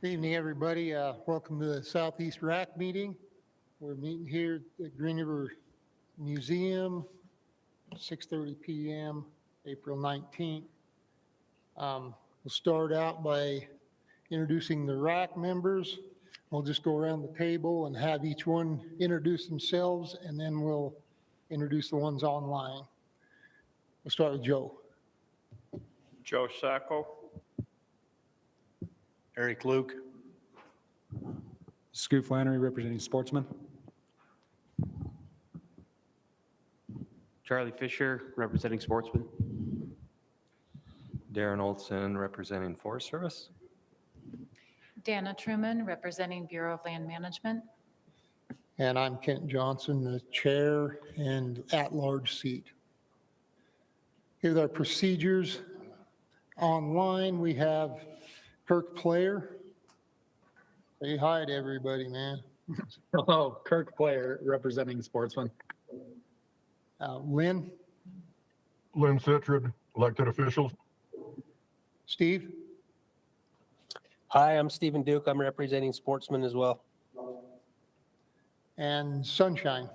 Good evening, everybody. Welcome to the Southeast RAC meeting. We're meeting here at Green River Museum, 6:30 p.m., April 19th. We'll start out by introducing the RAC members. We'll just go around the table and have each one introduce themselves, and then we'll introduce the ones online. We'll start with Joe. Joe Sacco. Eric Luke. Scoot Flannery, representing Sportsman. Charlie Fisher, representing Sportsman. Darren Olson, representing Forest Service. Dana Truman, representing Bureau of Land Management. And I'm Kent Johnson, the chair and at-large seat. Here's our procedures. Online, we have Kirk Player. Say hi to everybody, man. Hello, Kirk Player, representing Sportsman. Lynn, Lynn Citrud, elected officials. Steve, Hi, I'm Stephen Duke. I'm representing Sportsman as well. and Sunshine.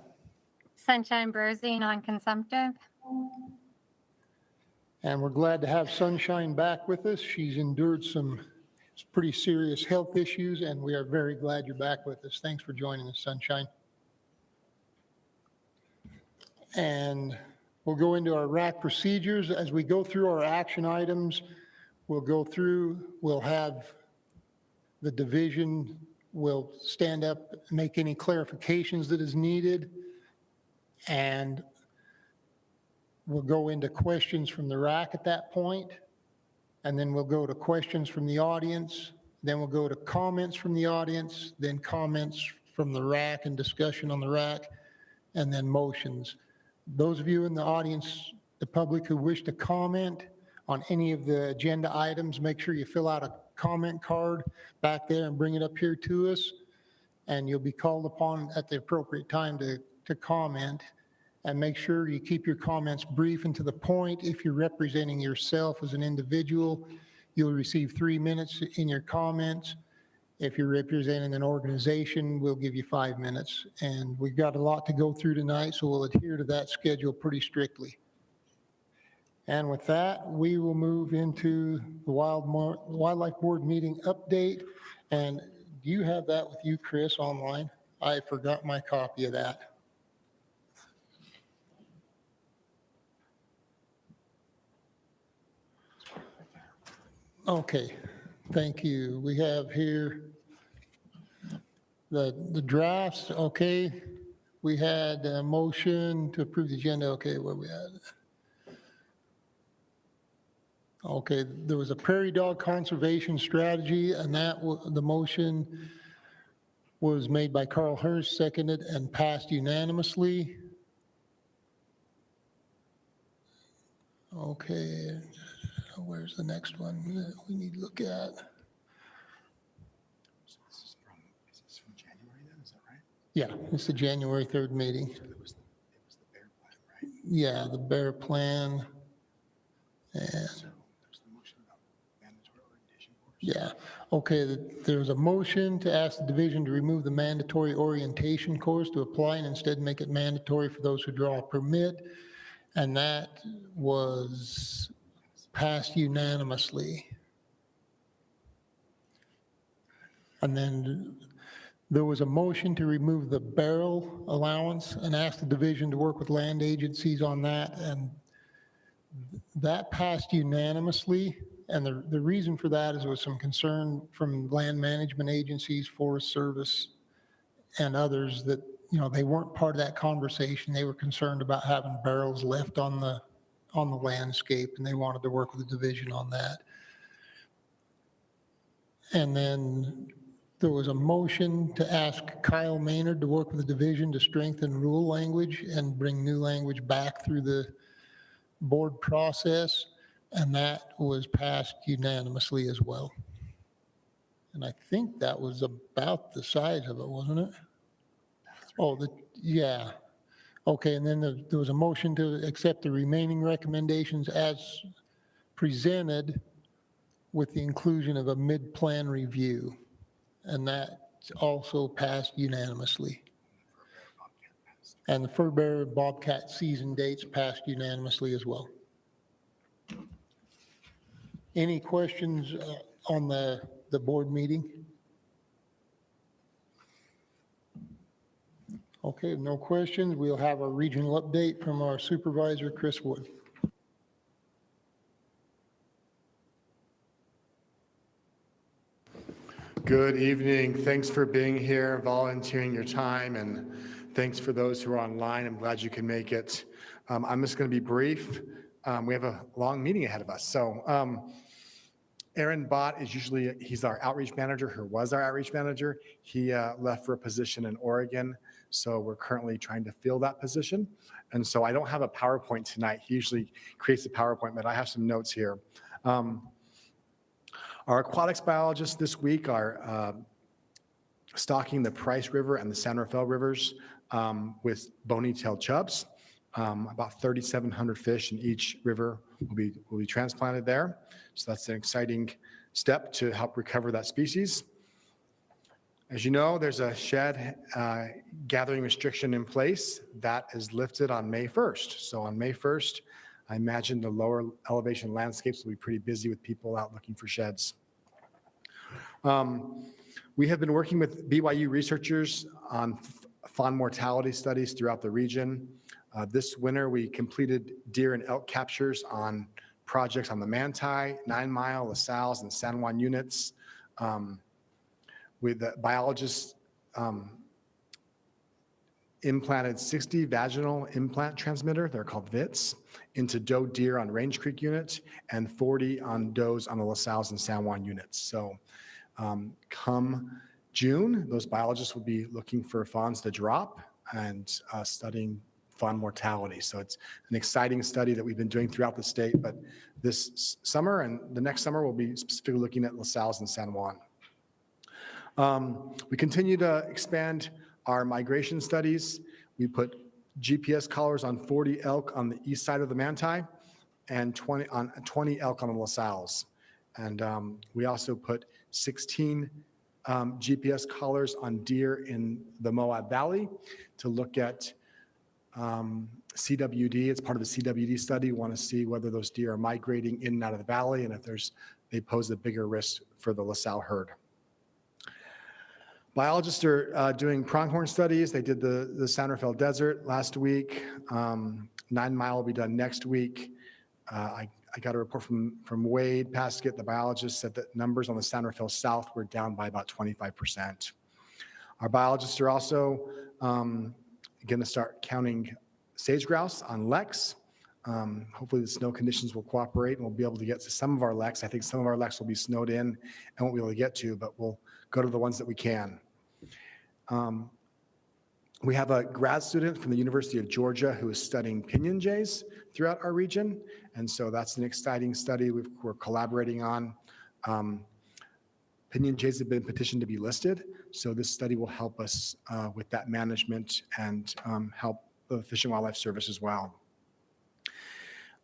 Sunshine Bruisey, non-consumptive. And we're glad to have Sunshine back with us. She's endured some pretty serious health issues, and we are very glad you're back with us. Thanks for joining us, Sunshine. And we'll go into our RAC procedures. As we go through our action items, we'll have the division will stand up, make any clarifications that is needed, and we'll go into questions from the RAC at that point, and then we'll go to questions from the audience, then we'll go to comments from the audience, then comments from the RAC and discussion on the RAC, and then motions. Those of you in the audience, the public who wish to comment on any of the agenda items, make sure you fill out a comment card back there and bring it up here to us, and you'll be called upon at the appropriate time to comment. And make sure you keep your comments brief and to the point. If you're representing yourself as an individual, you'll receive 3 minutes in your comments. If you're representing an organization, we'll give you 5 minutes. And we've got a lot to go through tonight, so we'll adhere to that schedule pretty strictly. And with that, we will move into the Wildlife Board meeting update. And do you have that with you, Chris, online? I forgot my copy of that. Okay, thank you. We have here the drafts, okay. We had a motion to approve the agenda, okay, where we at? Okay, there was a prairie dog conservation strategy, and that the motion was made by Carl Hurst, seconded and passed unanimously. Okay. Where's the next one we need to look at? So is this from January then, is that right? Yeah, it's the January 3rd meeting. So it was the bear plan, right? Yeah, the bear plan. And So there's the motion about mandatory orientation course. yeah, okay, there's a motion to ask the division to remove the mandatory orientation course to apply and instead make it mandatory for those who draw a permit. And that was passed unanimously. And then there was a motion to remove the barrel allowance and ask the division to work with land agencies on that. And that passed unanimously. And the reason for that is there was some concern from land management agencies, Forest Service, and others that, you know, they weren't part of that conversation. They were concerned about having barrels left on the landscape, and they wanted to work with the division on that. And then there was a motion to ask Kyle Maynard to work with the division to strengthen rule language and bring new language back through the board process, and that was passed unanimously as well. And I think that was about the size of it, wasn't it? Oh, yeah. Okay, and then there was a motion to accept the remaining recommendations as presented with the inclusion of a mid-plan review. and that also passed unanimously. And the Fur Bear Bobcat season dates passed unanimously as well. Any questions on the board meeting? Okay, no questions. We'll have a regional update from our supervisor, Chris Wood. Good evening. Thanks for being here, volunteering your time, and thanks for those who are online. I'm glad you can make it. I'm just going to be brief. We have a long meeting ahead of us. So Aaron Bott is he's our outreach manager, who was our outreach manager. He left for a position in Oregon. So we're currently trying to fill that position. And so I don't have a PowerPoint tonight. He usually creates a PowerPoint, but I have some notes here. Our aquatics biologists this week are stocking the Price River and the San Rafael rivers with bony-tailed chubs. About 3,700 fish in each river will be transplanted there. So that's an exciting step to help recover that species. As you know, there's a shed gathering restriction in place that is lifted on May 1st. So on May 1st, I imagine the lower elevation landscapes will be pretty busy with people out looking for sheds. We have been working with BYU researchers on fawn mortality studies throughout the region. This winter, we completed deer and elk captures on projects on the Manti, 9 Mile, LaSalle's, and San Juan units. With the biologists implanted 60 vaginal implant transmitter, they're called VITs, into doe deer on Range Creek unit and 40 on does on the LaSalle's and San Juan units. So come June, those biologists will be looking for fawns to drop and studying fawn mortality. So it's an exciting study that we've been doing throughout the state, but this summer and the next summer we'll be specifically looking at LaSalle's and San Juan. We continue to expand our migration studies. We put GPS collars on 40 elk on the east side of the Manti and 20 elk on the LaSalle's. And we also put 16 GPS collars on deer in the Moab Valley to look at CWD. It's part of the CWD study. We want to see whether those deer are migrating in and out of the valley and if they pose a bigger risk for the LaSalle herd. Biologists are doing pronghorn studies. They did the San Rafael Desert last week. 9 Mile will be done next week. I got a report from Wade Paskett, the biologist, said that numbers on the San Rafael South were down by about 25%. Our biologists are also going to start counting sage grouse on leks. Hopefully the snow conditions will cooperate and we'll be able to get to some of our leks. I think some of our leks will be snowed in and won't be able to get to, but we'll go to the ones that we can. We have a grad student from the University of Georgia who is studying pinion jays throughout our region. And so that's an exciting study we're collaborating on. Pinion jays have been petitioned to be listed. So this study will help us with that management and help the Fish and Wildlife Service as well.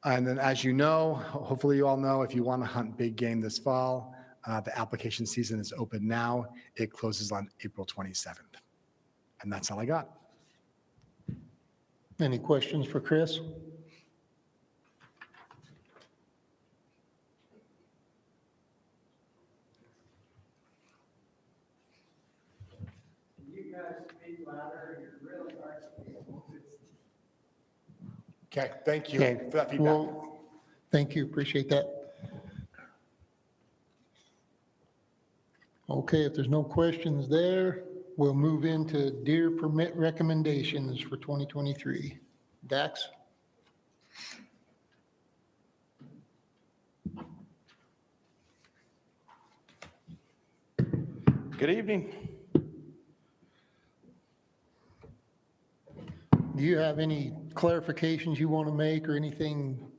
And then as you know, hopefully you all know, if you want to hunt big game this fall, the application season is open now. It closes on April 27th. And that's all I got. Any questions for Chris? You guys speak louder. You're really hard to hear. Okay, thank you Okay, for that feedback. well, thank you, appreciate that. Okay, if there's no questions there, we'll move into deer permit recommendations for 2023. Dax? Good evening. Do you have any clarifications you want to make or anything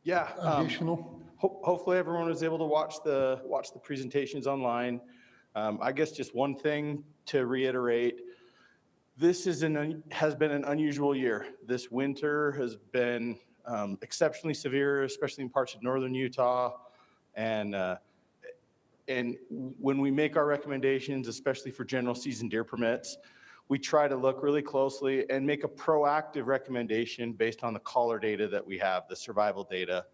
Yeah. additional? Hopefully everyone was able to watch the presentations online. I guess just one thing to reiterate, this has been an unusual year. This winter has been exceptionally severe, especially in parts of northern Utah. And And when we make our recommendations, especially for general season deer permits, we try to look really closely and make a proactive recommendation based on the caller data that we have, the survival data.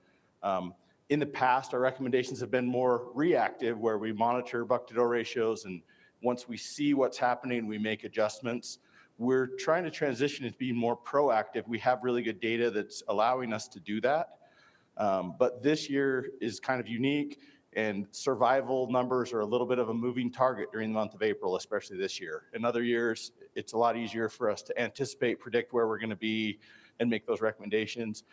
In the past, our recommendations have been more reactive, where we monitor buck-to-doe ratios, and once we see what's happening, we make adjustments. We're trying to transition to being more proactive. We have really good data that's allowing us to do that. But this year is kind of unique, and survival numbers are a little bit of a moving target during the month of April, especially this year. In other years, it's a lot easier for us to anticipate, predict where we're going to be, and make those recommendations.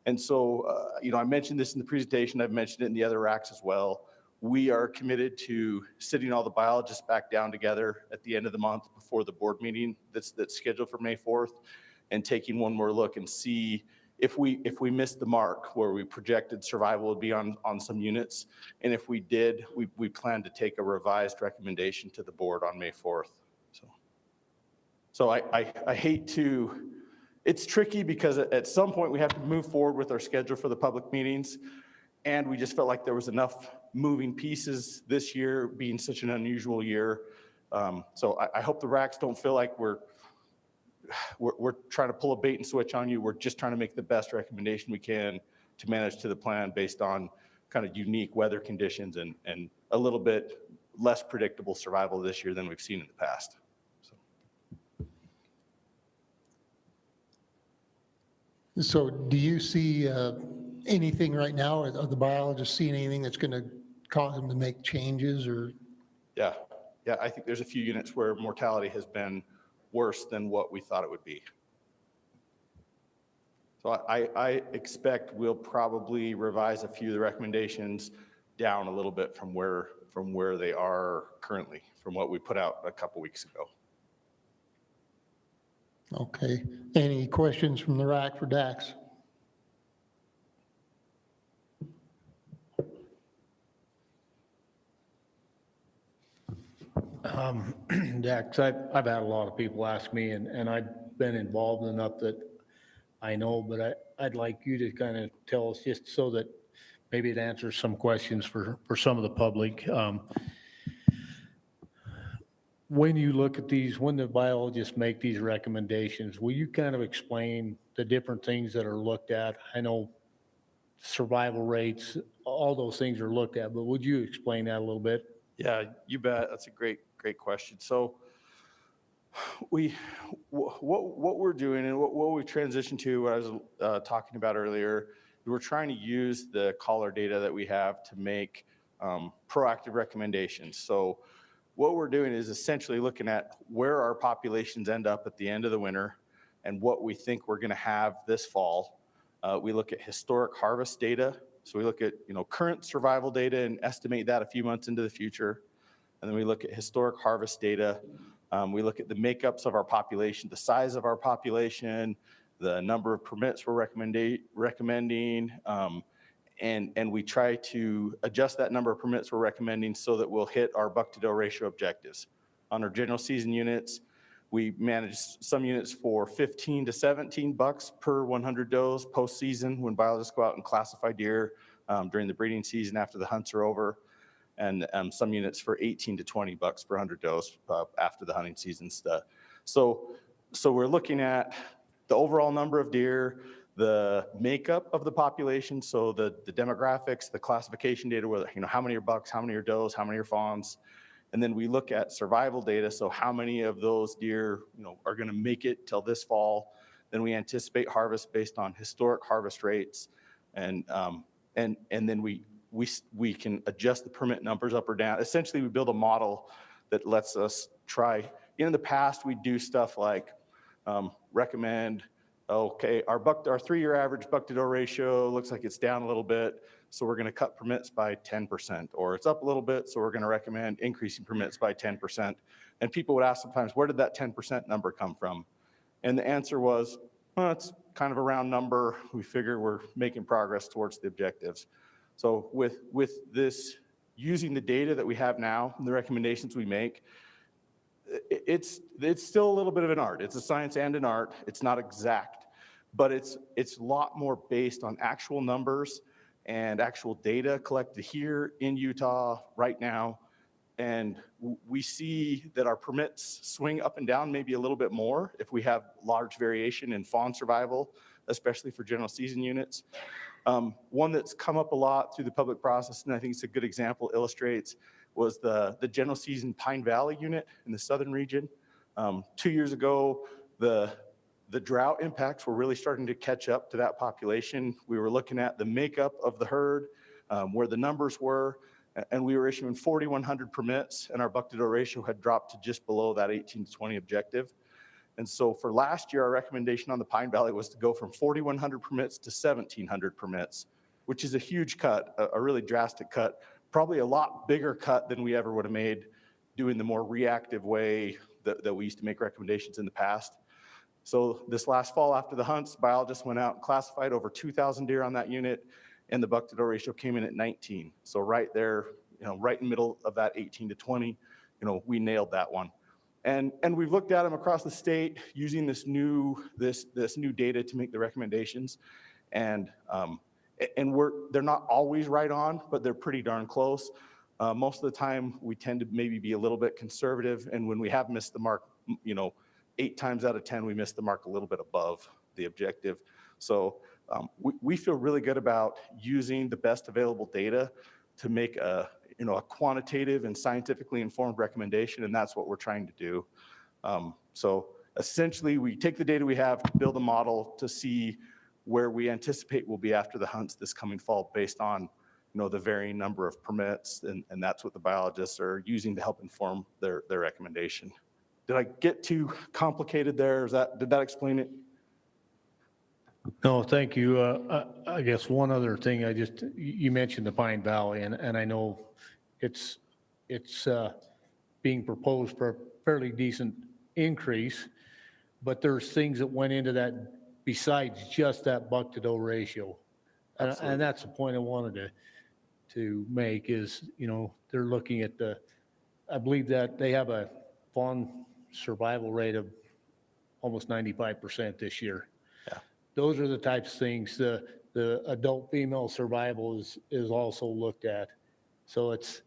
And so, I mentioned this in the presentation. I've mentioned it in the other RACs as well. We are committed to sitting all the biologists back down together at the end of the month before the board meeting that's scheduled for May 4th, and taking one more look and see if we missed the mark where we projected survival would be on some units. And if we did, we plan to take a revised recommendation to the board on May 4th. So I hate to, it's tricky because at some point we have to move forward with our schedule for the public meetings. And we just felt like there was enough moving pieces this year, being such an unusual year. So I hope the RACs don't feel like we're trying to pull a bait and switch on you. We're just trying to make the best recommendation we can to manage to the plan based on kind of unique weather conditions and a little bit less predictable survival this year than we've seen in the past. So do you see anything right now, or the biologists seeing anything that's going to cause them to make changes, or? Yeah, I think there's a few units where mortality has been worse than what we thought it would be. So I expect we'll probably revise a few of the recommendations down a little bit from where they are currently, from what we put out a couple weeks ago. Okay. Any questions from the RAC for Dax? Dax, I've had a lot of people ask me, and I've been involved enough that I know, but I'd like you to kind of tell us, just so that maybe it answers some questions for some of the public. When you look at these, when the biologists make these recommendations, will you kind of explain the different things that are looked at? I know survival rates, all those things are looked at, but would you explain that a little bit? Yeah, you bet. That's a great question. So what we're doing, and what we transitioned to, what I was talking about earlier, we're trying to use the caller data that we have to make proactive recommendations. So what we're doing is essentially looking at where our populations end up at the end of the winter and what we think we're going to have this fall. We look at historic harvest data. So we look at current survival data and estimate that a few months into the future. And then we look at historic harvest data. We look at the makeups of our population, the size of our population, the number of permits we're recommending, and we try to adjust that number of permits we're recommending so that we'll hit our buck-to-doe ratio objectives. On our general season units, we manage some units for 15 to 17 bucks per 100 does postseason when biologists go out and classify deer during the breeding season after the hunts are over, and some units for 18 to 20 bucks per 100 does after the hunting season stuff. So we're looking at the overall number of deer, the makeup of the population, so the demographics, the classification data, whether how many are bucks, how many are does, how many are fawns, and then we look at survival data, so how many of those deer are going to make it till this fall. Then we anticipate harvest based on historic harvest rates, and then we can adjust the permit numbers up or down. Essentially, we build a model that lets us try. In the past, we do stuff like recommend, okay, our 3-year average buck-to-doe ratio looks like it's down a little bit, so we're going to cut permits by 10%, or it's up a little bit, so we're going to recommend increasing permits by 10%. And people would ask sometimes, where did that 10% number come from? And the answer was, well, it's kind of a round number. We figure we're making progress towards the objectives. So with this, using the data that we have now and the recommendations we make, it's still a little bit of an art. It's a science and an art. It's not exact, but it's a lot more based on actual numbers and actual data collected here in Utah right now. And we see that our permits swing up and down maybe a little bit more if we have large variation in fawn survival, especially for general season units. One that's come up a lot through the public process, and I think it's a good example, illustrates, was the general season Pine Valley unit in the southern region. 2 years ago, the drought impacts were really starting to catch up to that population. We were looking at the makeup of the herd, where the numbers were, and we were issuing 4,100 permits, and our buck-to-doe ratio had dropped to just below that 18 to 20 objective. And so for last year, our recommendation on the Pine Valley was to go from 4,100 permits to 1,700 permits, which is a huge cut, a really drastic cut, probably a lot bigger cut than we ever would have made doing the more reactive way that we used to make recommendations in the past. So this last fall after the hunts, biologists went out and classified over 2,000 deer on that unit, and the buck-to-doe ratio came in at 19. So right there, right in the middle of that 18 to 20, we nailed that one. And we've looked at them across the state using this new data to make the recommendations. And they're not always right on, but they're pretty darn close. Most of the time, we tend to maybe be a little bit conservative. And when we have missed the mark, 8 times out of 10, we missed the mark a little bit above the objective. So we feel really good about using the best available data to make a quantitative and scientifically informed recommendation, and that's what we're trying to do. So essentially, we take the data we have to build a model to see where we anticipate we'll be after the hunts this coming fall based on the varying number of permits, and that's what the biologists are using to help inform their recommendation. Did I get too complicated there? Did that explain it? No, thank you. I guess one other thing, you mentioned the Pine Valley, and I know it's being proposed for a fairly decent increase, but there's things that went into that besides just that buck-to-doe ratio. And that's the point I wanted to make is, they're looking at I believe that they have a fawn survival rate of almost 95% this year. Those are the types of things, the adult female survival is also looked at. So it's,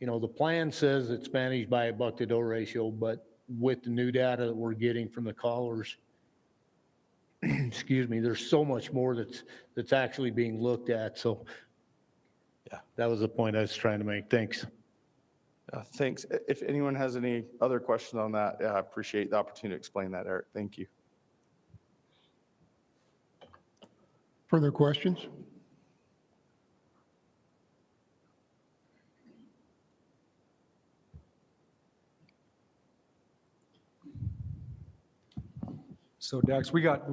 the plan says it's managed by a buck-to-doe ratio, but with the new data that we're getting from the callers, excuse me, there's so much more that's actually being looked at. So yeah, that was the point I was trying to make. Thanks. Thanks. If anyone has any other questions on that, I appreciate the opportunity to explain that, Eric. Thank you. Further questions? So Dax, we got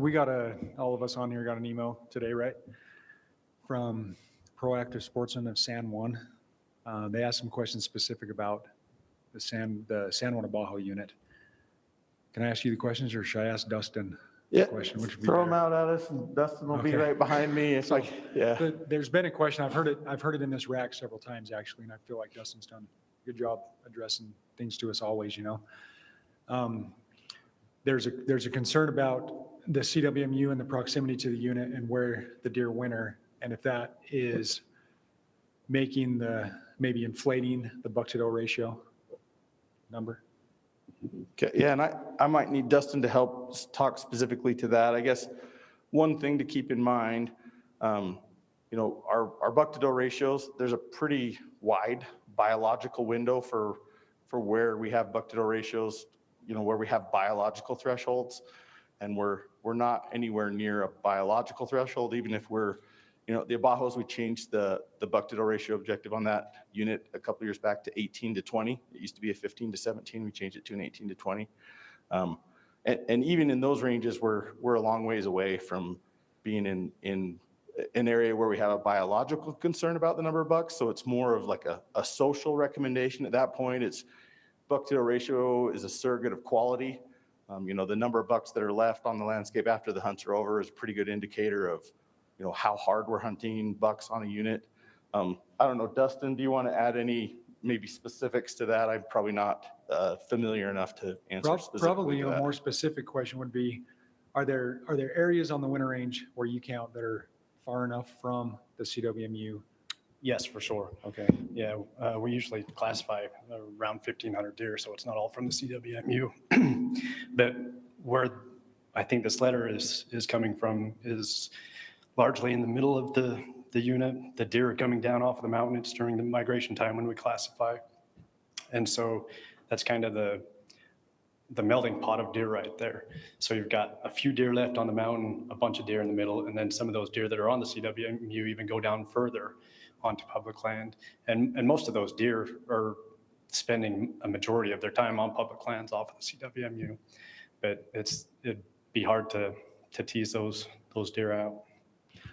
all of us on here got an email today, right? From Proactive Sportsman of San Juan. They asked some questions specific about the San Juan Abajo unit. Can I ask you the questions, or should I ask Dustin? Yeah, question, which would be throw them better? out at us, and Dustin will be Okay. right behind me. It's like, yeah. There's been a question, I've heard it in this RAC several times actually, and I feel like Dustin's done a good job addressing things to us always, There's a concern about the CWMU and the proximity to the unit and where the deer winter, and if that is maybe inflating the buck-to-doe ratio number. Okay, yeah, and I might need Dustin to help talk specifically to that. I guess one thing to keep in mind, our buck-to-doe ratios, there's a pretty wide biological window for where we have buck-to-doe ratios, where we have biological thresholds, and we're not anywhere near a biological threshold, even if we're, the Abajos, we changed the buck-to-doe ratio objective on that unit a couple years back to 18 to 20. It used to be a 15 to 17. We changed it to an 18 to 20. And even in those ranges, we're a long ways away from being in an area where we have a biological concern about the number of bucks. So it's more of like a social recommendation at that point. It's buck-to-doe ratio is a surrogate of quality. The number of bucks that are left on the landscape after the hunts are over is a pretty good indicator of how hard we're hunting bucks on a unit. I don't know, Dustin, do you want to add any maybe specifics to that? I'm probably not familiar enough to answer specifically Probably to a that. more specific question would be, are there areas on the winter range where you count that are far enough from the CWMU? Yes, for sure. Okay. Yeah, we usually classify around 1,500 deer, so it's not all from the CWMU. But where I think this letter is coming from is largely in the middle of the unit. The deer are coming down off of the mountain. It's during the migration time when we classify. And so that's kind of the melting pot of deer right there. So you've got a few deer left on the mountain, a bunch of deer in the middle, and then some of those deer that are on the CWMU even go down further onto public land. And most of those deer are spending a majority of their time on public lands off of the CWMU. But it'd be hard to tease those deer out.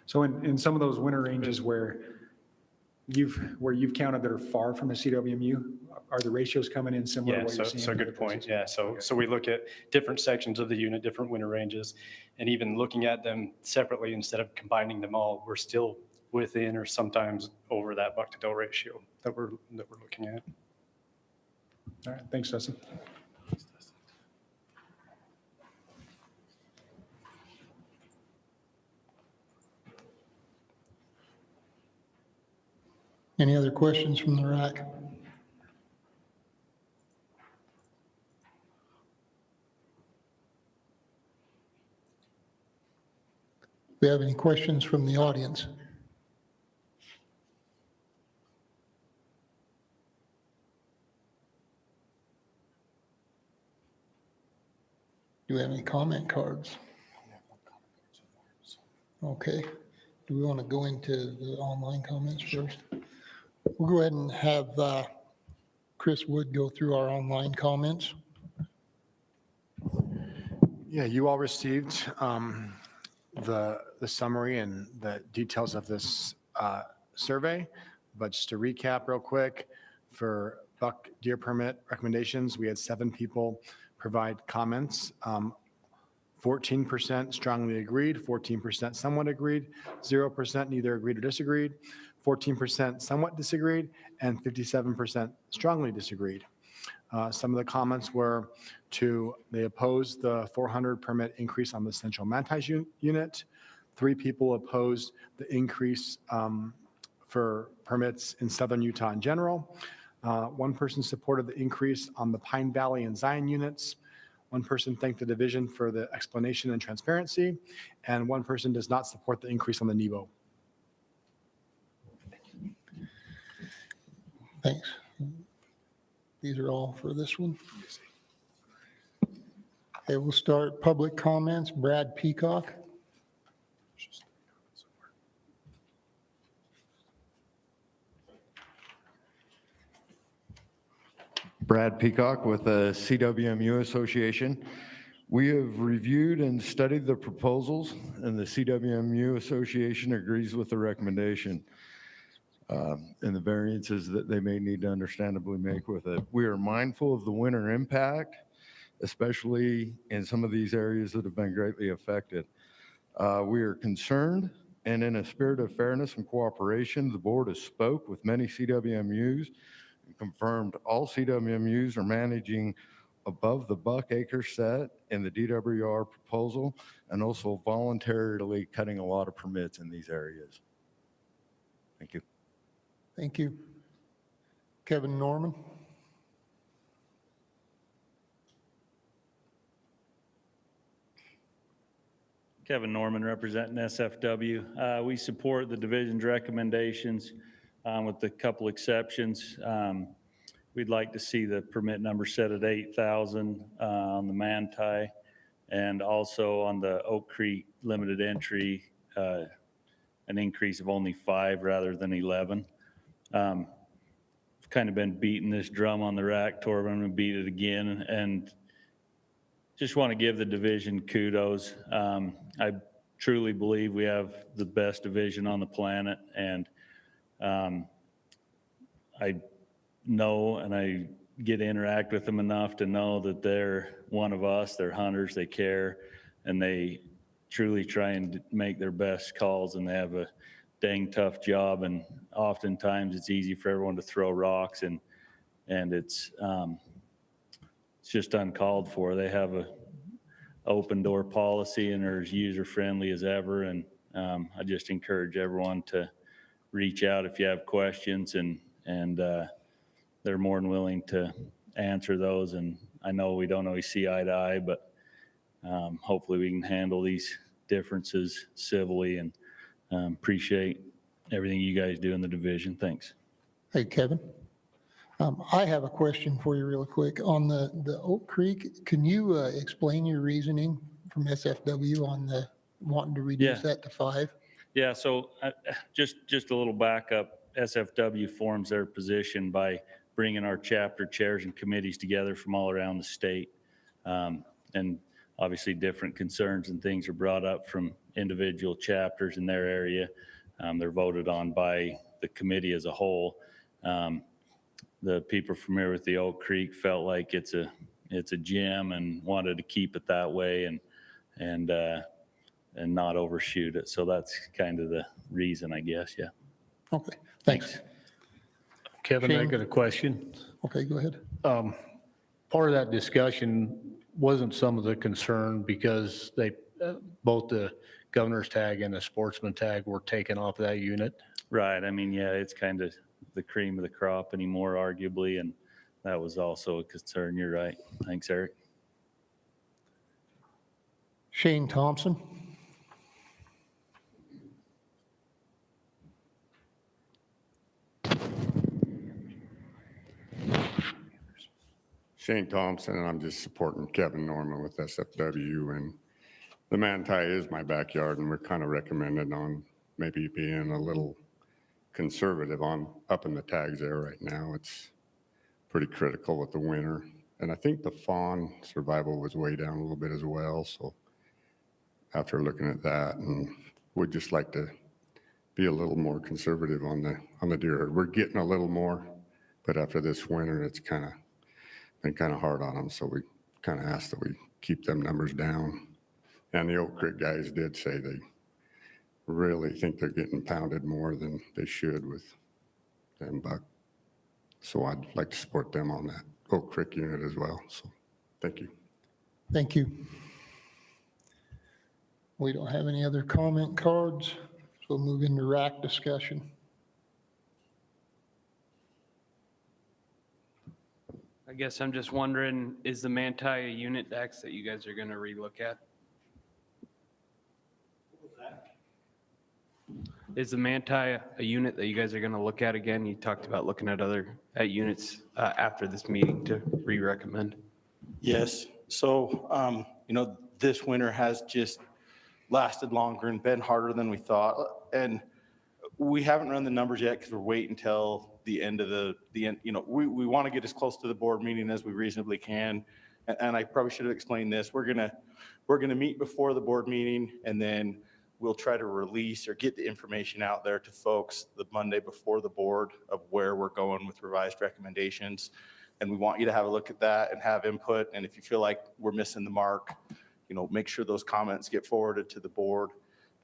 So in some of those winter ranges where you've counted that are far from the CWMU, are the ratios coming in similar to Yeah, what you're seeing? so in good other point. places? Yeah, so we look at different sections of the unit, different winter ranges, and even looking at them separately instead of combining them all, we're still within or sometimes over that buck to doe ratio that we're looking at. All right, thanks, Dustin. Any other questions from the RAC? Do we have any questions from the audience? Do we have any comment cards? Okay. Do we want to go into the online comments first? We'll go ahead and have Chris Wood go through our online comments. Yeah, you all received the summary and the details of this survey, but just to recap real quick, for buck deer permit recommendations, we had 7 people provide comments. 14% strongly agreed, 14% somewhat agreed, 0% neither agreed or disagreed, 14% somewhat disagreed, and 57% strongly disagreed. Some of the comments were they opposed the 400 permit increase on the central Manti unit. 3 people opposed the increase for permits in southern Utah in general. 1 person supported the increase on the Pine Valley and Zion units. 1 person thanked the division for the explanation and transparency, and 1 person does not support the increase on the Nebo. Thanks. These are all for this one. Okay, we'll start public comments. Brad Peacock. Brad Peacock with the CWMU Association. We have reviewed and studied the proposals, and the CWMU Association agrees with the recommendation and the variances that they may need to understandably make with it. We are mindful of the winter impact, especially in some of these areas that have been greatly affected. We are concerned, and in a spirit of fairness and cooperation, the board has spoke with many CWMUs and confirmed all CWMUs are managing above the buck acre set in the DWR proposal, and also voluntarily cutting a lot of permits in these areas. Thank you. Thank you. Kevin Norman. Kevin Norman representing SFW. We support the division's recommendations with a couple exceptions. We'd like to see the permit number set at 8,000 on the Manti, and also on the Oak Creek limited entry, an increase of only 5 rather than 11. I've kind of been beating this drum on the RAC tour, but I'm going to beat it again, and just want to give the division kudos. I truly believe we have the best division on the planet, and I know, and I get to interact with them enough to know that they're one of us. They're hunters, they care, and they truly try and make their best calls, and they have a dang tough job, and oftentimes it's easy for everyone to throw rocks, and it's just uncalled for. They have a open door policy and are as user friendly as ever, and I just encourage everyone to reach out if you have questions, and they're more than willing to answer those. And I know we don't always see eye to eye, but hopefully we can handle these differences civilly, and appreciate everything you guys do in the division. Thanks. Hey, Kevin. I have a question for you real quick. On the Oak Creek, can you explain your reasoning from SFW on the wanting to reduce that to 5? Yeah, so just a little backup. SFW forms their position by bringing our chapter chairs and committees together from all around the state. And obviously different concerns and things are brought up from individual chapters in their area. They're voted on by the committee as a whole. The people familiar with the Oak Creek felt like it's a gym and wanted to keep it that way, and not overshoot it. So that's kind of the reason, I guess. Yeah. Okay, thanks. Kevin, I Shane? got a question. Okay, go ahead. Part of that discussion wasn't some of the concern because they, both the governor's tag and the sportsman tag were taken off of that unit. Right. I mean, yeah, it's kind of the cream of the crop anymore, arguably, and that was also a concern. You're right. Thanks, Eric. Shane Thompson. Shane Thompson, and I'm just supporting Kevin Norman with SFW. And the Manti is my backyard, and we're kind of recommended on maybe being a little conservative on upping the tags there right now. It's pretty critical with the winter. And I think the fawn survival was way down a little bit as well. So after looking at that, and would just like to be a little more conservative on the deer herd. We're getting a little more, but after this winter, it's been kind of hard on them. So we kind of asked that we keep them numbers down. And the Oak Creek guys did say they really think they're getting pounded more than they should with them buck. So I'd like to support them on that Oak Creek unit as well. So thank you. Thank you. We don't have any other comment cards, so we'll move into RAC discussion. I guess I'm just wondering, is the Manti a unit, Dex, that you guys are going to relook at? Is the Manti a unit that you guys are going to look at again? You talked about looking at at units after this meeting to re-recommend. Yes. So, this winter has just lasted longer and been harder than we thought. And we haven't run the numbers yet because we're waiting until the end of the end. We want to get as close to the board meeting as we reasonably can. And I probably should have explained this. We're gonna meet before the board meeting, and then we'll try to release or get the information out there to folks the Monday before the board of where we're going with revised recommendations. And we want you to have a look at that and have input. And if you feel like we're missing the mark, make sure those comments get forwarded to the board.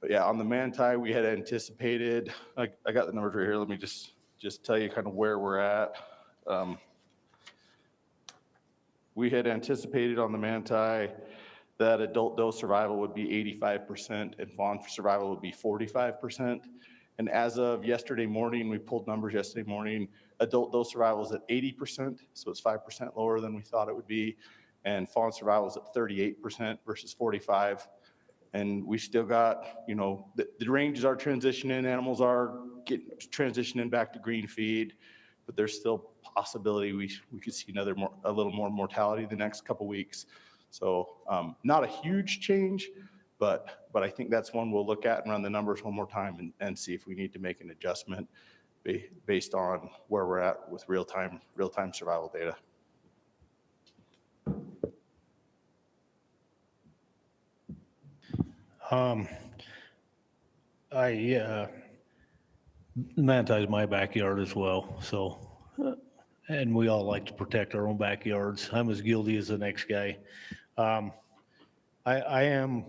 But yeah, on the Manti, we had anticipated, I got the numbers right here. Let me just tell you kind of where we're at. We had anticipated on the Manti that adult doe survival would be 85% and fawn survival would be 45%. And as of yesterday morning, we pulled numbers yesterday morning, adult doe survival is at 80%, so it's 5% lower than we thought it would be. And fawn survival is at 38% versus 45. And we still got, the ranges are transitioning, animals are transitioning back to green feed, but there's still possibility we could see a little more mortality the next couple weeks. So not a huge change, but I think that's one we'll look at and run the numbers one more time and see if we need to make an adjustment based on where we're at with real-time survival data. Manti is my backyard as well, so, and we all like to protect our own backyards. I'm as guilty as the next guy. I am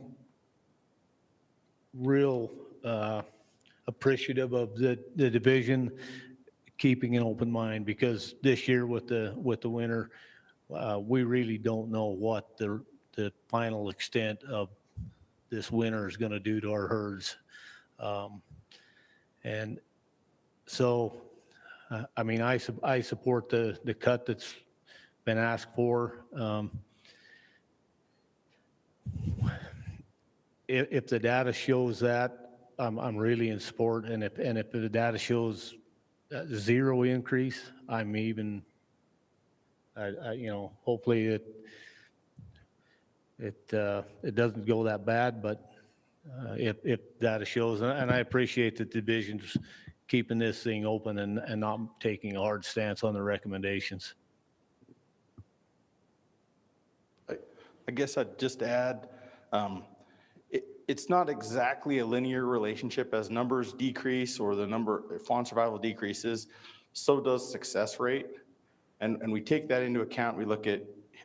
real appreciative of the division keeping an open mind, because this year with the winter, we really don't know what the final extent of this winter is going to do to our herds. And So, I mean, I support the cut that's been asked for. If the data shows that, I'm really in support, and if the data shows zero increase, I'm even, you know, hopefully it doesn't go that bad, but if data shows, and I appreciate the divisions keeping this thing open and not taking a hard stance on the recommendations. I guess I'd just add, it's not exactly a linear relationship. As numbers decrease or the number fawn survival decreases, so does success rate. And we take that into account. We look at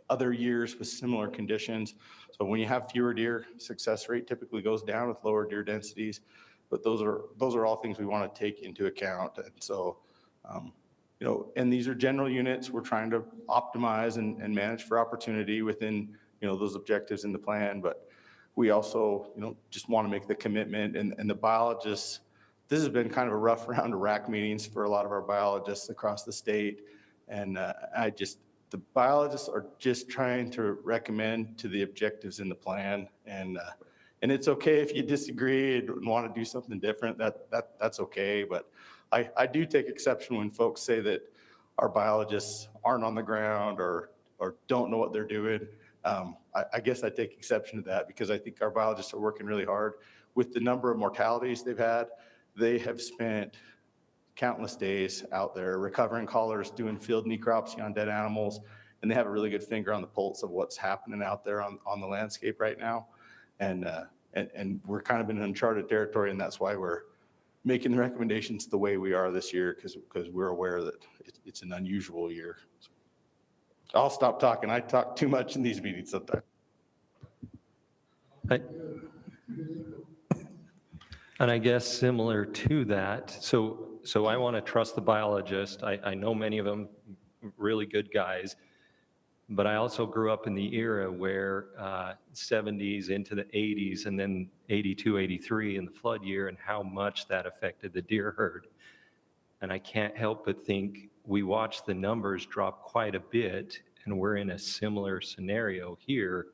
other years with similar conditions. So when you have fewer deer, success rate typically goes down with lower deer densities. But those are all things we want to take into account. And so, you know, and these are general units. We're trying to optimize and manage for opportunity within, you know, those objectives in the plan. But we also, you know, just want to make the commitment, and the biologists, this has been kind of a rough round of RAC meetings for a lot of our biologists across the state. And the biologists are just trying to recommend to the objectives in the plan. And it's okay if you disagree and want to do something different, that's okay. But I do take exception when folks say that our biologists aren't on the ground or don't know what they're doing. I guess I take exception to that, because I think our biologists are working really hard. With the number of mortalities they've had, they have spent countless days out there recovering collars, doing field necropsy on dead animals, and they have a really good finger on the pulse of what's happening out there on the landscape right now. And we're kind of in uncharted territory, and that's why we're making the recommendations the way we are this year, because we're aware that it's an unusual year. I'll stop talking. I talk too much in these meetings sometimes. And I guess similar to that, so I want to trust the biologist. I know many of them, really good guys, but I also grew up in the era where 70s into the 80s, and then 82, 83 in the flood year, and how much that affected the deer herd. And I can't help but think we watched the numbers drop quite a bit, and we're in a similar scenario here.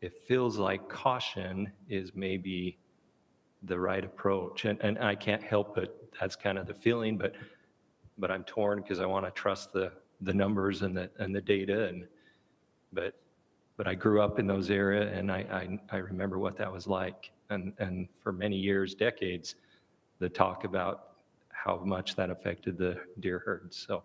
It feels like caution is maybe the right approach. And I can't help but, that's kind of the feeling, but I'm torn because I want to trust the numbers and the data. But I grew up in those areas, and I remember what that was like. And for many years, decades, the talk about how much that affected the deer herds. So.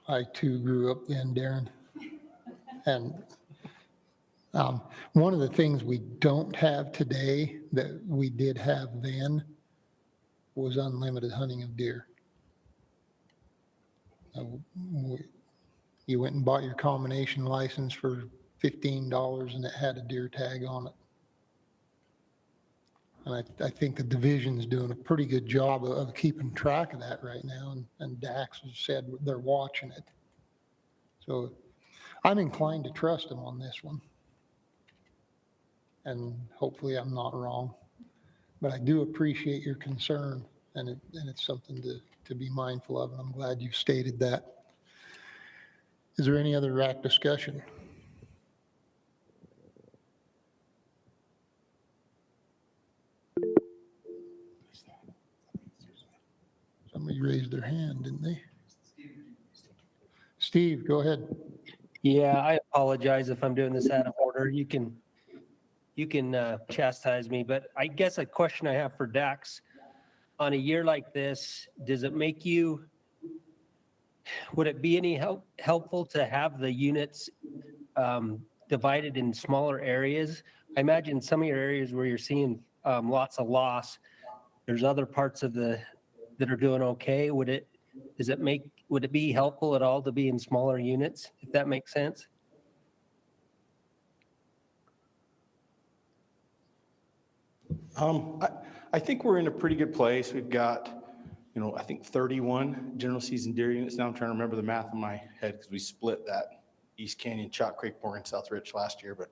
I too grew up then, Darren. And one of the things we don't have today that we did have then was unlimited hunting of deer. You went and bought your combination license for $15 and it had a deer tag on it. And I think the division's doing a pretty good job of keeping track of that right now. And Dax has said they're watching it. So I'm inclined to trust them on this one. And hopefully I'm not wrong. But I do appreciate your concern, and it's something to be mindful of, and I'm glad you stated that. Is there any other RAC discussion? Somebody raised their hand, didn't they? Steve, go ahead. Yeah, I apologize if I'm doing this out of order. You can chastise me, but I guess a question I have for Dax, on a year like this, does it make you, would it be any helpful to have the units divided in smaller areas? I imagine some of your areas where you're seeing lots of loss, there's other parts of that are doing okay. Would it be helpful at all to be in smaller units, if that makes sense? I think we're in a pretty good place. We've got I think 31 general season deer units. Now I'm trying to remember the math in my head because we split that East Canyon, Chalk Creek, Morgan, South Ridge last year. But,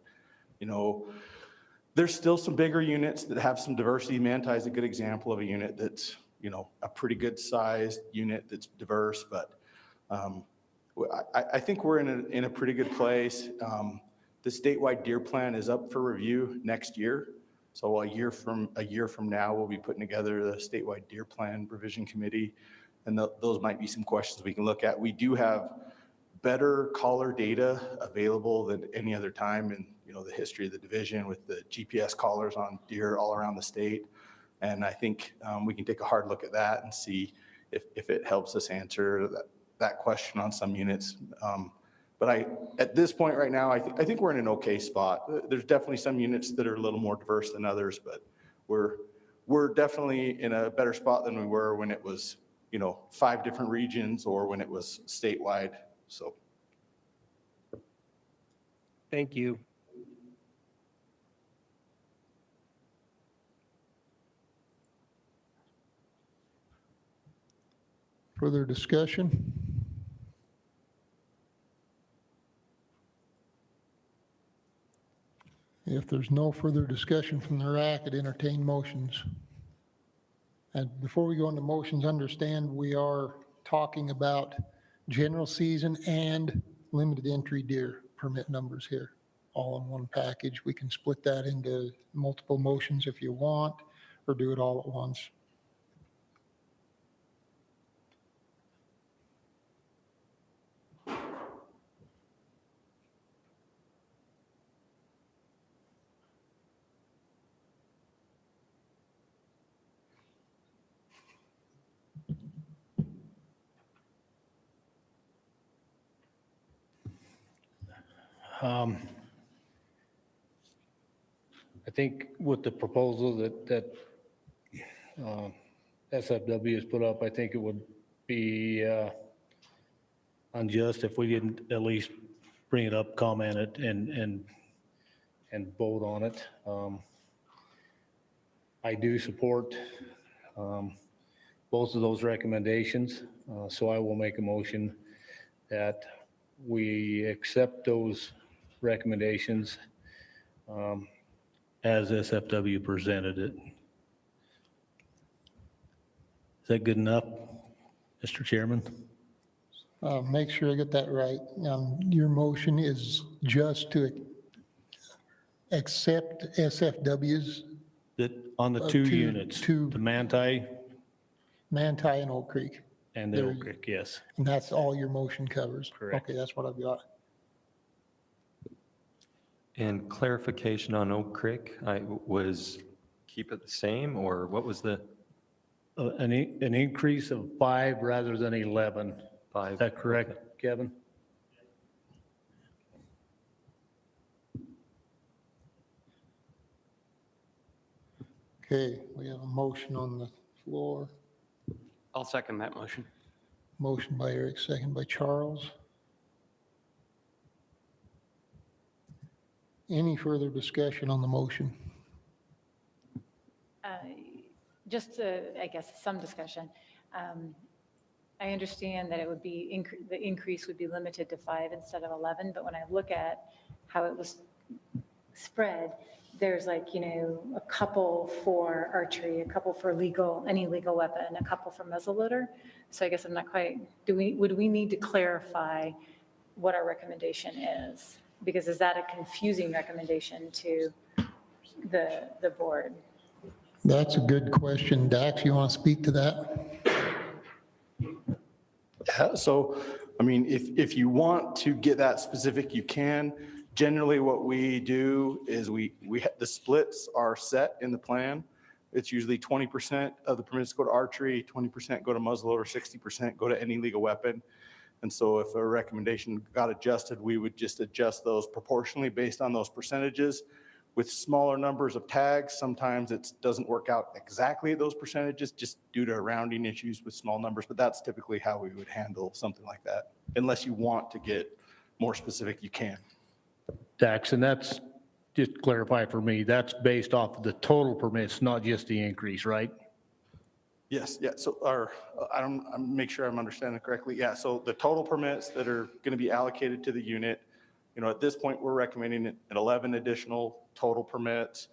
there's still some bigger units that have some diversity. Manti is a good example of a unit that's, a pretty good sized unit that's diverse. But I think we're in a pretty good place. The statewide deer plan is up for review next year. So a year from now, we'll be putting together the statewide deer plan revision committee, and those might be some questions we can look at. We do have better caller data available than any other time in the history of the division, with the GPS collars on deer all around the state. And I think we can take a hard look at that and see if it helps us answer that question on some units. But at this point right now, I think we're in an okay spot. There's definitely some units that are a little more diverse than others, but we're definitely in a better spot than we were when it was, 5 different regions or when it was statewide. So. Thank you. Further discussion? If there's no further discussion from the RAC, I'd entertain motions. And before we go into motions, understand we are talking about general season and limited entry deer permit numbers here, all in one package. We can split that into multiple motions if you want, or do it all at once. I think with the proposal that SFW has put up, I think it would be unjust if we didn't at least bring it up, comment it, and vote on it. I do support both of those recommendations, so I will make a motion that we accept those recommendations as SFW presented it. Is that good enough, Mr. Chairman? Make sure I get that right. Your motion is just to accept SFW's? That on the two units, the Manti and Oak Creek. and the Oak Creek, yes. And that's all your motion covers? Correct. Okay, that's what I've got. And clarification on Oak Creek, keep it the same, or what was the? An increase of 5 rather than 11. 5. Is that correct, Okay. Kevin? Okay, we have a motion on the floor. I'll second that motion. Motion by Eric, second by Charles. Any further discussion on the motion? Just, I guess, some discussion. I understand that it would be, the increase would be limited to 5 instead of 11, but when I look at how it was spread, there's a couple for archery, a couple for any legal weapon, a couple for muzzleloader. So I guess I'm not quite, would we need to clarify what our recommendation is? Because is that a confusing recommendation to the board? That's a good question. Dax, you want to speak to that? So, if you want to get that specific, you can. Generally, what we do is the splits are set in the plan. It's usually 20% of the permits go to archery, 20% go to muzzleloader, 60% go to any legal weapon. And so if a recommendation got adjusted, we would just adjust those proportionally based on those percentages. With smaller numbers of tags, sometimes it doesn't work out exactly those percentages just due to rounding issues with small numbers, but that's typically how we would handle something like that. Unless you want to get more specific, you can. Dax, and that's, just to clarify for me, that's based off of the total permits, not just the increase, right? Yes, yeah, so, I'm make sure I'm understanding correctly. Yeah, so the total permits that are going to be allocated to the unit, at this point, we're recommending an 11 additional total permits.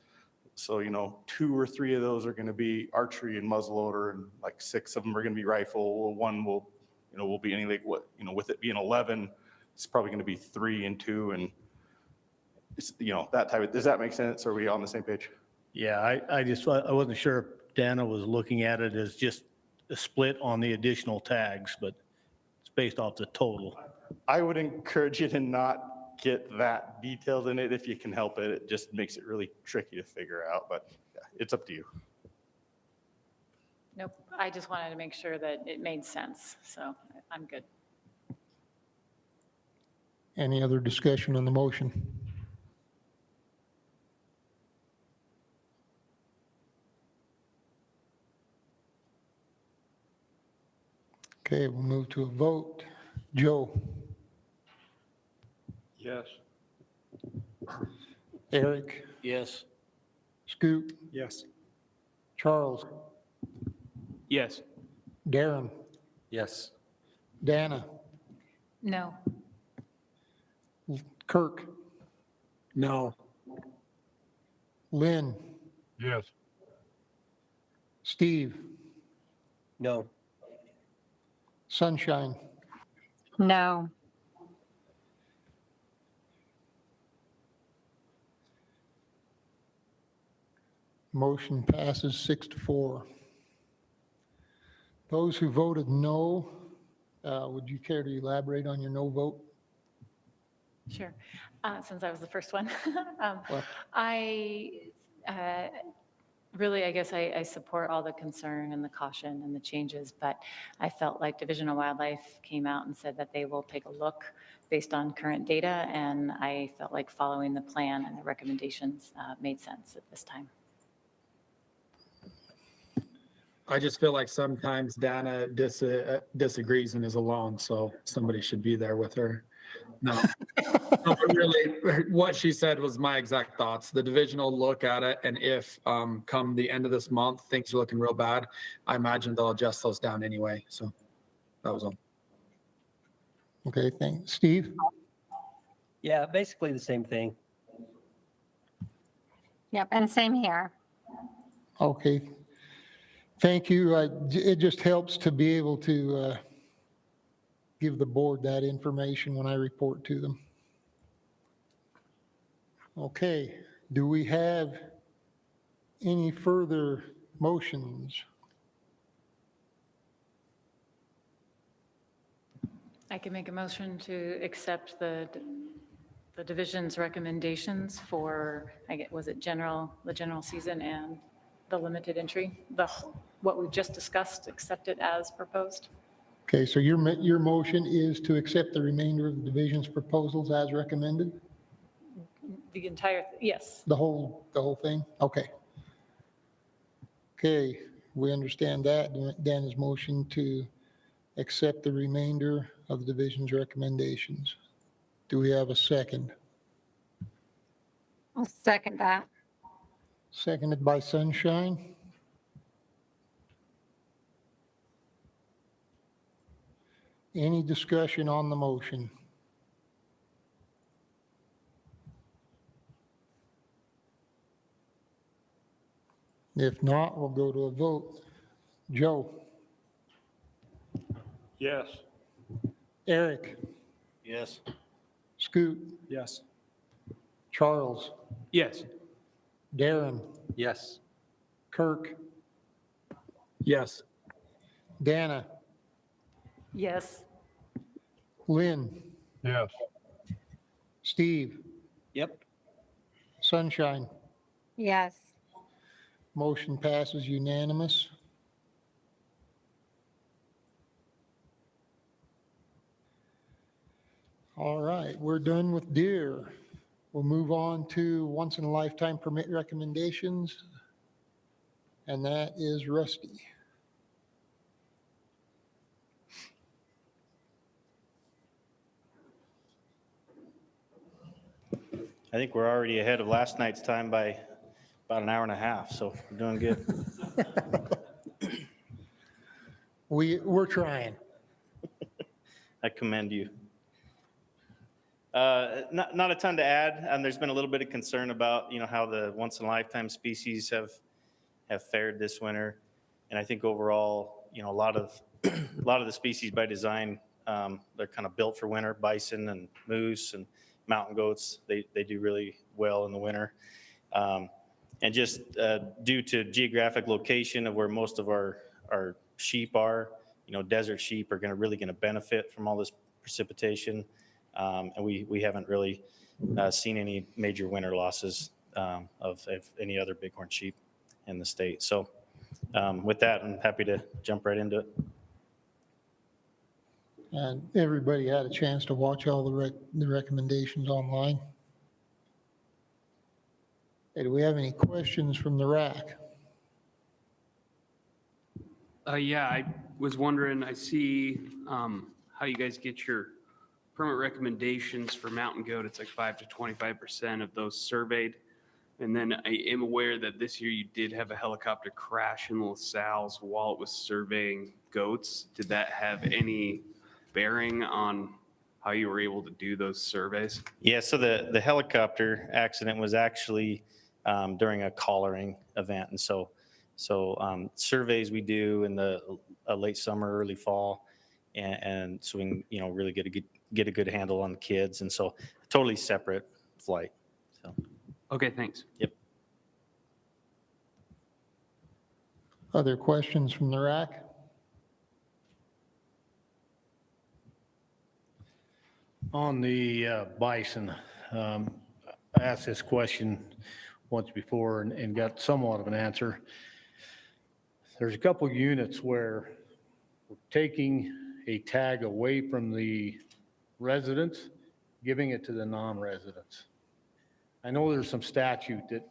So, 2 or 3 of those are going to be archery and muzzleloader, and like 6 of them are going to be rifle. One will be any, like, with it being 11, it's probably going to be 3 and 2, and it's, that type of, does that make sense? Are we on the same page? Yeah, I wasn't sure if Dana was looking at it as just a split on the additional tags, but it's based off the total. I would encourage you to not get that detailed in it if you can help it. It just makes it really tricky to figure out, but yeah, it's up to you. Nope, I just wanted to make sure that it made sense, so I'm good. Any other discussion on the motion? Okay, we'll move to a vote. Joe? Yes. Eric? Yes. Scoot? Yes. Charles? Yes. Darren? Yes. Dana? No. Kirk? No. Lynn? Yes. Steve? No. Sunshine? No. Motion passes 6-4. Those who voted no, would you care to elaborate on your no vote? Sure, since I was the first one. Well- Really, I guess I support all the concern and the caution and the changes, but I felt like Division of Wildlife came out and said that they will take a look based on current data, and I felt like following the plan and the recommendations made sense at this time. I just feel like sometimes Dana disagrees and is alone, so somebody should be there with her. No, no, but really, what she said was my exact thoughts. The division will look at it, and if come the end of this month, things are looking real bad, I imagine they'll adjust those down anyway. So that was all. Okay, thanks. Steve? Yeah, basically the same thing. Yep, and same here. Okay. Thank you. It just helps to be able to give the board that information when I report to them. Okay, do we have any further motions? I can make a motion to accept the division's recommendations for, was it the general season and the limited entry? What we've just discussed, accept it as proposed? Okay, so your motion is to accept the remainder of the division's proposals as recommended? The entire, yes. The whole thing? Okay. Okay, we understand that. Dan's motion to accept the remainder of the division's recommendations. Do we have a second? I'll second that. Seconded by Sunshine. Any discussion on the motion? If not, we'll go to a vote. Joe? Yes. Eric? Yes. Scoot? Yes. Charles? Yes. Darren? Yes. Kirk? Yes. Dana? Yes. Lynn? Yes. Steve? Yep. Sunshine? Yes. Motion passes unanimous. All right, we're done with deer. We'll move on to once-in-a-lifetime permit recommendations, and that is Rusty. I think we're already ahead of last night's time by about an hour and a half, so we're doing good. We're trying. I commend you. Not a ton to add, and there's been a little bit of concern about, how the once-in-a-lifetime species have fared this winter. And I think overall, a lot of the species by design, they're kind of built for winter. Bison and moose and mountain goats, they do really well in the winter. And just due to geographic location of where most of our sheep are, desert sheep are really going to benefit from all this precipitation. And we haven't really seen any major winter losses of any other bighorn sheep in the state. So with that, I'm happy to jump right into it. And everybody had a chance to watch all the recommendations online. Hey, do we have any questions from the RAC? Yeah, I was wondering, I see how you guys get your permit recommendations for mountain goat. It's like 5 to 25% of those surveyed. And then I am aware that this year you did have a helicopter crash in LaSalle's while it was surveying goats. Did that have any bearing on how you were able to do those surveys? Yeah, so the helicopter accident was actually during a collaring event. And so surveys we do in the late summer, early fall, and so we can, really get a good handle on the kids. And so totally separate flight. So. Okay, thanks. Yep. Other questions from the RAC? On the bison, I asked this question once before and got somewhat of an answer. There's a couple units where we're taking a tag away from the residents, giving it to the non-residents. I know there's some statute that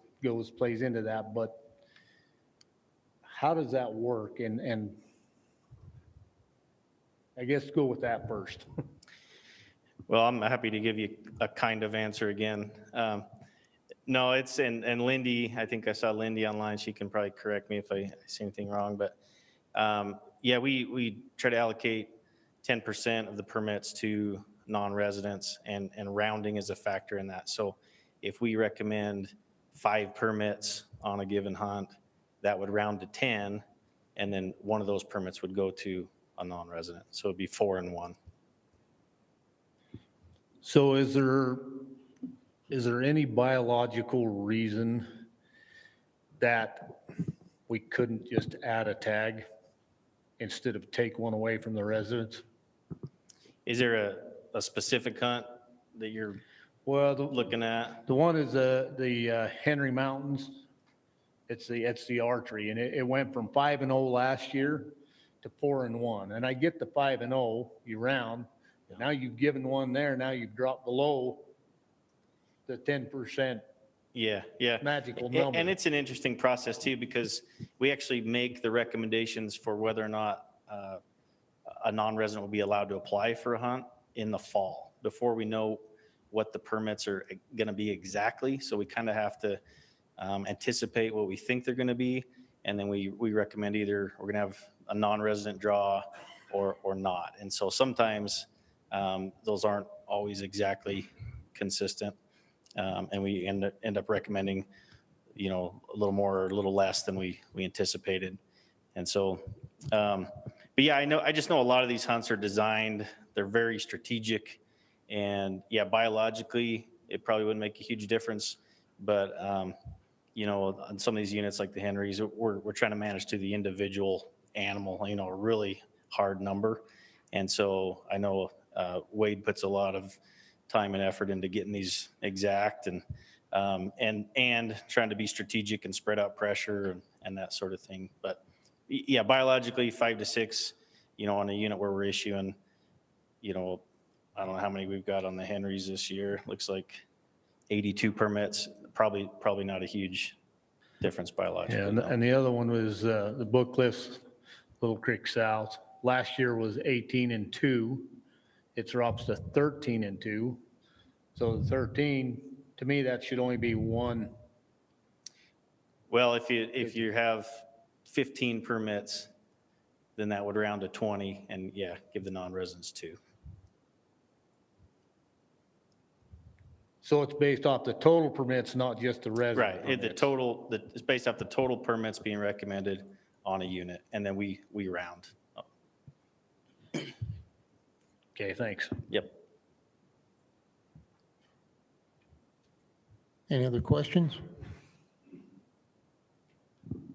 plays into that, but how does that work? And I guess go with that first. Well, I'm happy to give you a kind of answer again. No, it's, and Lindy, I think I saw Lindy online. She can probably correct me if I see anything wrong, but yeah, we try to allocate 10% of the permits to non-residents, and rounding is a factor in that. So if we recommend 5 permits on a given hunt, that would round to 10, and then one of those permits would go to a non-resident. So it'd be 4 and 1. So is there any biological reason that we couldn't just add a tag instead of take one away from the residents? Is there a specific hunt that you're looking at? The one is the Henry Mountains. It's the archery, and it went from 5-0 last year to 4-1. And I get the 5-0, you round. Now you've given one there. Now you've dropped below the 10%. Yeah. Magical number. And it's an interesting process too, because we actually make the recommendations for whether or not a non-resident will be allowed to apply for a hunt in the fall before we know what the permits are going to be exactly. So we kind of have to anticipate what we think they're going to be. And then we recommend either we're going to have a non-resident draw or not. And so sometimes those aren't always exactly consistent. And we end up recommending, a little more or a little less than we anticipated. And so, but yeah, I just know a lot of these hunts are designed, they're very strategic, and yeah, biologically, it probably wouldn't make a huge difference. But, on some of these units like the Henrys, we're trying to manage to the individual animal, a really hard number. And so I know Wade puts a lot of time and effort into getting these exact and trying to be strategic and spread out pressure and that sort of thing. But yeah, biologically 5 to 6, on a unit where we're issuing, I don't know how many we've got on the Henrys this year. Looks like 82 permits, probably not a huge difference biologically. Yeah, and the other one was the Book Cliffs, Little Creek South. Last year was 18-2. It drops to 13-2. So the 13, to me, that should only be one. Well, if you have 15 permits, then that would round to 20 and yeah, give the non-residents 2. So it's based off the total permits, not just the resident Right, the permits. total, it's based off the total permits being recommended on a unit, and then we round. Okay, thanks. Yep. Any other questions?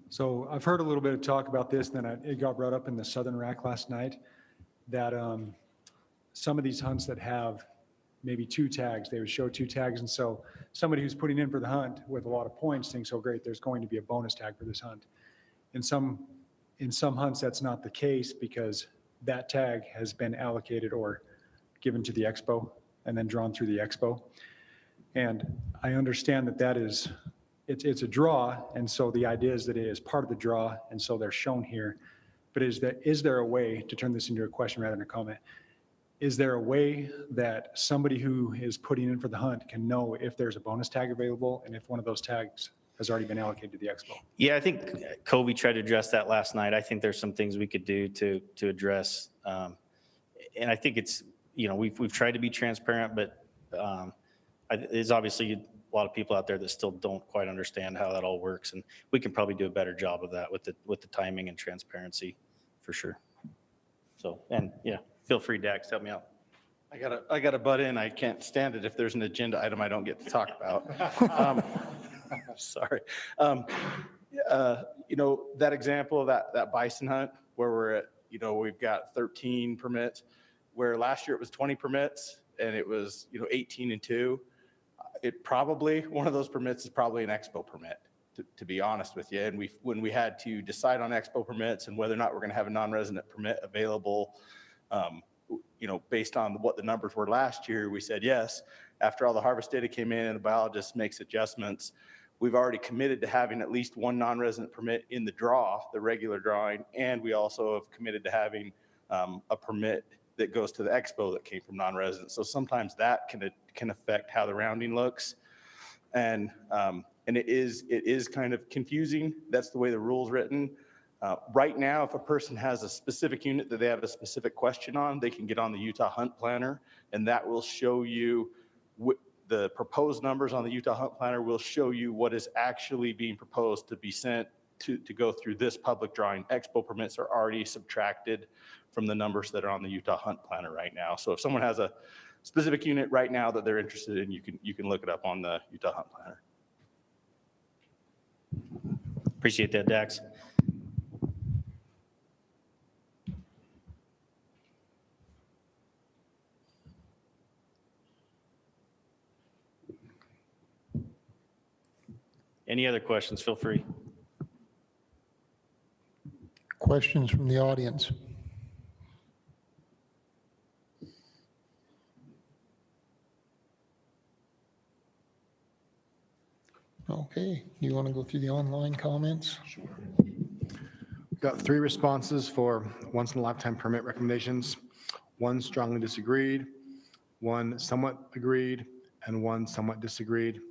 So I've heard a little bit of talk about this, then it got brought up in the Southern RAC last night, that some of these hunts that have maybe 2 tags, they would show 2 tags, and so somebody who's putting in for the hunt with a lot of points thinks, oh great, there's going to be a bonus tag for this hunt. In some hunts, that's not the case because that tag has been allocated or given to the expo and then drawn through the expo. And I understand that is, it's a draw, and so the idea is that it is part of the draw, and so they're shown here. But is there a way, to turn this into a question rather than a comment, is there a way that somebody who is putting in for the hunt can know if there's a bonus tag available and if one of those tags has already been allocated to the expo? Yeah, I think Kobe tried to address that last night. I think there's some things we could do to address. And I think it's, we've tried to be transparent, but there's obviously a lot of people out there that still don't quite understand how that all works. And we can probably do a better job of that with the timing and transparency for sure. So, and yeah, feel free, Dax, help me out. I gotta butt in. I can't stand it if there's an agenda item I don't get to talk about. Sorry. That example of that bison hunt where we're at, we've got 13 permits, where last year it was 20 permits and it was, 18 and 2. One of those permits is probably an expo permit, to be honest with you. And when we had to decide on expo permits and whether or not we're going to have a non-resident permit available, based on what the numbers were last year, we said yes. After all the harvest data came in and the biologist makes adjustments, we've already committed to having at least one non-resident permit in the draw, the regular drawing, and we also have committed to having a permit that goes to the expo that came from non-residents. So sometimes that can affect how the rounding looks. And it is kind of confusing. That's the way the rule's written. Right now, if a person has a specific unit that they have a specific question on, they can get on the Utah Hunt Planner, and that will show you the proposed numbers on the Utah Hunt Planner will show you what is actually being proposed to be sent to go through this public drawing. Expo permits are already subtracted from the numbers that are on the Utah Hunt Planner right now. So if someone has a specific unit right now that they're interested in, you can look it up on the Utah Hunt Planner. Appreciate that, Dax. Any other questions, feel free. Questions from the audience? Okay, you want to go through the online comments? Sure. We've got 3 responses for once-in-a-lifetime permit recommendations. 1 strongly disagreed, 1 somewhat agreed, and 1 somewhat disagreed.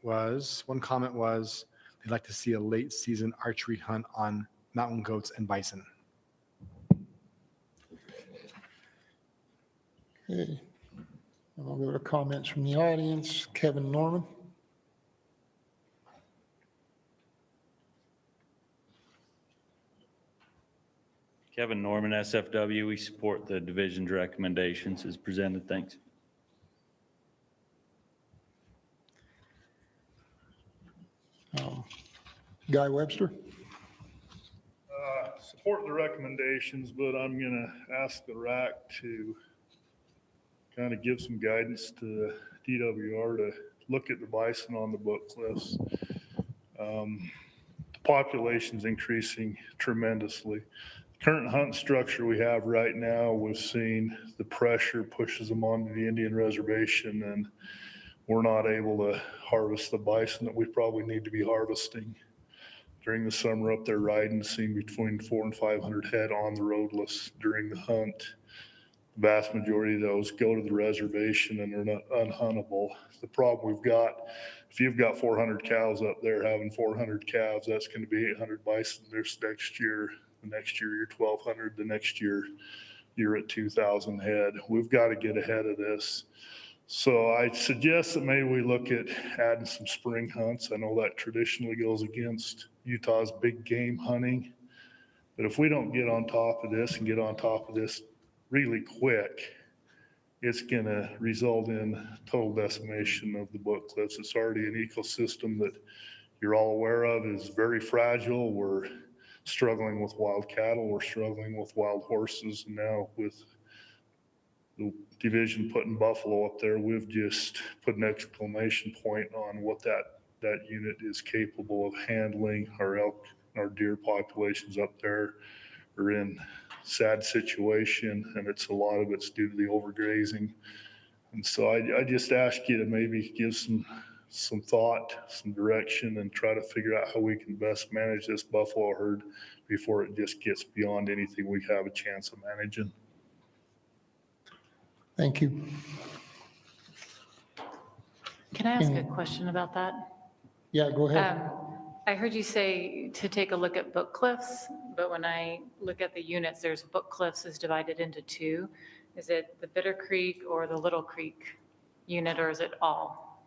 One comment was they'd like to see a late season archery hunt on mountain goats and bison. Okay, and I'll go to comments from the audience. Kevin Norman. Kevin Norman, SFW. We support the division's recommendations as presented. Thanks. Guy Webster. Support the recommendations, but I'm going to ask the RAC to kind of give some guidance to DWR to look at the bison on the book cliffs. The population's increasing tremendously. Current hunt structure we have right now, we've seen the pressure pushes them onto the Indian reservation, and we're not able to harvest the bison that we probably need to be harvesting. During the summer up there riding, seeing between 400 and 500 head on the roadless during the hunt. The vast majority of those go to the reservation and are not unhuntable. The problem we've got, if you've got 400 cows up there having 400 calves, that's going to be 800 bison this next year. The next year, you're 1,200. The next year, you're at 2,000 head. We've got to get ahead of this. So I suggest that maybe we look at adding some spring hunts. I know that traditionally goes against Utah's big game hunting. But if we don't get on top of this and get on top of this really quick, it's going to result in total decimation of the Book Cliffs. It's already an ecosystem that you're all aware of is very fragile. We're struggling with wild cattle. We're struggling with wild horses. And now with the division putting buffalo up there, we've just put an exclamation point on what that unit is capable of handling. Our elk, our deer populations up there are in sad situation, and a lot of it's due to the overgrazing. And so I just ask you to maybe give some thought, some direction, and try to figure out how we can best manage this buffalo herd before it just gets beyond anything we have a chance of managing. Thank you. Can I ask a question about that? Yeah, go ahead. I heard you say to take a look at Book Cliffs, but when I look at the units, there's Book Cliffs is divided into two. Is it the Bitter Creek or the Little Creek unit, or is it all?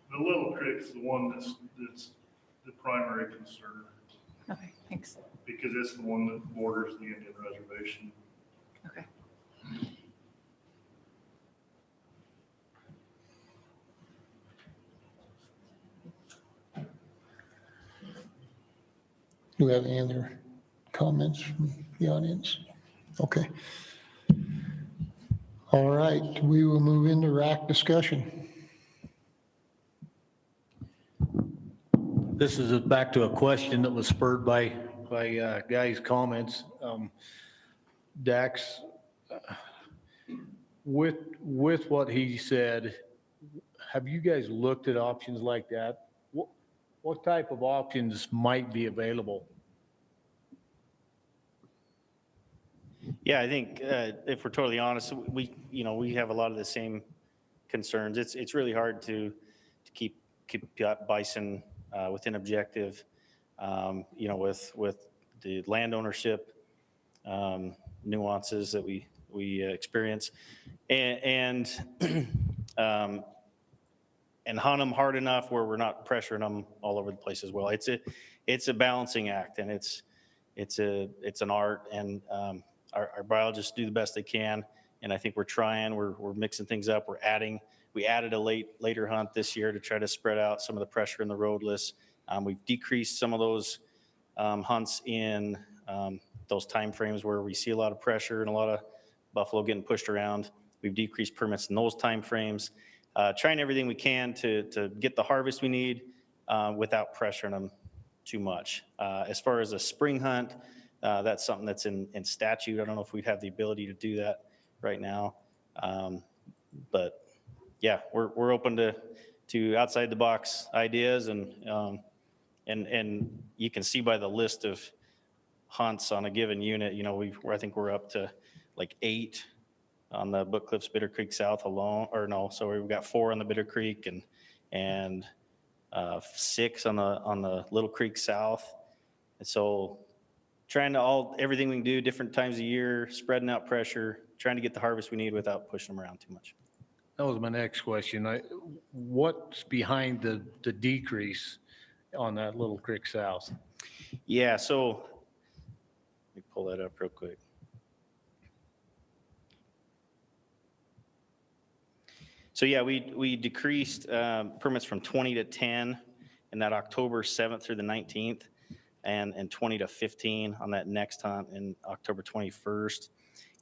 The Little Creek's the one that's the primary concern. Okay, thanks. Because it's the one that borders the Indian reservation. Okay. Do we have any other comments from the audience? Okay. All right, we will move into RAC discussion. This is back to a question that was spurred by Guy's comments. Dax, with what he said, have you guys looked at options like that? What type of options might be available? Yeah, I think if we're totally honest, we have a lot of the same concerns. It's really hard to keep bison within objective, with the land ownership nuances that we experience, and hunt them hard enough where we're not pressuring them all over the place as well. It's a balancing act, and it's an art, and our biologists do the best they can, and I think we're trying. We're mixing things up. We added a later hunt this year to try to spread out some of the pressure in the roadless. We've decreased some of those hunts in those time frames where we see a lot of pressure and a lot of buffalo getting pushed around. We've decreased permits in those time frames. Trying everything we can to get the harvest we need without pressuring them too much. As far as a spring hunt, that's something that's in statute. I don't know if we'd have the ability to do that right now. But yeah, we're open to outside the box ideas, and you can see by the list of hunts on a given unit, I think we're up to like 8 on the Book Cliffs Bitter Creek South alone, or no, so we've got 4 on the Bitter Creek and 6 on the Little Creek South. And so trying to everything we can do, different times of year, spreading out pressure, trying to get the harvest we need without pushing them around too much. That was my next question. What's behind the decrease on that Little Creek South? Yeah, so let me pull that up real quick. So yeah, we decreased permits from 20 to 10 in that October 7th through the 19th, and 20 to 15 on that next hunt in October 21st.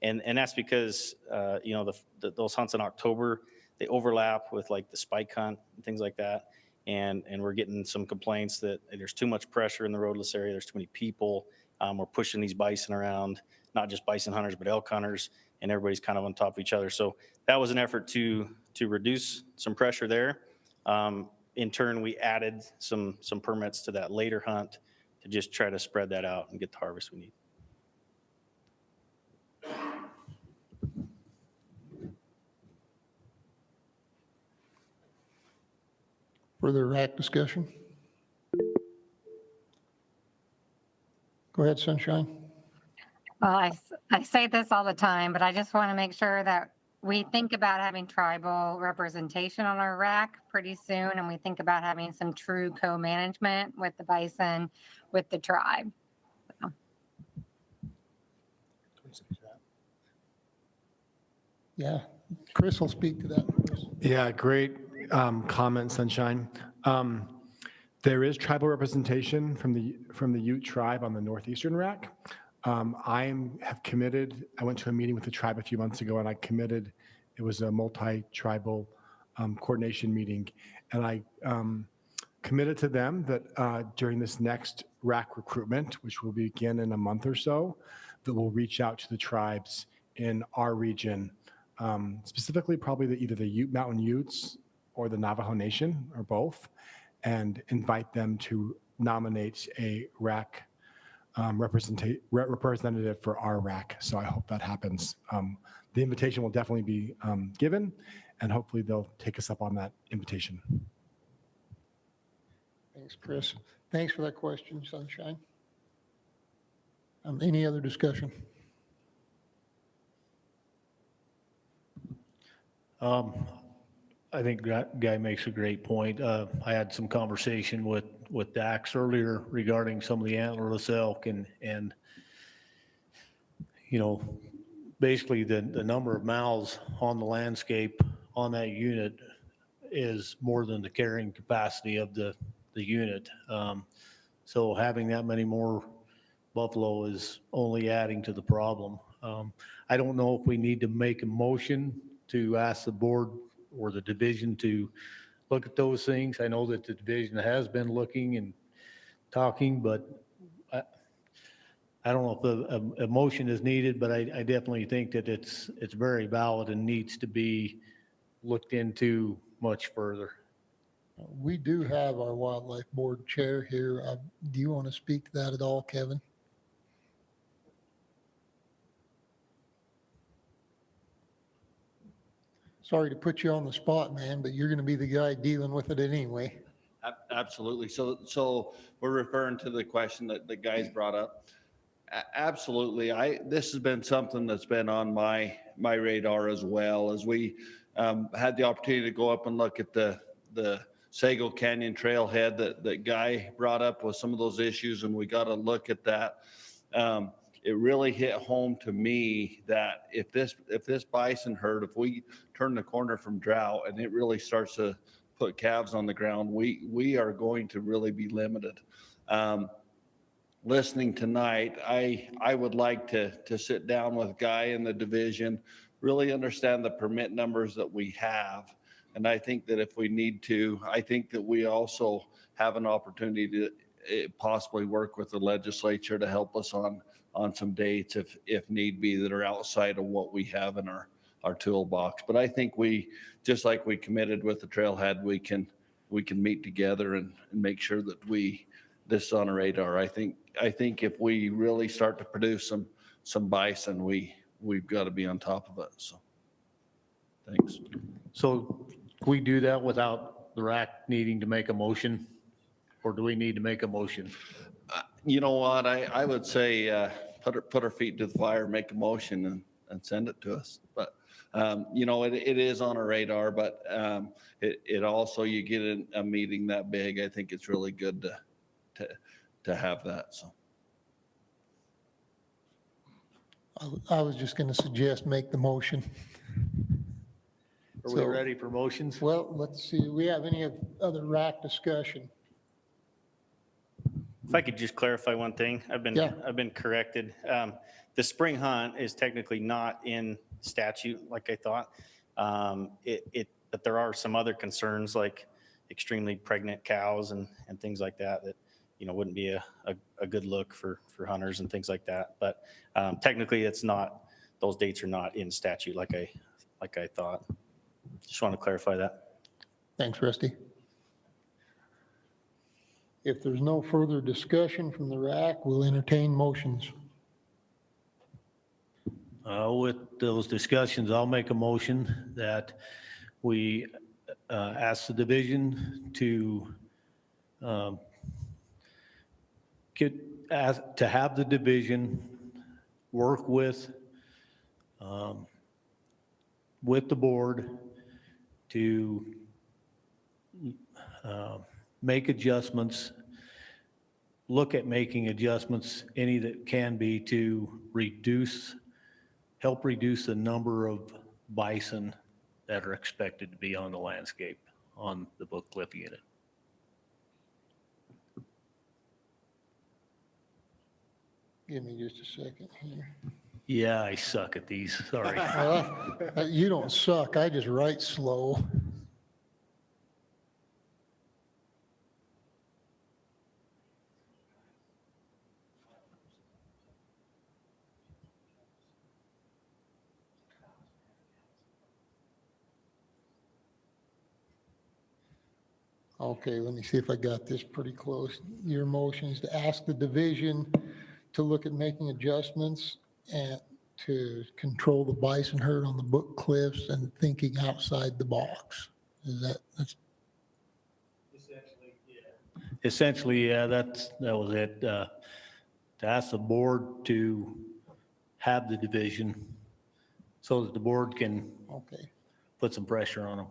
And that's because, those hunts in October, they overlap with like the spike hunt and things like that. And we're getting some complaints that there's too much pressure in the roadless area. There's too many people. We're pushing these bison around, not just bison hunters, but elk hunters, and everybody's kind of on top of each other. So that was an effort to reduce some pressure there. In turn, we added some permits to that later hunt to just try to spread that out and get the harvest we need. Further RAC discussion? Go ahead, Sunshine. Well, I say this all the time, but I just want to make sure that we think about having tribal representation on our RAC pretty soon, and we think about having some true co-management with the bison, with the tribe. Yeah, Chris will speak to that first. Yeah, great comment, Sunshine. There is tribal representation from the Ute tribe on the Northeastern RAC. Have committed, I went to a meeting with the tribe a few months ago and I committed, it was a multi-tribal coordination meeting. And I committed to them that during this next RAC recruitment, which will begin in a month or so, that we'll reach out to the tribes in our region, specifically probably either the Ute Mountain Utes or the Navajo Nation or both, and invite them to nominate a RAC representative for our RAC. So I hope that happens. The invitation will definitely be given, and hopefully they'll take us up on that invitation. Thanks, Chris. Thanks for that question, Sunshine. Any other discussion? I think that guy makes a great point. I had some conversation with Dax earlier regarding some of the antlerless elk and basically the number of mouths on the landscape on that unit is more than the carrying capacity of the unit. So having that many more buffalo is only adding to the problem. I don't know if we need to make a motion to ask the board or the division to look at those things. I know that the division has been looking and talking, but I don't know if a motion is needed, but I definitely think that it's very valid and needs to be looked into much further. We do have our wildlife board chair here. Do you want to speak to that at all, Kevin? Sorry to put you on the spot, man, but you're going to be the guy dealing with it anyway. Absolutely. So we're referring to the question that the guys brought up. Absolutely. This has been something that's been on my radar as well, as we had the opportunity to go up and look at the Sago Canyon trailhead that Guy brought up with some of those issues, and we got to look at that. It really hit home to me that if this bison herd, if we turn the corner from drought and it really starts to put calves on the ground, we are going to really be limited. Listening tonight, I would like to sit down with Guy and the division, really understand the permit numbers that we have. And I think that if we need to, I think that we also have an opportunity to possibly work with the legislature to help us on some dates if need be that are outside of what we have in our toolbox. But I think just like we committed with the trailhead, we can meet together and make sure that this is on our radar. I think if we really start to produce some bison, we've got to be on top of it. So thanks. So can we do that without the RAC needing to make a motion? Or do we need to make a motion? You know what? I would say put our feet to the fire, make a motion and send it to us. But, it is on our radar, but it also, you get in a meeting that big, I think it's really good to have that. So. I was just going to suggest make the motion. Are we ready for motions? Well, let's see. Do we have any other RAC discussion? If I could just clarify one thing, I've been corrected. The spring hunt is technically not in statute like I thought. But there are some other concerns like extremely pregnant cows and things like that wouldn't be a good look for hunters and things like that. But technically it's not, those dates are not in statute like I thought. Just want to clarify that. Thanks, Rusty. If there's no further discussion from the RAC, we'll entertain motions. With those discussions, I'll make a motion that we ask the division to have the division work with the board to make adjustments, look at making adjustments, any that can be, to help reduce the number of bison that are expected to be on the landscape on the Book Cliff unit. Give me just a second here. Yeah, I suck at these, sorry. You don't suck, I just write slow. Okay, let me see if I got this pretty close. Your motion is to ask the division to look at making adjustments and to control the bison herd on the Book Cliffs and thinking outside the box. That's Essentially, yeah, that was it. To ask the board to have the division so that the board can okay. put some pressure on them.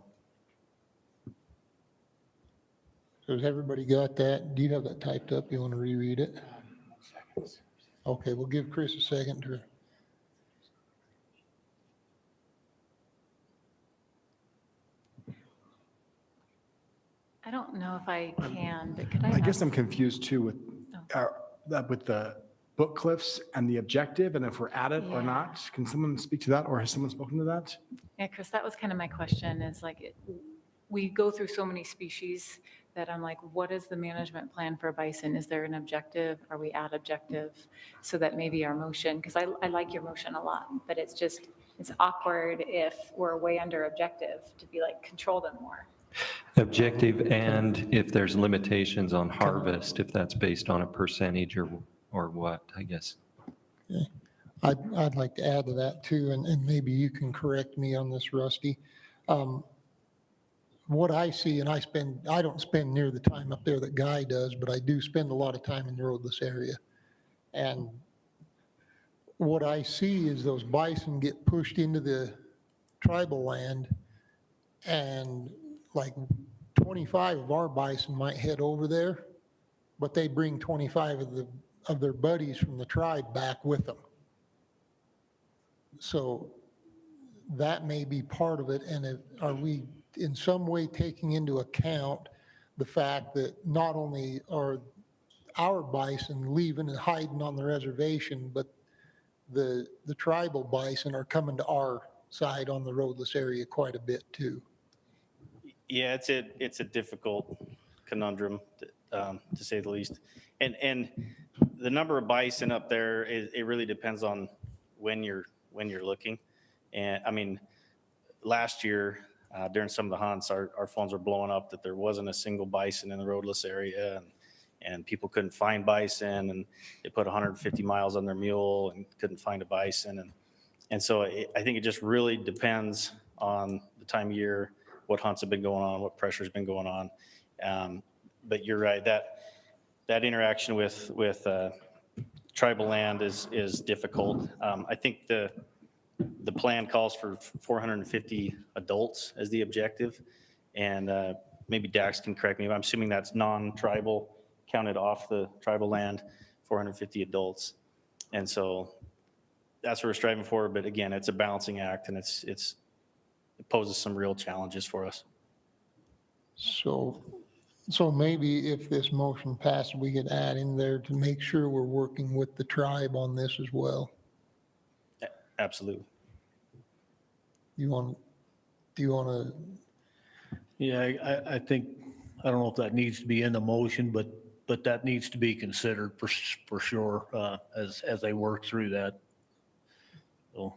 So has everybody got that? Do you have that typed up? You want to reread it? Okay, we'll give Chris a second to. I don't know if I can, but could I? I guess ask- I'm confused too with, Oh. with the Book Cliffs and the objective, and if we're at it or Yeah. not. Can someone speak to that, or has someone spoken to that? Yeah, Chris, that was kind of my question, is like, we go through so many species that I'm like, what is the management plan for bison? Is there an objective? Are we at objective? So that maybe our motion, because I like your motion a lot, but it's just, it's awkward if we're way under objective to be like, control them more. Objective, and if there's limitations on harvest, if that's based on a percentage or what, I guess. Okay. I'd like to add to that too, and maybe you can correct me on this, Rusty. What I see, and I don't spend near the time up there that Guy does, but I do spend a lot of time in the roadless area. And what I see is those bison get pushed into the tribal land, and like 25 of our bison might head over there, but they bring 25 of their buddies from the tribe back with them. So that may be part of it. And are we in some way taking into account the fact that not only are our bison leaving and hiding on the reservation, but the tribal bison are coming to our side on the roadless area quite a bit too? Yeah, it's a difficult conundrum, to say the least. And the number of bison up there, it really depends on when you're looking. And I mean, last year, during some of the hunts, our phones were blowing up that there wasn't a single bison in the roadless area, and people couldn't find bison, and they put 150 miles on their mule and couldn't find a bison. And so I think it just really depends on the time of year, what hunts have been going on, what pressure's been going on. But you're right, that interaction with tribal land is difficult. I think the plan calls for 450 adults as the objective, and maybe Dax can correct me, but I'm assuming that's non-tribal, counted off the tribal land, 450 adults. And so that's what we're striving for, but again, it's a balancing act, and it poses some real challenges for us. So maybe if this motion passes, we could add in there to make sure we're working with the tribe on this as well. Absolutely. Do you want to? Yeah, I think, I don't know if that needs to be in the motion, but that needs to be considered for sure, as they work through that. So.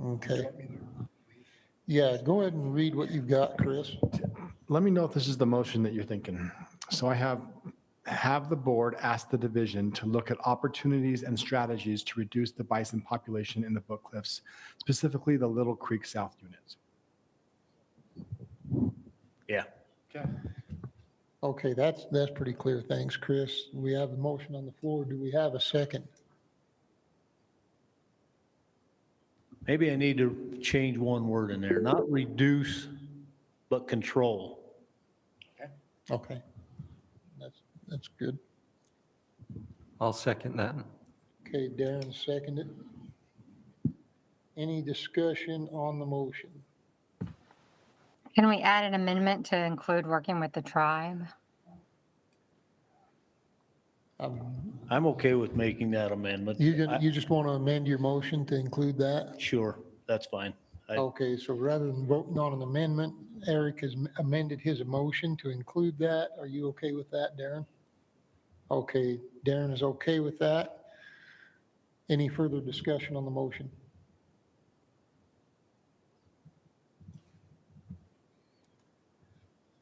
Okay. Yeah, go ahead and read what you've got, Chris. Let me know if this is the motion that you're thinking. So I have the board ask the division to look at opportunities and strategies to reduce the bison population in the Book Cliffs, specifically the Little Creek South units. Yeah. Okay. Okay, that's pretty clear. Thanks, Chris. We have a motion on the floor. Do we have a second? Maybe I need to change one word in there, not reduce, but control. Okay. That's good. I'll second that. Okay, Darren seconded. Any discussion on the motion? Can we add an amendment to include working with the tribe? I'm okay with making that amendment. You just want to amend your motion to include that? Sure, that's fine. Okay, so rather than voting on an amendment, Eric has amended his motion to include that. Are you okay with that, Darren? Okay, Darren is okay with that. Any further discussion on the motion?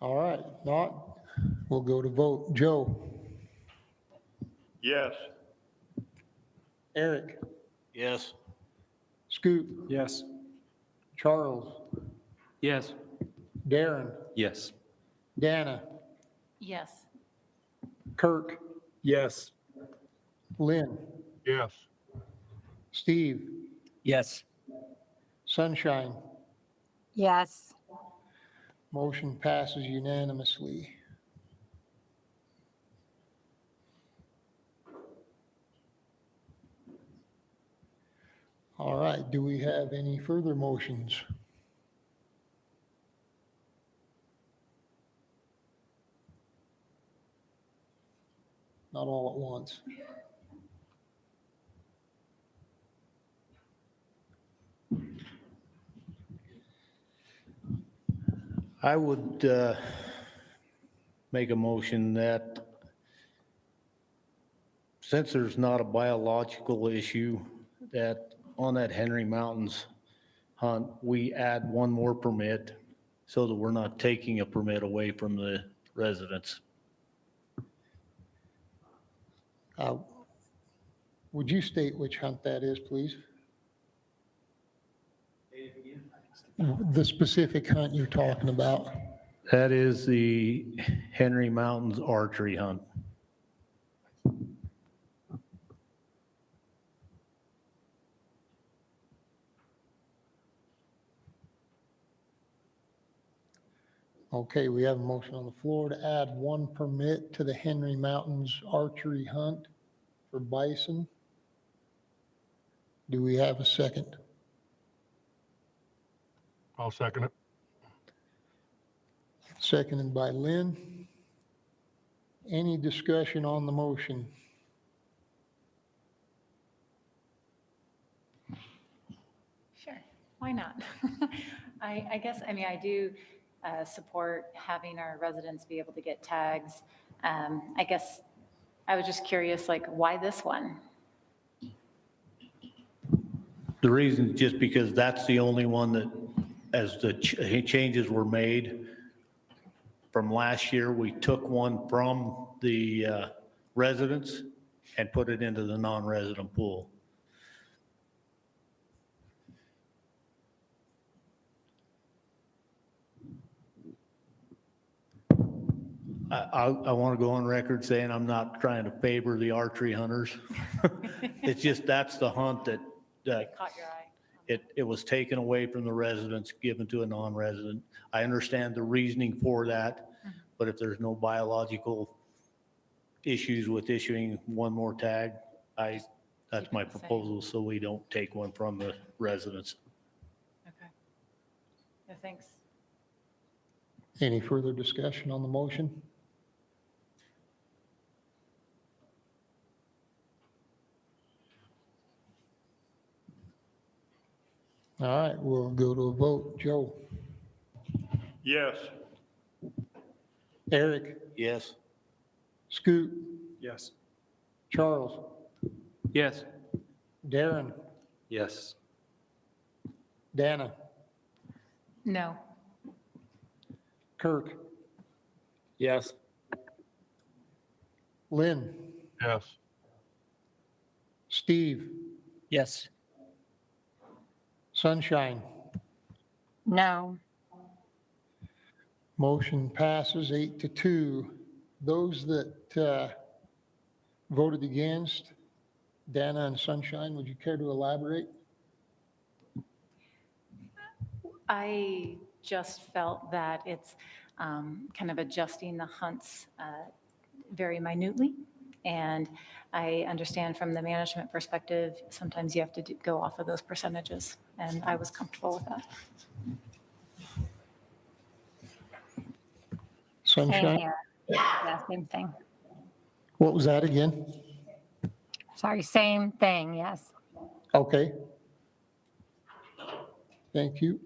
All right, not, we'll go to vote. Joe? Yes. Eric? Yes. Scoot? Yes. Charles? Yes. Darren? Yes. Dana? Yes. Kirk? Yes. Lynn? Yes. Steve? Yes. Sunshine? Yes. Motion passes unanimously. All right, do we have any further motions? Not all at once. I would make a motion that since there's not a biological issue, that on that Henry Mountains hunt, we add one more permit so that we're not taking a permit away from the residents. Would you state which hunt that is, please? The specific hunt you're talking about. That is the Henry Mountains archery hunt. Okay, we have a motion on the floor to add one permit to the Henry Mountains archery hunt for bison. Do we have a second? I'll second it. Seconded by Lynn. Any discussion on the motion? Sure, why not? I guess, I mean, I do support having our residents be able to get tags. I guess I was just curious, like, why this one? The reason is just because that's the only one that, as the changes were made from last year, we took one from the residents and put it into the non-resident pool. I want to go on record saying I'm not trying to favor the archery hunters. It's just, that's the hunt that Caught your eye. it was taken away from the residents, given to a non-resident. I understand the reasoning for that, but if there's no biological issues with issuing one more tag, that's my proposal, so we don't take one from the residents. Okay. Yeah, thanks. Any further discussion on the motion? All right, we'll go to a vote. Joe? Yes. Eric? Yes. Scoot? Yes. Charles? Yes. Darren? Yes. Dana? No. Kirk? Yes. Lynn? Yes. Steve? Yes. Sunshine? No. Motion passes 8-2. Those that voted against, Dana and Sunshine, would you care to elaborate? I just felt that it's kind of adjusting the hunts very minutely. And I understand from the management perspective, sometimes you have to go off of those percentages, and I was comfortable with that. Same Sunshine? here. Yeah, same thing. What was that again? Sorry, same thing, yes. Okay. Thank you.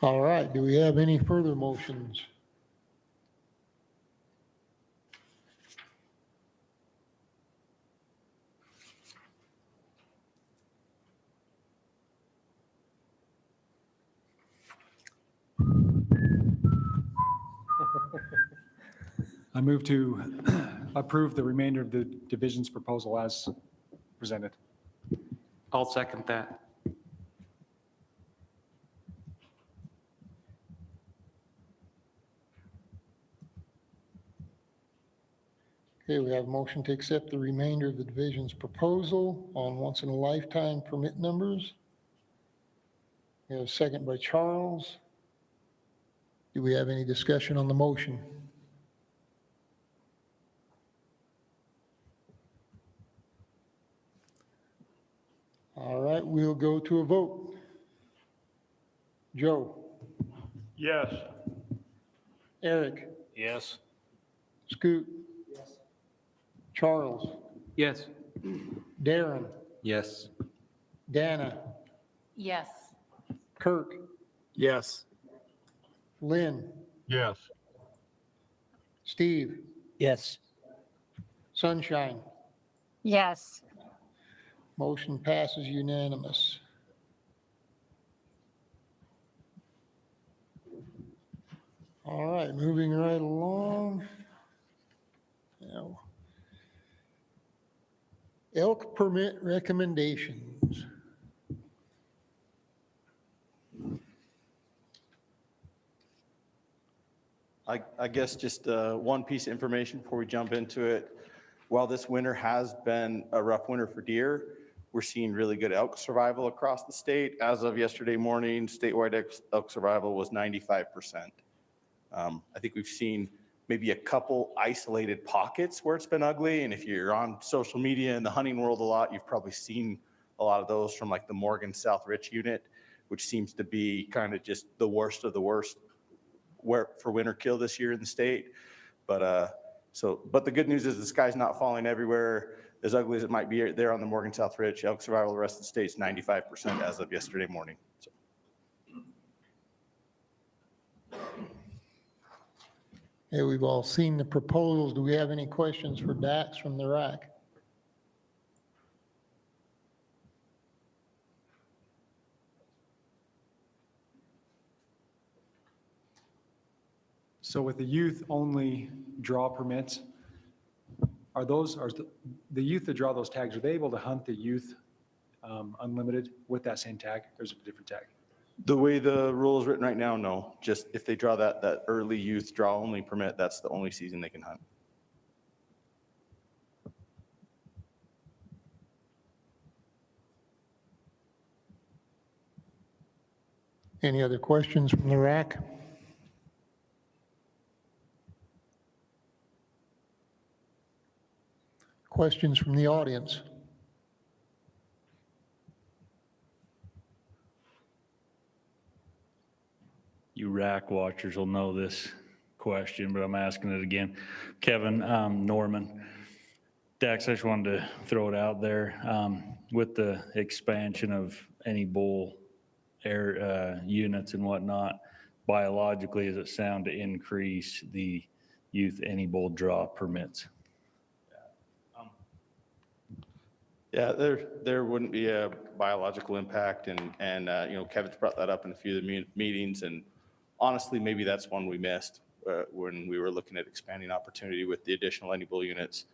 All right, do we have any further motions? I move to approve the remainder of the division's proposal as presented. I'll second that. Okay, we have a motion to accept the remainder of the division's proposal on once-in-a-lifetime permit numbers. We have a second by Charles. Do we have any discussion on the motion? All right, we'll go to a vote. Joe? Yes. Eric? Yes. Scoot? Charles? Yes. Darren? Yes. Dana? Yes. Kirk? Yes. Lynn? Yes. Steve? Yes. Sunshine? Yes. Motion passes unanimous. All right, moving right along. Now, elk permit recommendations. I guess just one piece of information before we jump into it. While this winter has been a rough winter for deer, we're seeing really good elk survival across the state. As of yesterday morning, statewide elk survival was 95%. I think we've seen maybe a couple isolated pockets where it's been ugly. And if you're on social media in the hunting world a lot, you've probably seen a lot of those from like the Morgan South Rich unit, which seems to be kind of just the worst of the worst for winter kill this year in the state. But the good news is the sky's not falling everywhere. As ugly as it might be there on the Morgan South Rich, elk survival the rest of the state's 95% as of yesterday morning. So. Okay, we've all seen the proposals. Do we have any questions for Dax from the RAC? So with the youth-only draw permits, are the youth that draw those tags, are they able to hunt the youth unlimited with that same tag, or is it a different tag? The way the rule is written right now, no. Just if they draw that early youth draw only permit, that's the only season they can hunt. Any other questions from the RAC? Questions from the audience? You RAC watchers will know this question, but I'm asking it again. Kevin Norman, Dax, I just wanted to throw it out there. With the expansion of any bull air units and whatnot, biologically, does it sound to increase the youth any bull draw permits? Yeah, there wouldn't be a biological impact, and Kevin's brought that up in a few of the meetings, and honestly, maybe that's one we missed when we were looking at expanding opportunity with the additional any bull units.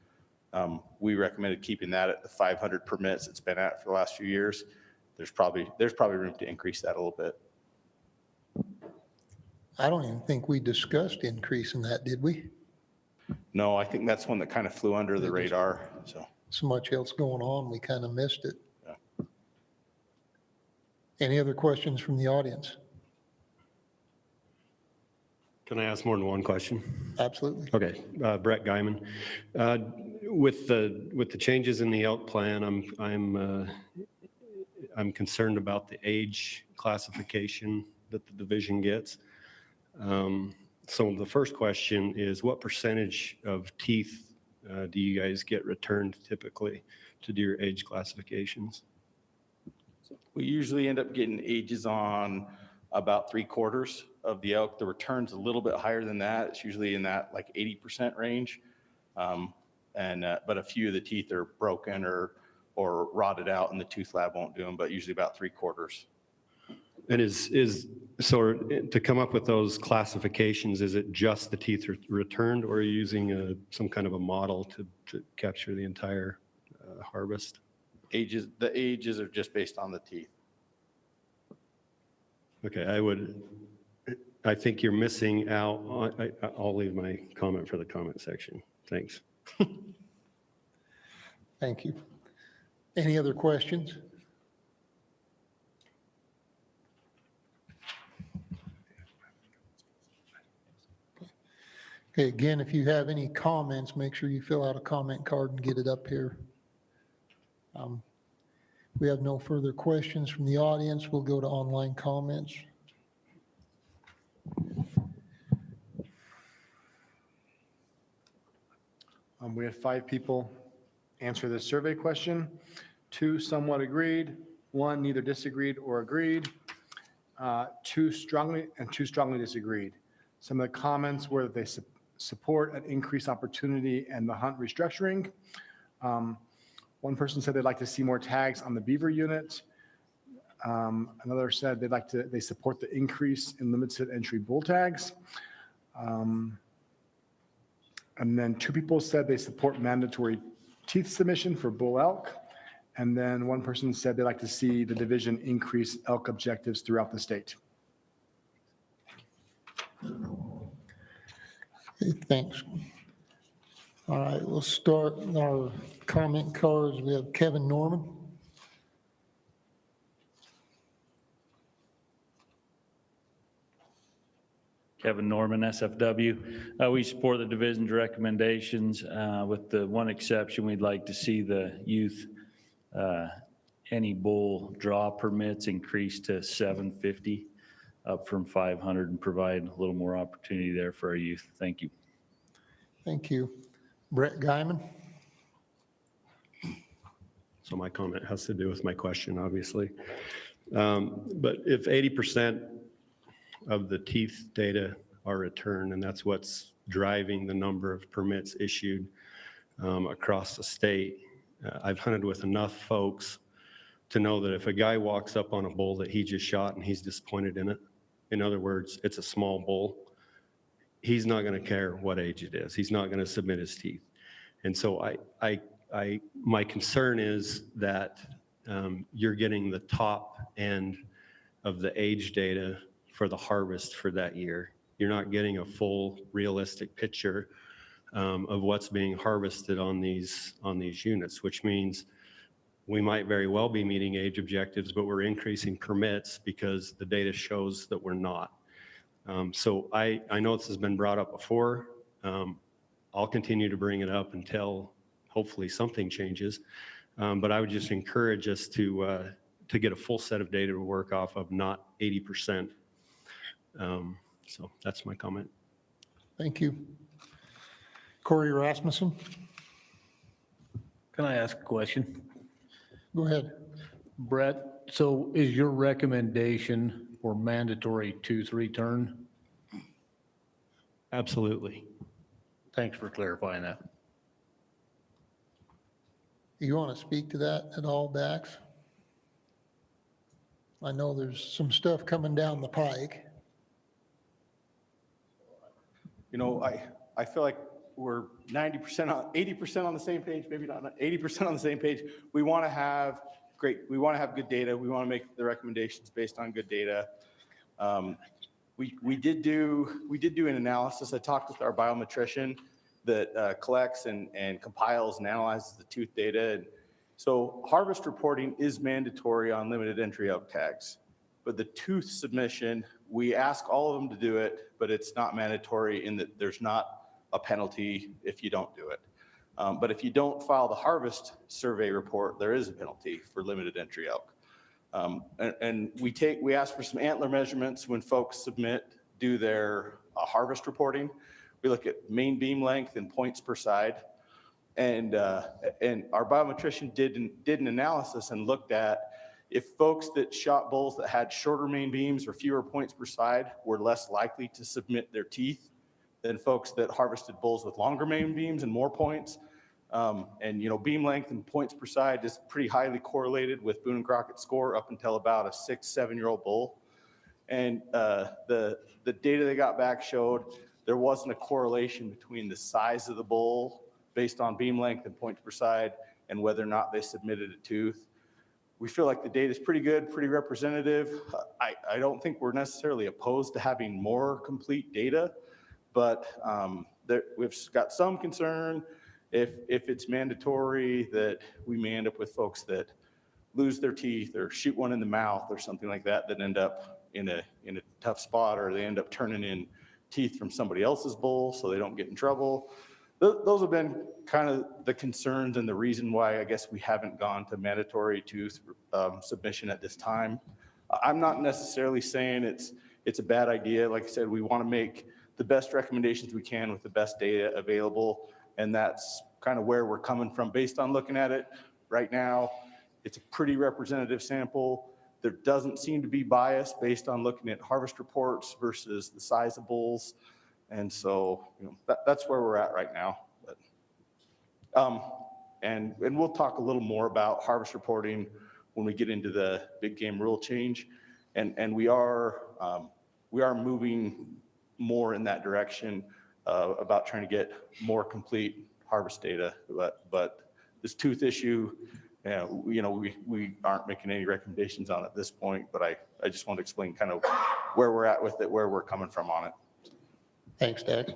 We recommended keeping that at the 500 permits it's been at for the last few years. There's probably room to increase that a little bit. I don't even think we discussed increasing that, did we? No, I think that's one that kind of flew under the radar, so. So much else going on, we kind of missed it. Yeah. Any other questions from the audience? Can I ask more than one question? Absolutely. Okay, Brett Guyman. With the changes in the elk plan, I'm concerned about the age classification that the division gets. So the first question is, what percentage of teeth do you guys get returned typically to do your age classifications? We usually end up getting ages on about 3/4 of the elk. The return's a little bit higher than that. It's usually in that like 80% range. But a few of the teeth are broken or rotted out and the tooth lab won't do them, but usually about 3/4. And so to come up with those classifications, is it just the teeth returned, or are you using some kind of a model to capture the entire harvest? The ages are just based on the teeth. Okay, I think you're missing out. I'll leave my comment for the comment section. Thanks. Thank you. Any other questions? Okay, again, if you have any comments, make sure you fill out a comment card and get it up here. We have no further questions from the audience. We'll go to online comments. We had 5 people answer this survey question. 2 somewhat agreed, 1 neither disagreed or agreed, 2 strongly disagreed. Some of the comments were that they support an increased opportunity and the hunt restructuring. One person said they'd like to see more tags on the beaver unit. Another said they support the increase in limited entry bull tags. And then 2 people said they support mandatory teeth submission for bull elk. And then one person said they'd like to see the division increase elk objectives throughout the state. Okay, thanks. All right, we'll start our comment cards. We have Kevin Norman. Kevin Norman, SFW. We support the division's recommendations with the one exception. We'd like to see the youth any bull draw permits increased to 750 up from 500 and provide a little more opportunity there for our youth. Thank you. Thank you. Brett Guyman. So my comment has to do with my question, obviously. But if 80% of the teeth data are returned, and that's what's driving the number of permits issued across the state, I've hunted with enough folks to know that if a guy walks up on a bull that he just shot and he's disappointed in it, in other words, it's a small bull, he's not going to care what age it is. He's not going to submit his teeth. And so my concern is that you're getting the top end of the age data for the harvest for that year. You're not getting a full realistic picture of what's being harvested on these units, which means we might very well be meeting age objectives, but we're increasing permits because the data shows that we're not. So I know this has been brought up before. I'll continue to bring it up until hopefully something changes. But I would just encourage us to get a full set of data to work off of, not 80%. So that's my comment. Thank you. Corey Rasmussen. Can I ask a question? Go ahead. Brett, so is your recommendation for mandatory tooth return? Absolutely. Thanks for clarifying that. You want to speak to that at all, Dax? I know there's some stuff coming down the pike. You know, I feel like we're 90% on, 80% on the same page, maybe not 80% on the same page. We want to have good data. We want to make the recommendations based on good data. We did do an analysis. I talked with our biometrician that collects and compiles and analyzes the tooth data. And so harvest reporting is mandatory on limited entry elk tags, but the tooth submission, we ask all of them to do it, but it's not mandatory in that there's not a penalty if you don't do it. But if you don't file the harvest survey report, there is a penalty for limited entry elk. And we ask for some antler measurements when folks do their harvest reporting. We look at main beam length and points per side. And our biometrician did an analysis and looked at if folks that shot bulls that had shorter main beams or fewer points per side were less likely to submit their teeth than folks that harvested bulls with longer main beams and more points. And, you know, beam length and points per side is pretty highly correlated with Boone and Crockett score up until about a 6-7-year-old bull. And the data they got back showed there wasn't a correlation between the size of the bull based on beam length and points per side and whether or not they submitted a tooth. We feel like the data is pretty good, pretty representative. I don't think we're necessarily opposed to having more complete data, but we've got some concern if it's mandatory that we may end up with folks that lose their teeth or shoot one in the mouth or something like that end up in a tough spot, or they end up turning in teeth from somebody else's bull so they don't get in trouble. Those have been kind of the concerns and the reason why I guess we haven't gone to mandatory tooth submission at this time. I'm not necessarily saying it's a bad idea. Like I said, we want to make the best recommendations we can with the best data available, and that's kind of where we're coming from based on looking at it right now. It's a pretty representative sample. There doesn't seem to be bias based on looking at harvest reports versus the size of bulls. And so, you know, that's where we're at right now. But, and we'll talk a little more about harvest reporting when we get into the big game rule change. And we are moving more in that direction about trying to get more complete harvest data. But this tooth issue, you know, we aren't making any recommendations on it at this point, but I just want to explain kind of where we're at with it, where we're coming from on it. Thanks, Dax.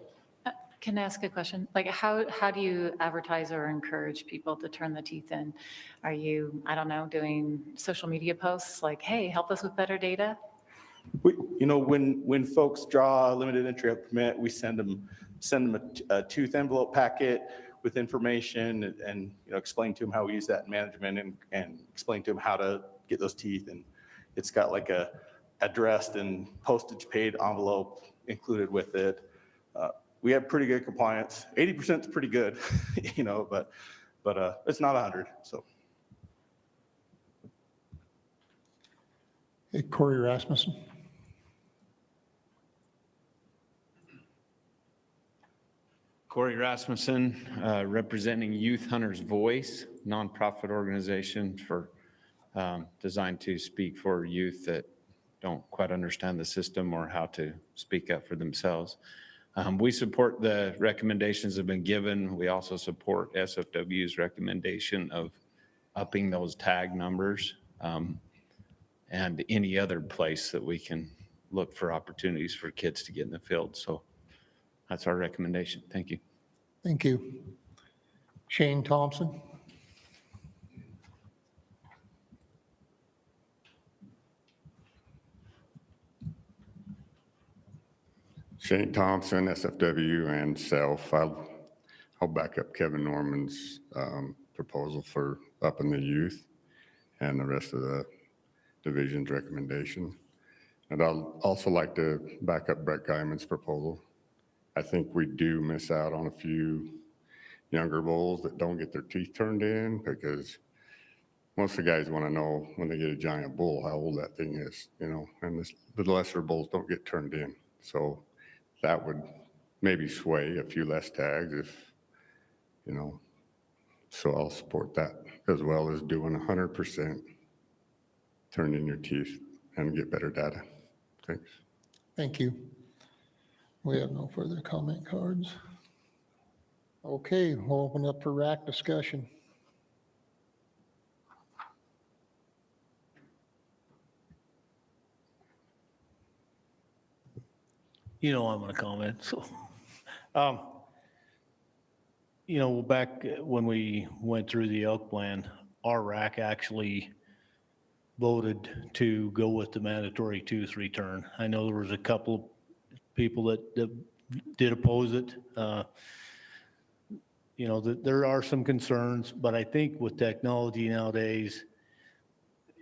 Can I ask a question? Like, how do you advertise or encourage people to turn the teeth in? Are you, I don't know, doing social media posts like, hey, help us with better data? You know, when folks draw a limited entry permit, we send them a tooth envelope packet with information and you know, explain to them how we use that in management and explain to them how to get those teeth. And it's got like a addressed and postage paid envelope included with it. We have pretty good compliance. 80% is pretty good, you know, but it's not 100. So. Hey, Corey Rasmussen. Corey Rasmussen, representing Youth Hunters Voice, nonprofit organization designed to speak for youth that don't quite understand the system or how to speak up for themselves. We support the recommendations that have been given. We also support SFW's recommendation of upping those tag numbers and any other place that we can look for opportunities for kids to get in the field. So that's our recommendation. Thank you. Thank you. Shane Thompson. Shane Thompson, SFW, and self. I'll back up Kevin Norman's proposal for upping the youth and the rest of the division's recommendation. And I'll also like to back up Brett Guyman's proposal. I think we do miss out on a few younger bulls that don't get their teeth turned in because most of the guys want to know when they get a giant bull how old that thing is, you know, and the lesser bulls don't get turned in. So that would maybe sway a few less tags if, you know, so I'll support that as well as doing 100% turn in your teeth and get better data. Thanks. Thank you. We have no further comment cards. Okay, we'll open up for RAC discussion. You know, I'm going to comment, so. You know, back when we went through the elk plan, our RAC actually voted to go with the mandatory tooth return. I know there was a couple people that did oppose it. You know, there are some concerns, but I think with technology nowadays,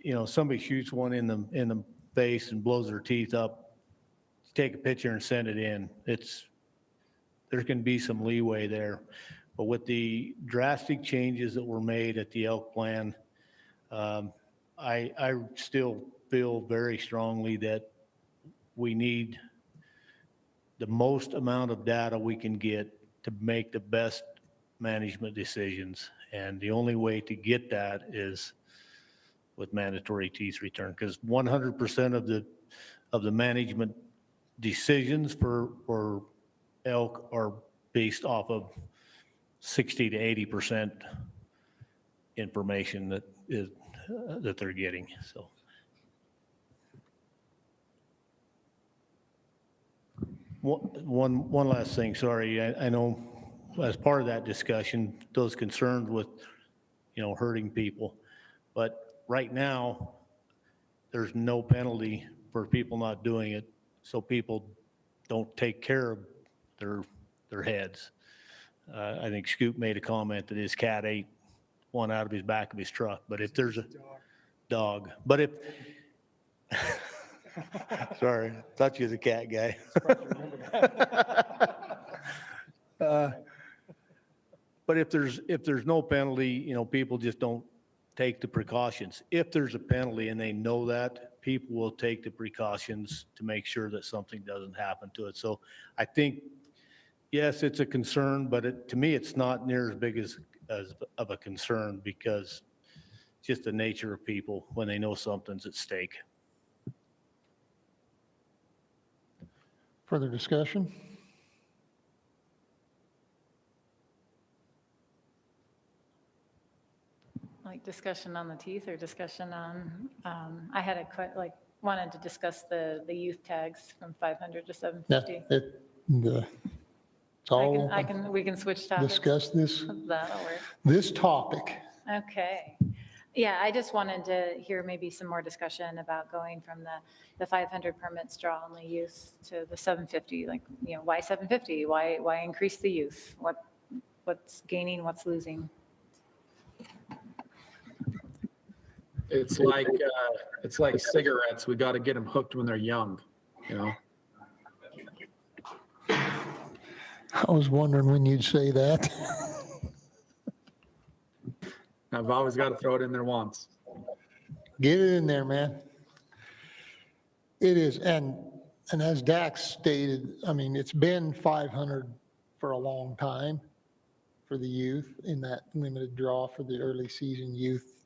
you know, somebody shoots one in the face and blows their teeth up, take a picture and send it in. There can be some leeway there. But with the drastic changes that were made at the elk plan, I still feel very strongly that we need the most amount of data we can get to make the best management decisions. And the only way to get that is with mandatory teeth return, because 100% of the management decisions for elk are based off of 60 to 80% information that they're getting. So one last thing, sorry, I know as part of that discussion, those concerned with, you know, hurting people, but right now there's no penalty for people not doing it, so people don't take care of their heads. I think Scoop made a comment that his cat ate one out of his back of his truck, but if there's a dog, but if, sorry, thought you was a cat guy. But if there's no penalty, you know, people just don't take the precautions. If there's a penalty and they know that, people will take the precautions to make sure that something doesn't happen to it. So I think, yes, it's a concern, but to me, it's not near as big as of a concern, because just the nature of people when they know something's at stake. Further discussion? Like discussion on the teeth or discussion on, I had wanted to discuss the youth tags from 500 to 750. It's all, We can switch topics. discuss this, That'll work. this topic. Okay. Yeah, I just wanted to hear maybe some more discussion about going from the 500 permits draw only use to the 750. Like, you know, why 750? Why increase the use? What's gaining? What's losing? It's like cigarettes. We got to get them hooked when they're young, you know? I was wondering when you'd say that. I've always got to throw it in there once. Get it in there, man. It is, and as Dax stated, I mean, it's been 500 for a long time for the youth in that limited draw for the early season youth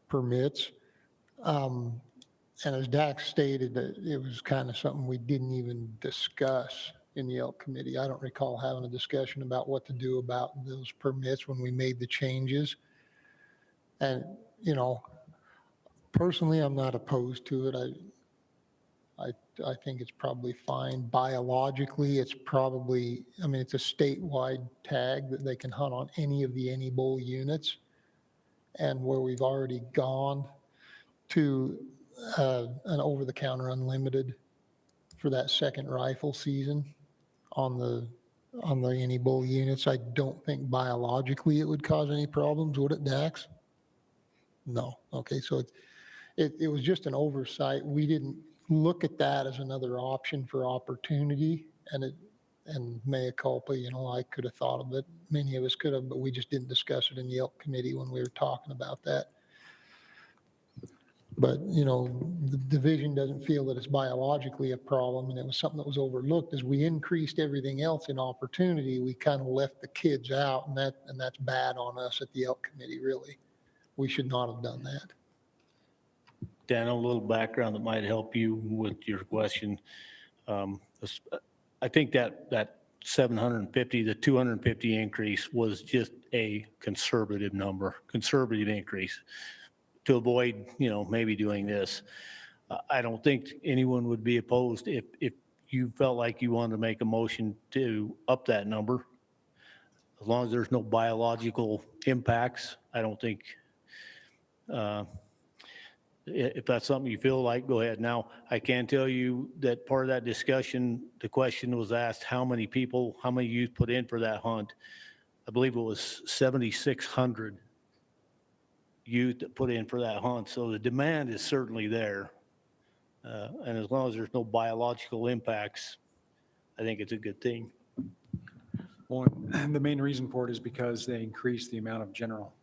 permits. And as Dax stated, that it was kind of something we didn't even discuss in the elk committee. I don't recall having a discussion about what to do about those permits when we made the changes. And, you know, personally, I'm not opposed to it. I think it's probably fine. Biologically, it's probably, I mean, it's a statewide tag that they can hunt on any of the any bull units. And where we've already gone to an over-the-counter unlimited for that second rifle season on the any bull units, I don't think biologically it would cause any problems, would it, Dax? No. Okay, so it was just an oversight. We didn't look at that as another option for opportunity, and mea culpa, you know, I could have thought of it. Many of us could have, but we just didn't discuss it in the elk committee when we were talking about that. But, you know, the division doesn't feel that it's biologically a problem, and it was something that was overlooked. As we increased everything else in opportunity, we kind of left the kids out, and that's bad on us at the elk committee, really. We should not have done that. Dan, a little background that might help you with your question. I think that 750, the 250 increase was just a conservative number, conservative increase to avoid, maybe doing this. I don't think anyone would be opposed if you felt like you wanted to make a motion to up that number. As long as there's no biological impacts, I don't think, if that's something you feel like, go ahead. Now, I can tell you that part of that discussion, the question was asked, how many youth put in for that hunt? I believe it was 7,600 youth that put in for that hunt. So the demand is certainly there. And as long as there's no biological impacts, I think it's a good thing. Well, and the main reason for it is because they increased the amount of general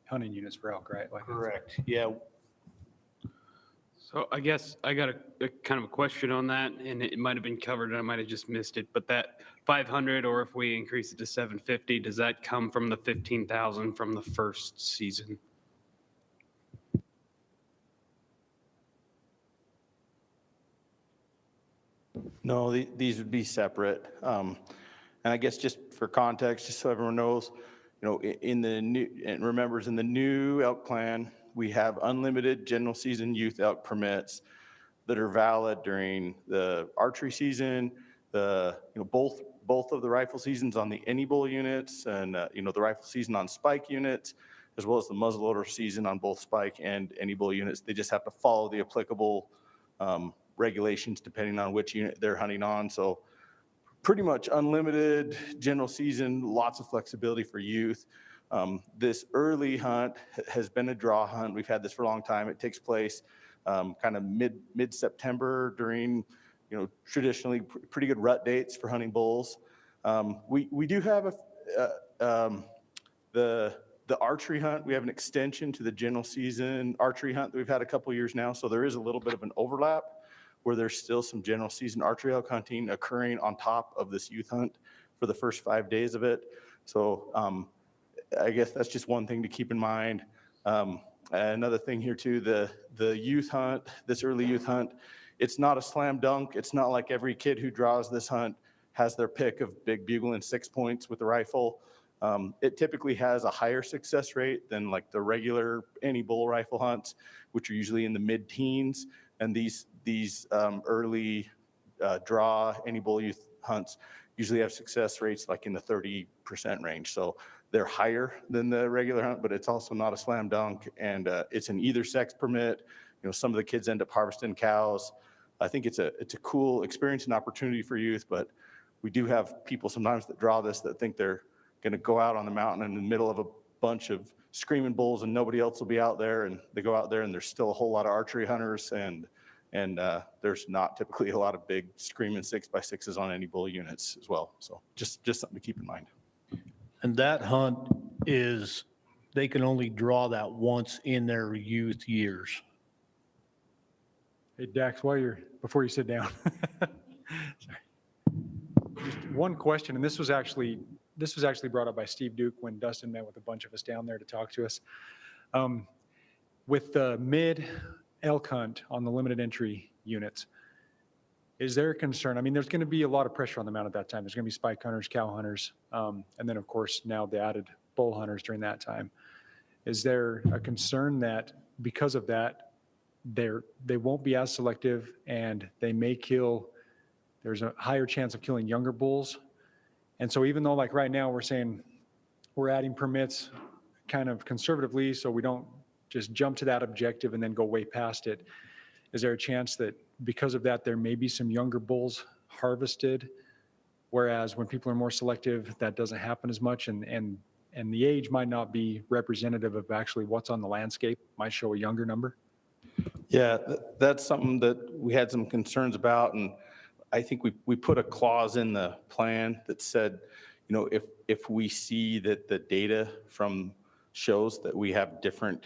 hunting units for elk, right? Correct. Yeah. So I guess I got a kind of a question on that, and it might have been covered and I might have just missed it, but that 500, or if we increase it to 750, does that come from the 15,000 from the first season? No, these would be separate. And I guess just for context, just so everyone knows, in the new, and remembers, in the new elk plan, we have unlimited general season youth elk permits that are valid during the archery season, both of the rifle seasons on the any bull units, and the rifle season on spike units, as well as the muzzleloader season on both spike and any bull units. They just have to follow the applicable regulations depending on which unit they're hunting on. So pretty much unlimited general season, lots of flexibility for youth. This early hunt has been a draw hunt. We've had this for a long time. It takes place kind of mid-September during, traditionally pretty good rut dates for hunting bulls. We do have the archery hunt. We have an extension to the general season archery hunt that we've had a couple years now. So there is a little bit of an overlap where there's still some general season archery elk hunting occurring on top of this youth hunt for the first 5 days of it. So I guess that's just one thing to keep in mind. Another thing here too, the youth hunt, this early youth hunt, it's not a slam dunk. It's not like every kid who draws this hunt has their pick of big bugle and 6 points with the rifle. It typically has a higher success rate than like the regular any bull rifle hunts, which are usually in the mid-teens. And these early draw any bull youth hunts usually have success rates like in the 30% range. So they're higher than the regular hunt, but it's also not a slam dunk. And it's an either sex permit. Some of the kids end up harvesting cows. I think it's a cool experience and opportunity for youth, but we do have people sometimes that draw this that think they're going to go out on the mountain in the middle of a bunch of screaming bulls and nobody else will be out there, and they go out there and there's still a whole lot of archery hunters, and there's not typically a lot of big screaming 6x6s on any bull units as well. So just something to keep in mind. And that hunt is, they can only draw that once in their youth years. Hey, Dax, before you sit down, sorry. Just one question, and this was actually brought up by Steve Duke when Dustin met with a bunch of us down there to talk to us. With the mid elk hunt on the limited entry units, is there a concern? I mean, there's going to be a lot of pressure on the mount at that time. There's going to be spike hunters, cow hunters, and then of course now the added bull hunters during that time. Is there a concern that because of that, they won't be as selective and they may kill, there's a higher chance of killing younger bulls? And so even though like right now we're saying we're adding permits kind of conservatively so we don't just jump to that objective and then go way past it, is there a chance that because of that there may be some younger bulls harvested, whereas when people are more selective that doesn't happen as much, and the age might not be representative of actually what's on the landscape, might show a younger number? Yeah, that's something that we had some concerns about, and I think we put a clause in the plan that said, if we see that the data from shows that we have different,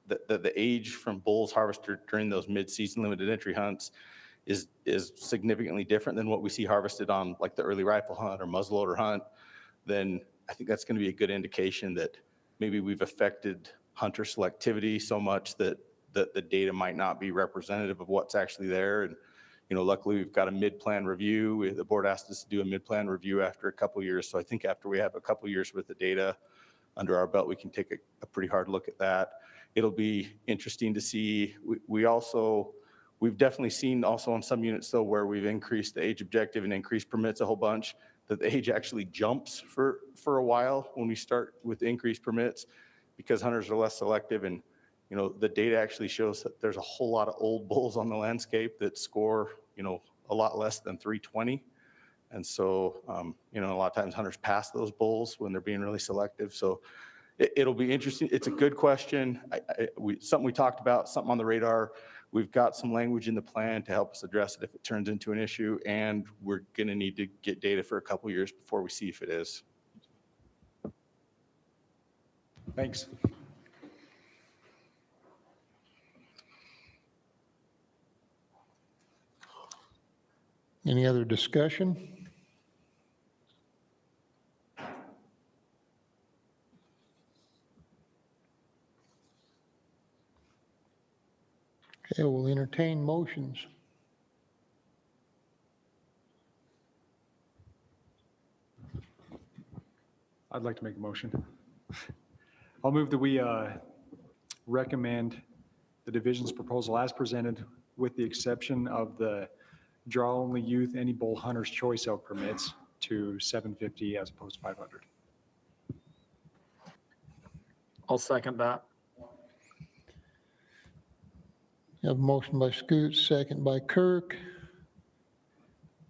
that the age from bulls harvested during those mid-season limited entry hunts is significantly different than what we see harvested on like the early rifle hunt or muzzleloader hunt, then I think that's going to be a good indication that maybe we've affected hunter selectivity so much that the data might not be representative of what's actually there. And luckily we've got a mid-plan review. The board asked us to do a mid-plan review after a couple of years. So I think after we have a couple of years worth of data under our belt, we can take a pretty hard look at that. It'll be interesting to see. We've definitely seen also on some units though, where we've increased the age objective and increased permits a whole bunch, that the age actually jumps for a while when we start with increased permits, because hunters are less selective. And, the data actually shows that there's a whole lot of old bulls on the landscape that score, a lot less than 320. And so, a lot of times hunters pass those bulls when they're being really selective. So it'll be interesting. It's a good question. Something we talked about, something on the radar. We've got some language in the plan to help us address it if it turns into an issue, and we're going to need to get data for a couple of years before we see if it is. Thanks. Any other discussion? Okay, we'll entertain motions. I'd like to make a motion. I'll move that we recommend the division's proposal as presented, with the exception of the draw-only youth any bull hunter's choice elk permits to $750 as opposed to $500. I'll second that. You have a motion by Scoot, second by Kirk.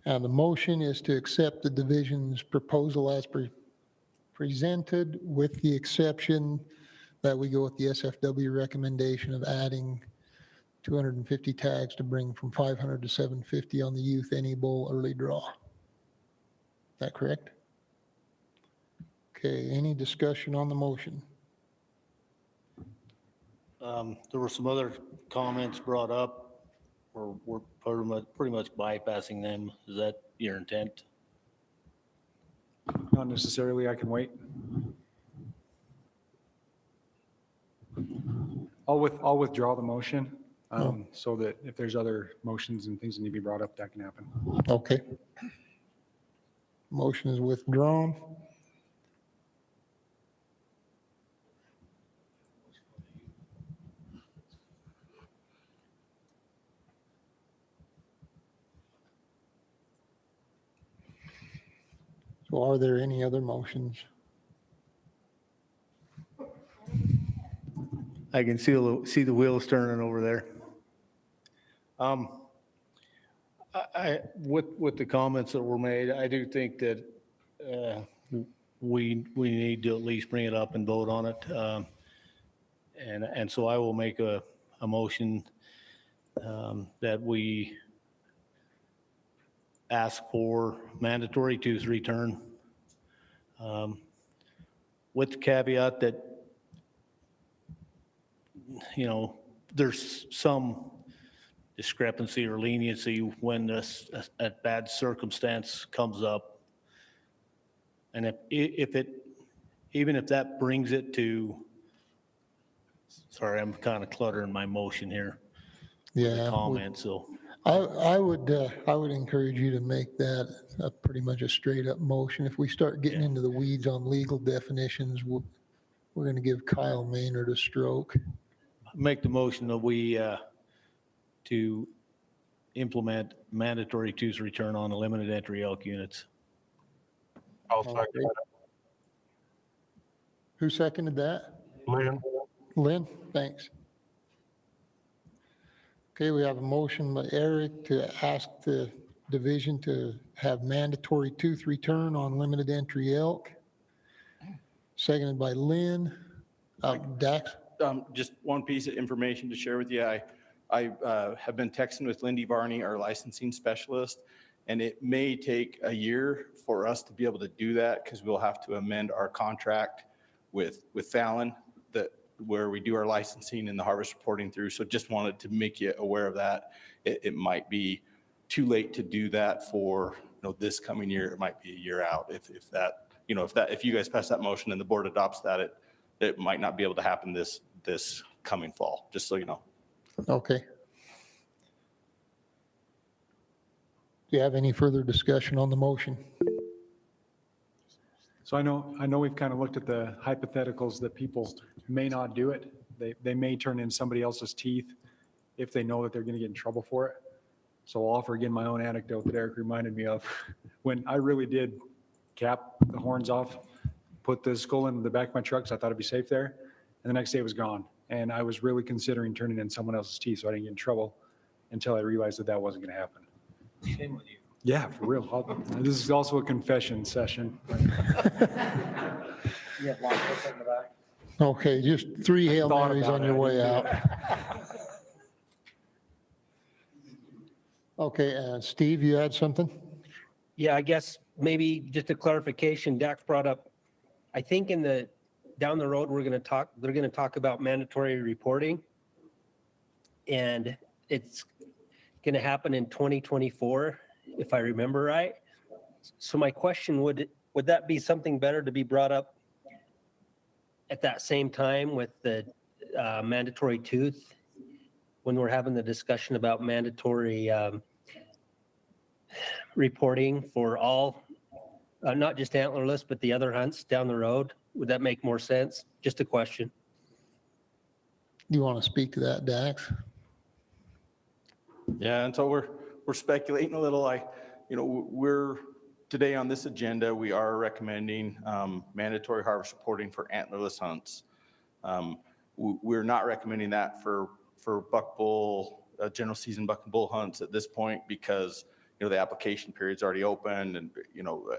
And the motion is to accept the division's proposal as presented, with the exception that we go with the SFW recommendation of adding 250 tags to bring from 500 to 750 on the youth any bull early draw. Is that correct? Okay, any discussion on the motion? There were some other comments brought up, or we're pretty much bypassing them. Is that your intent? Not necessarily, I can wait. I'll withdraw the motion, so that if there's other motions and things that need to be brought up, that can happen. Okay. Motion is withdrawn. So are there any other motions? I can see the wheels turning over there. With the comments that were made, I do think that we need to at least bring it up and vote on it. And so I will make a motion that we ask for mandatory tooth return, with the caveat that, there's some discrepancy or leniency when a bad circumstance comes up. And even if that brings it to, sorry, I'm kind of cluttering my motion here. Yeah. Comment, so. I would encourage you to make that pretty much a straight up motion. If we start getting into the weeds on legal definitions, we're going to give Kyle Maynard a stroke. Make the motion that we, to implement mandatory tooth return on the limited entry elk units. I'll second that. Who seconded that? Lynn? Lynn, thanks. Okay, we have a motion by Eric to ask the division to have mandatory tooth return on limited entry elk. Seconded by Lynn. Dax? Just one piece of information to share with you. I have been texting with Lindy Varney, our licensing specialist, and it may take a year for us to be able to do that, because we'll have to amend our contract with Fallon, where we do our licensing and the harvest reporting through. So just wanted to make you aware of that. It might be too late to do that for this coming year. It might be a year out. If you guys pass that motion and the board adopts that, it might not be able to happen this coming fall, just so you know. Okay. you have any further discussion on the motion? So I know we've kind of looked at the hypotheticals that people may not do it. They may turn in somebody else's teeth if they know that they're going to get in trouble for it. So I'll offer again my own anecdote that Eric reminded me of. When I really did cap the horns off, put the skull in the back of my truck, so I thought it'd be safe there. And the next day it was gone. And I was really considering turning in someone else's teeth so I didn't get in trouble until I realized that that wasn't going to happen. Shame on you. Yeah, for real. This is also a confession session. Okay, just 3 Hail Thought Marys about on it, your I way didn't out. do Okay, Steve, you had something? Yeah, I guess maybe just a clarification, Dax brought up, I think down the road, they're going to talk about mandatory reporting. And it's going to happen in 2024, if I remember right. So my question, would that be something better to be brought up at that same time with the mandatory tooth, when we're having the discussion about mandatory reporting for all, not just antlerless, but the other hunts down the road? Would that make more sense? Just a question. Do you want to speak to that, Dax? Yeah, and so we're speculating a little. We're today on this agenda, we are recommending mandatory harvest reporting for antlerless hunts. We're not recommending that for buck bull, general season buck and bull hunts at this point because the application period's already open, and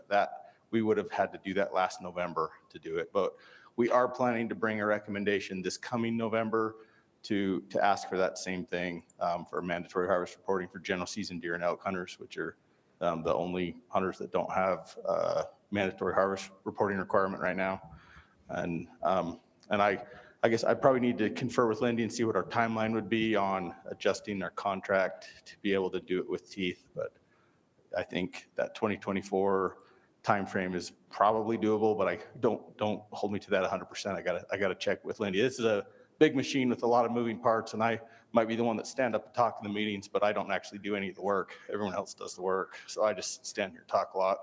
that we would have had to do that last November to do it. But we are planning to bring a recommendation this coming November to ask for that same thing for mandatory harvest reporting for general season deer and elk hunters, which are the only hunters that don't have mandatory harvest reporting requirement right now. And I guess I probably need to confer with Lindy and see what our timeline would be on adjusting our contract to be able to do it with teeth. But I think that 2024 timeframe is probably doable, but I don't hold me to that 100%. I gotta check with Lindy. This is a big machine with a lot of moving parts, and I might be the one that stand up and talk in the meetings, but I don't actually do any of the work. Everyone else does the work, so I just stand here and talk a lot.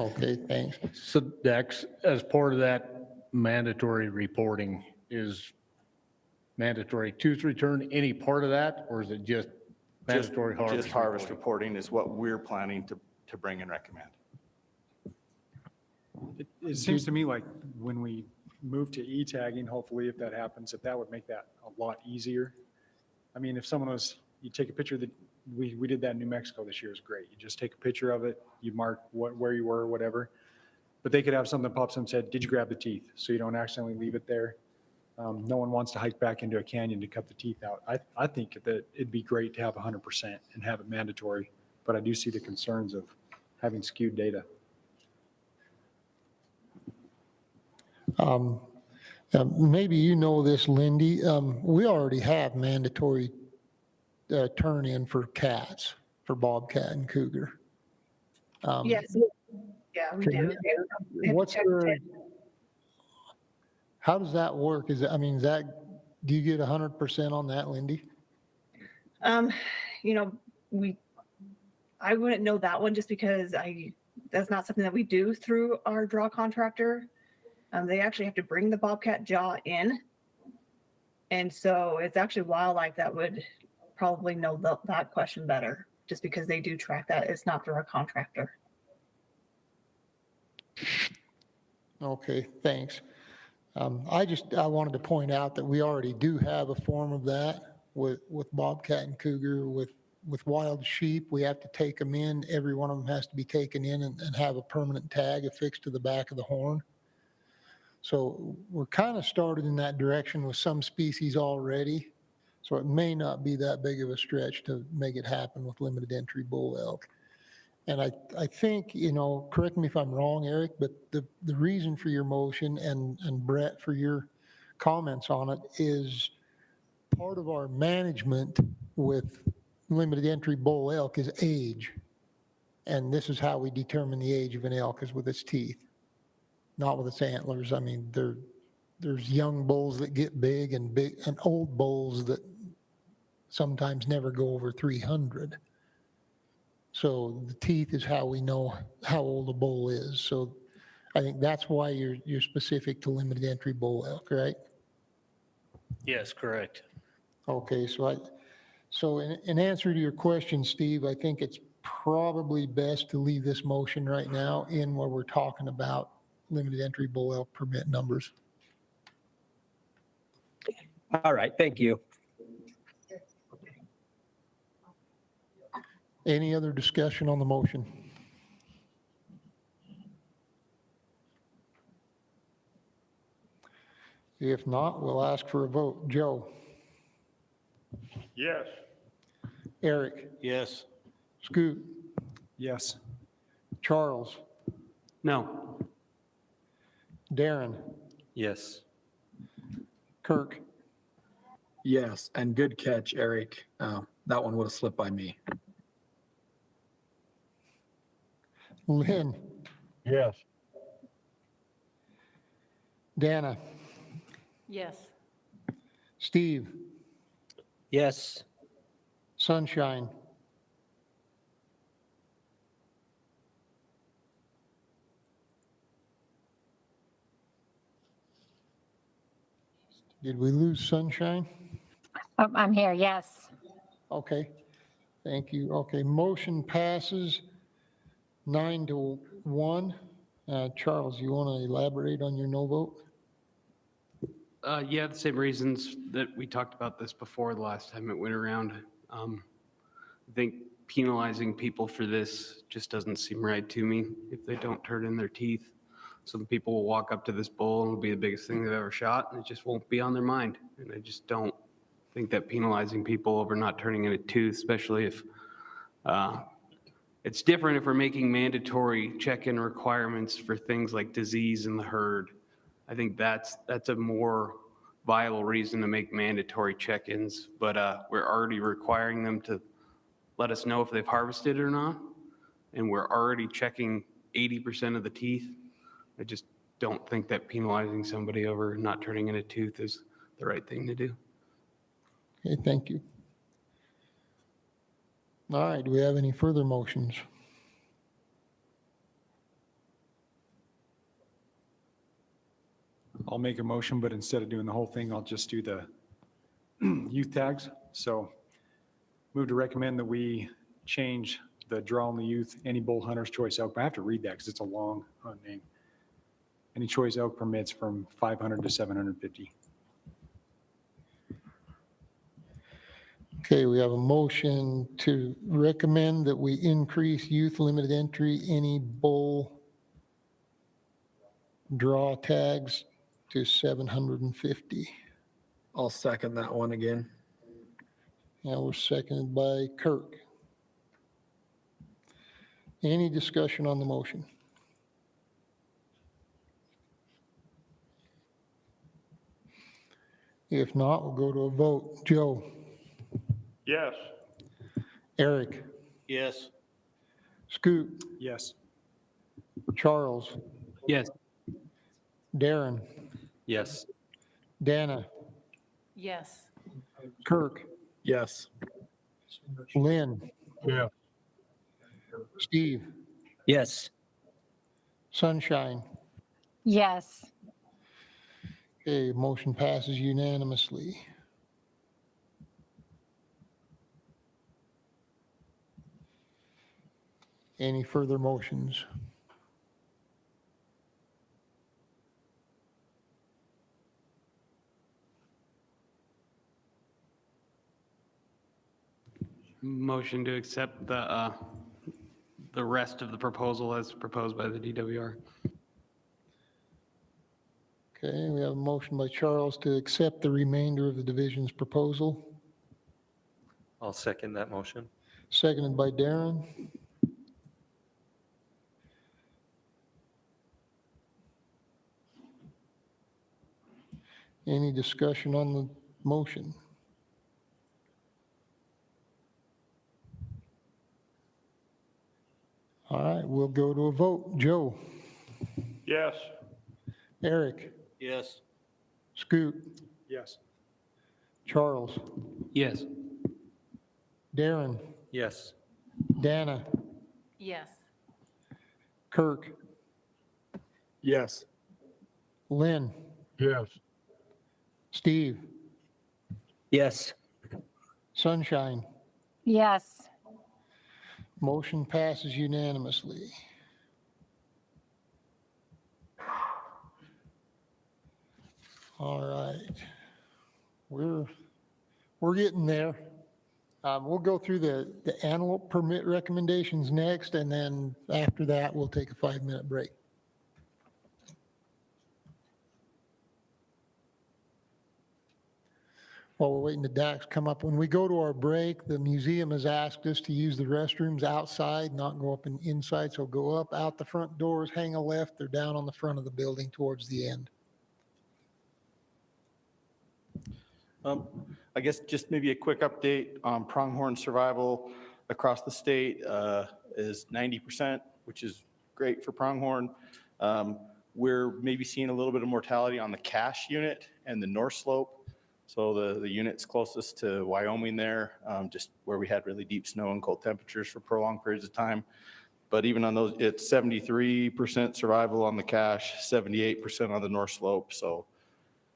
Okay, thanks. So Dex, as part of that mandatory reporting, is mandatory tooth return any part of that, or is it just mandatory harvest? Just harvest reporting is what we're planning to bring and recommend. It seems to me like when we move to e-tagging, hopefully if that happens, if that would make that a lot easier. I mean, if someone you take a picture that we did that in New Mexico this year, is great. You just take a picture of it, you mark where you were, whatever. But they could have something that pops up and said, did you grab the teeth? So you don't accidentally leave it there. No one wants to hike back into a canyon to cut the teeth out. I think that it'd be great to have 100% and have it mandatory, but I do see the concerns of having skewed data. Maybe you know this, Lindy. We already have mandatory turn-in for cats, for bobcat and cougar. Yes. Yeah, we do. What's your, how does that work? Do you get 100% on that, Lindy? I wouldn't know that one just because that's not something that we do through our draw contractor. They actually have to bring the bobcat jaw in. And so it's actually wildlife that would probably know that question better, just because they do track that. It's not through our contractor. Okay, thanks. I wanted to point out that we already do have a form of that with bobcat and cougar. With wild sheep, we have to take them in. Every one of them has to be taken in and have a permanent tag affixed to the back of the horn. So we're kind of started in that direction with some species already. So it may not be that big of a stretch to make it happen with limited entry bull elk. And I think, correct me if I'm wrong, Eric, but the reason for your motion and Brett for your comments on it is part of our management with limited entry bull elk is age. And this is how we determine the age of an elk, is with its teeth, not with its antlers. I mean, there's young bulls that get big and old bulls that sometimes never go over 300. So the teeth is how we know how old a bull is. So I think that's why you're specific to limited entry bull elk, right? Yes, correct. Okay, so in answer to your question, Steve, I think it's probably best to leave this motion right now in where we're talking about limited entry bull elk permit numbers. All right, thank you. Any other discussion on the motion? If not, we'll ask for a vote. Joe? Yes. Eric? Yes. Scoot? Yes. Charles? No. Darren? Yes. Kirk? Yes, and good catch, Eric. That one would have slipped by me. Lynn? Yes. Dana? Yes. Steve? Yes. Sunshine? Did we lose Sunshine? Oh, I'm here, yes. Okay, thank you. Okay, motion passes 9-1. Charles, you want to elaborate on your no vote? Yeah, the same reasons that we talked about this before the last time it went around. I think penalizing people for this just doesn't seem right to me if they don't turn in their teeth. So the people will walk up to this bull and it'll be the biggest thing they've ever shot, and it just won't be on their mind. And I just don't think that penalizing people over not turning in a tooth, especially if it's different if we're making mandatory check-in requirements for things like disease in the herd. I think that's a more viable reason to make mandatory check-ins, but we're already requiring them to let us know if they've harvested or not, and we're already checking 80% of the teeth. I just don't think that penalizing somebody over not turning in a tooth is the right thing to do. Okay, thank you. All right, do we have any further motions? I'll make a motion, but instead of doing the whole thing, I'll just do the youth tags. So move to recommend that we change the draw on the youth, any bull hunter's choice elk. I have to read that because it's a long hunt name. Any choice elk permits from 500 to 750. Okay, we have a motion to recommend that we increase youth limited entry, any bull draw tags to 750. I'll second that one again. Now we're seconded by Kirk. Any discussion on the motion? If not, we'll go to a vote. Joe? Yes. Eric? Yes. Scoot? Yes. Charles? Yes. Darren? Yes. Dana? Yes. Kirk? Yes. Lynn? Yeah. Steve? Yes. Sunshine? Yes. Okay, motion passes unanimously. Any further motions? Motion to accept the rest of the proposal as proposed by the DWR. Okay, we have a motion by Charles to accept the remainder of the division's proposal, I'll second that motion. seconded by Darren. Any discussion on the motion? All right, we'll go to a vote. Joe? Yes. Eric? Yes. Scoot? Yes. Charles? Yes. Darren? Yes. Dana? Yes. Kirk, Yes. Lynn, Yes. Steve, Yes. Sunshine. Yes. Motion passes unanimously. All right. We're getting there. We'll go through the antelope permit recommendations next, and then after that, we'll take a 5-minute break. While we're waiting to Dax come up, when we go to our break, the museum has asked us to use the restrooms outside, not go up inside. So go up, out the front doors, hang a left, they're down on the front of the building towards the end. I guess just maybe a quick update on pronghorn survival across the state is 90%, which is great for pronghorn. We're maybe seeing a little bit of mortality on the cache unit and the north slope. So the units closest to Wyoming there, just where we had really deep snow and cold temperatures for prolonged periods of time. But even on those, it's 73% survival on the cache, 78% on the north slope. So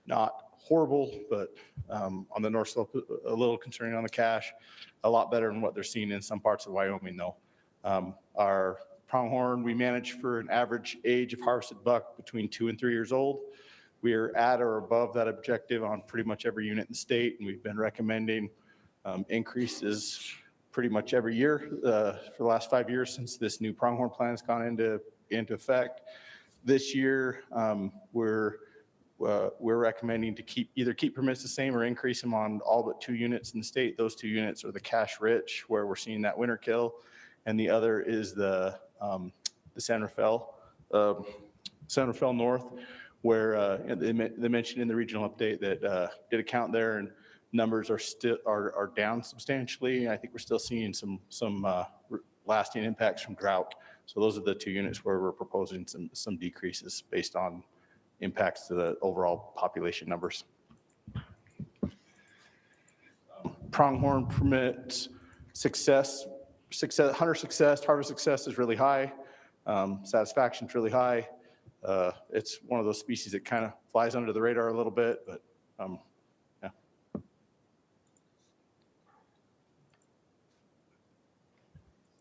not horrible, but on the north slope, a little concerning on the cache. A lot better than what they're seeing in some parts of Wyoming, though. Our pronghorn, we manage for an average age of harvested buck between 2 and 3 years old. We are at or above that objective on pretty much every unit in the state, and we've been recommending increases pretty much every year for the last 5 years since this new pronghorn plan has gone into effect. This year, we're recommending to either keep permits the same or increase them on all but 2 units in the state. Those 2 units are the cache rich, where we're seeing that winter kill, and the other is the San Rafael North, where they mentioned in the regional update that did a count there, and numbers are down substantially. I think we're still seeing some lasting impacts from drought. So those are the 2 units where we're proposing some decreases based on impacts to the overall population numbers. Pronghorn permits success, hunter success, harvest success is really high. Satisfaction is really high. It's one of those species that kind of flies under the radar a little bit, but yeah.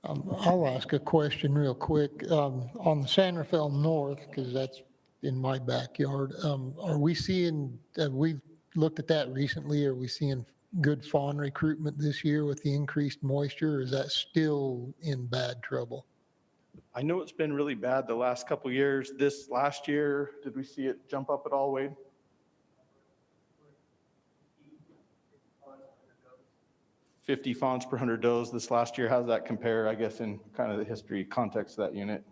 I'll ask a question real quick. On the San Rafael North, because that's in my backyard, are we seeing, have we looked at that recently? Are we seeing good fawn recruitment this year with the increased moisture, or is that still in bad trouble? I know it's been really bad the last couple of years. This last year, did we see it jump up at all, Wade? 50 fawns per 100 does this last year. How does that compare, I guess, in kind of the history context of that unit?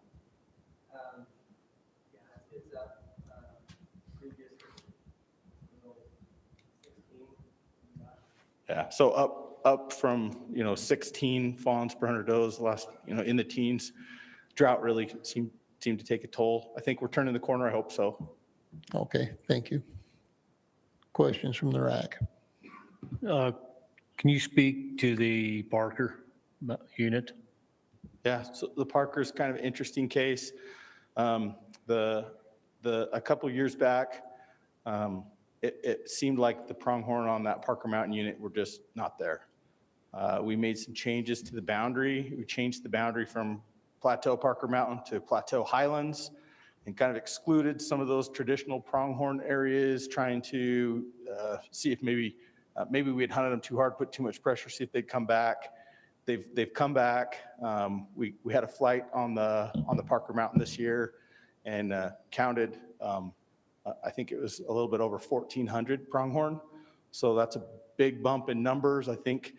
Yeah, so up from 16 fawns per 100 does last, in the teens. Drought really seemed to take a toll. I think we're turning the corner. I hope so. Okay, thank you. Questions from the RAC? Can you speak to the Parker unit? Yeah, so the Parker's kind of an interesting case. A couple years back, it seemed like the pronghorn on that Parker Mountain unit were just not there. We made some changes to the boundary. We changed the boundary from Plateau Parker Mountain to Plateau Highlands and kind of excluded some of those traditional pronghorn areas, trying to see if maybe we had hunted them too hard, put too much pressure, see if they'd come back. They've come back. We had a flight on the Parker Mountain this year and counted, I think it was a little bit over 1,400 pronghorn. So that's a big bump in numbers. I think,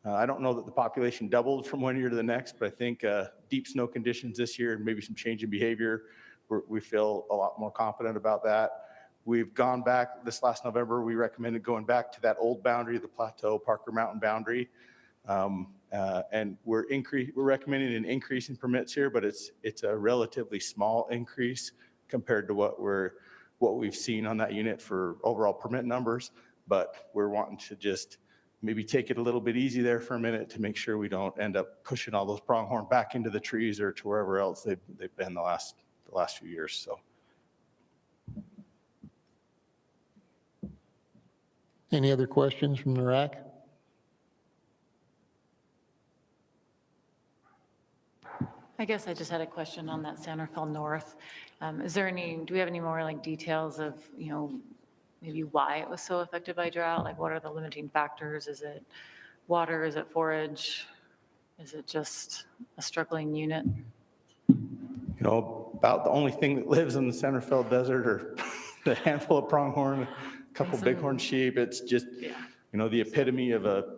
I don't know that the population doubled from one year to the next, but I think deep snow conditions this year and maybe some change in behavior, we feel a lot more confident about that. We've gone back this last November. We recommended going back to that old boundary, the Plateau Parker Mountain boundary. And we're recommending an increase in permits here, but it's a relatively small increase compared to what we've seen on that unit for overall permit numbers. But we're wanting to just maybe take it a little bit easy there for a minute to make sure we don't end up pushing all those pronghorn back into the trees or to wherever else they've been the last few years. So. Any other questions from the RAC? I guess I just had a question on that Santa Fe North. Do we have any more like details of, maybe why it was so affected by drought? Like what are the limiting factors? Is it water? Is it forage? Is it just a struggling unit? About the only thing that lives in the Santa Fe Desert are the handful of pronghorn, a couple bighorn sheep. It's just, the epitome of a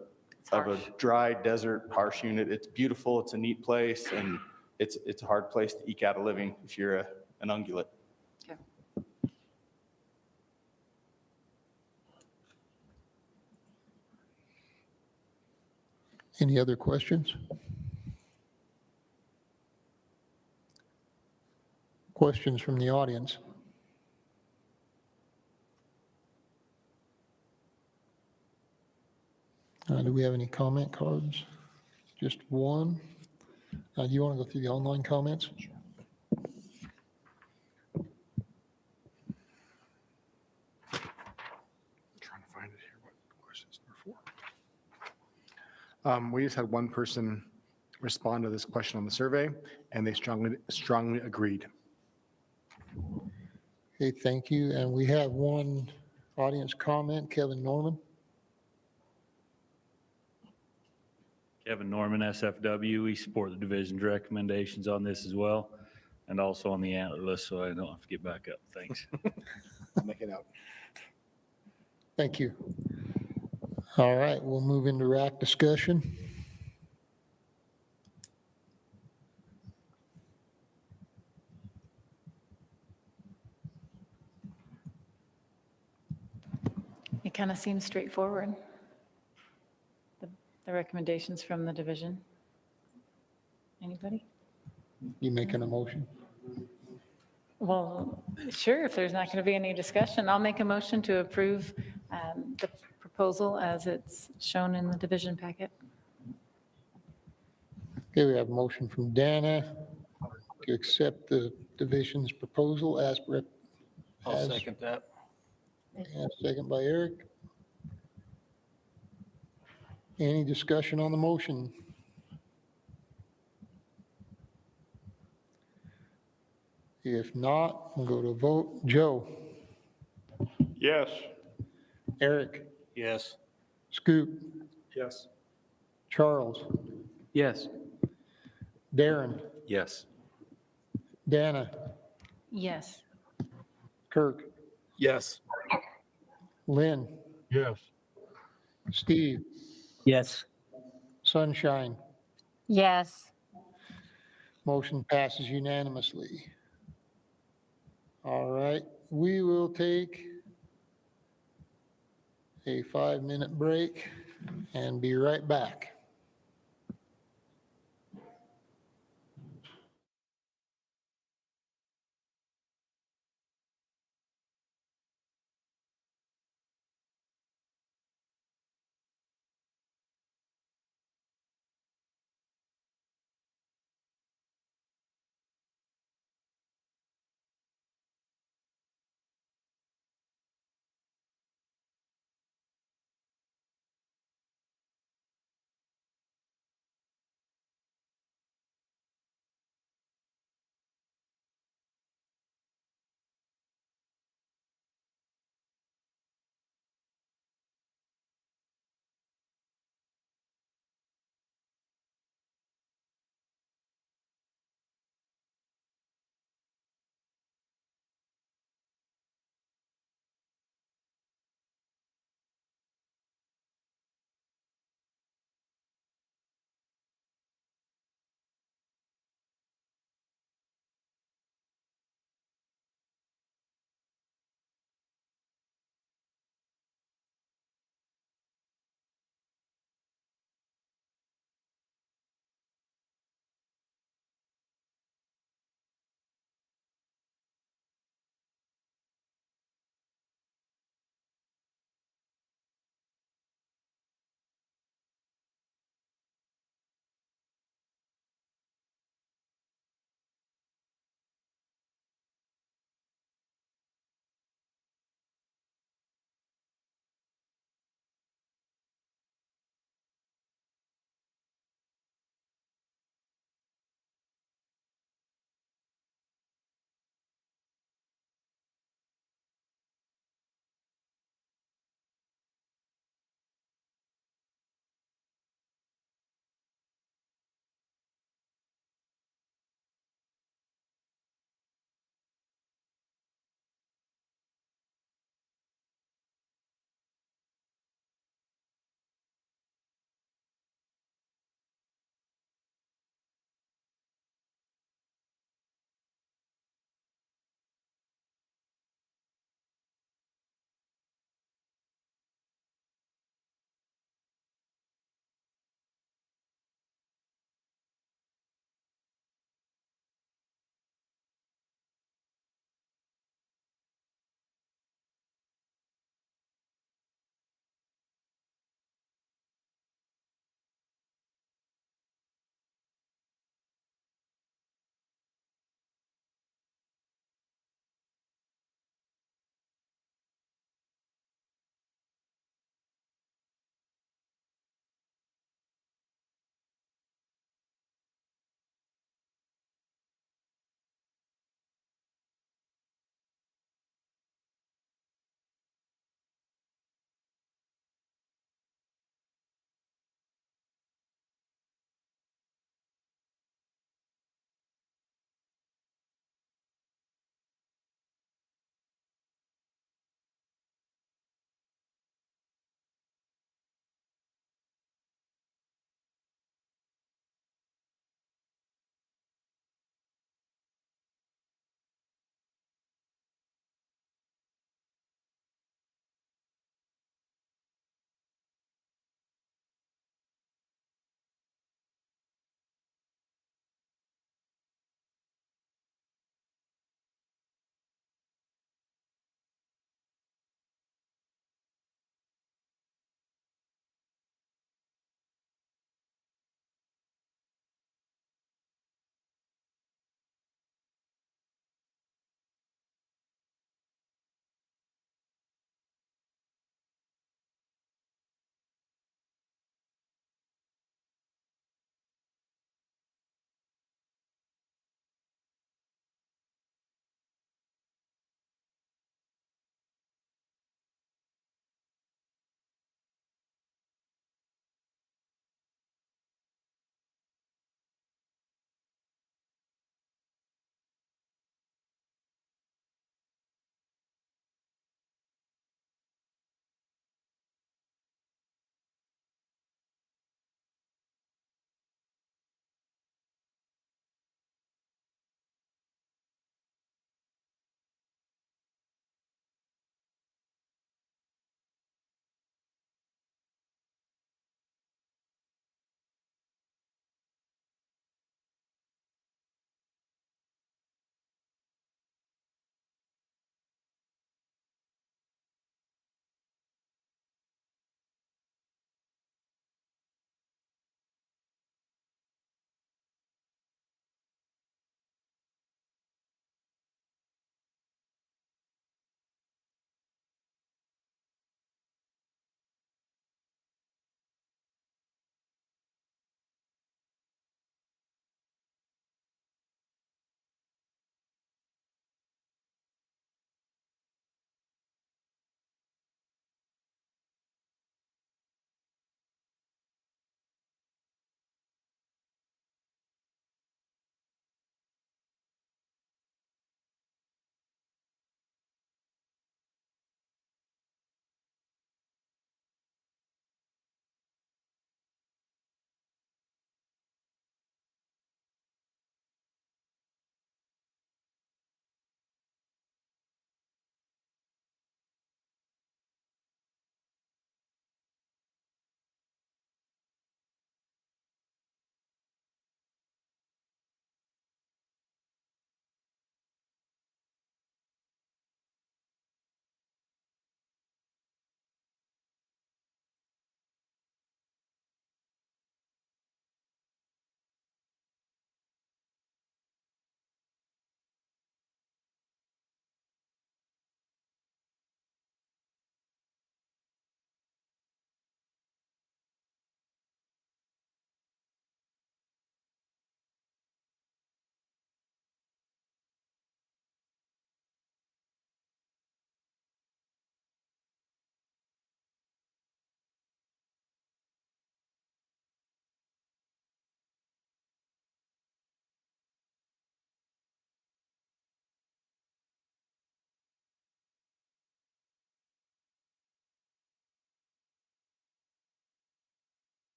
dry desert harsh unit. It's beautiful. It's a neat place, and it's a hard place to eke out a living if you're an ungulate. Okay. Any other questions? Questions from the audience? Do we have any comment cards? Just one. Do you want to go through the online comments? Sure. Trying to find it here. What questions are for? We just had one person respond to this question on the survey, and they strongly agreed. Okay, thank you. And we have one audience comment, Kevin Norman. Kevin Norman, SFW. We support the division's recommendations on this as well, and also on the Antlerless, so I don't have to get back up. Thanks. I'll make it out. Thank you. All right, we'll move into RAC discussion. It kind of seems straightforward. The recommendations from the division. Anybody? You making a motion? Well, sure, if there's not going to be any discussion, I'll make a motion to approve the proposal as it's shown in the division packet. Okay, we have a motion from Dana to accept the division's proposal as. I'll second that. And second by Eric. Any discussion on the motion? If not, we'll go to a vote. Joe? Yes. Eric? Yes. Scoop? Yes. Charles? Yes. Darren? Yes. Dana? Yes. Kirk? Yes. Lynn? Yes. Steve? Yes. Sunshine? Yes. Motion passes unanimously. All right, we will take a 5-minute break and be right back.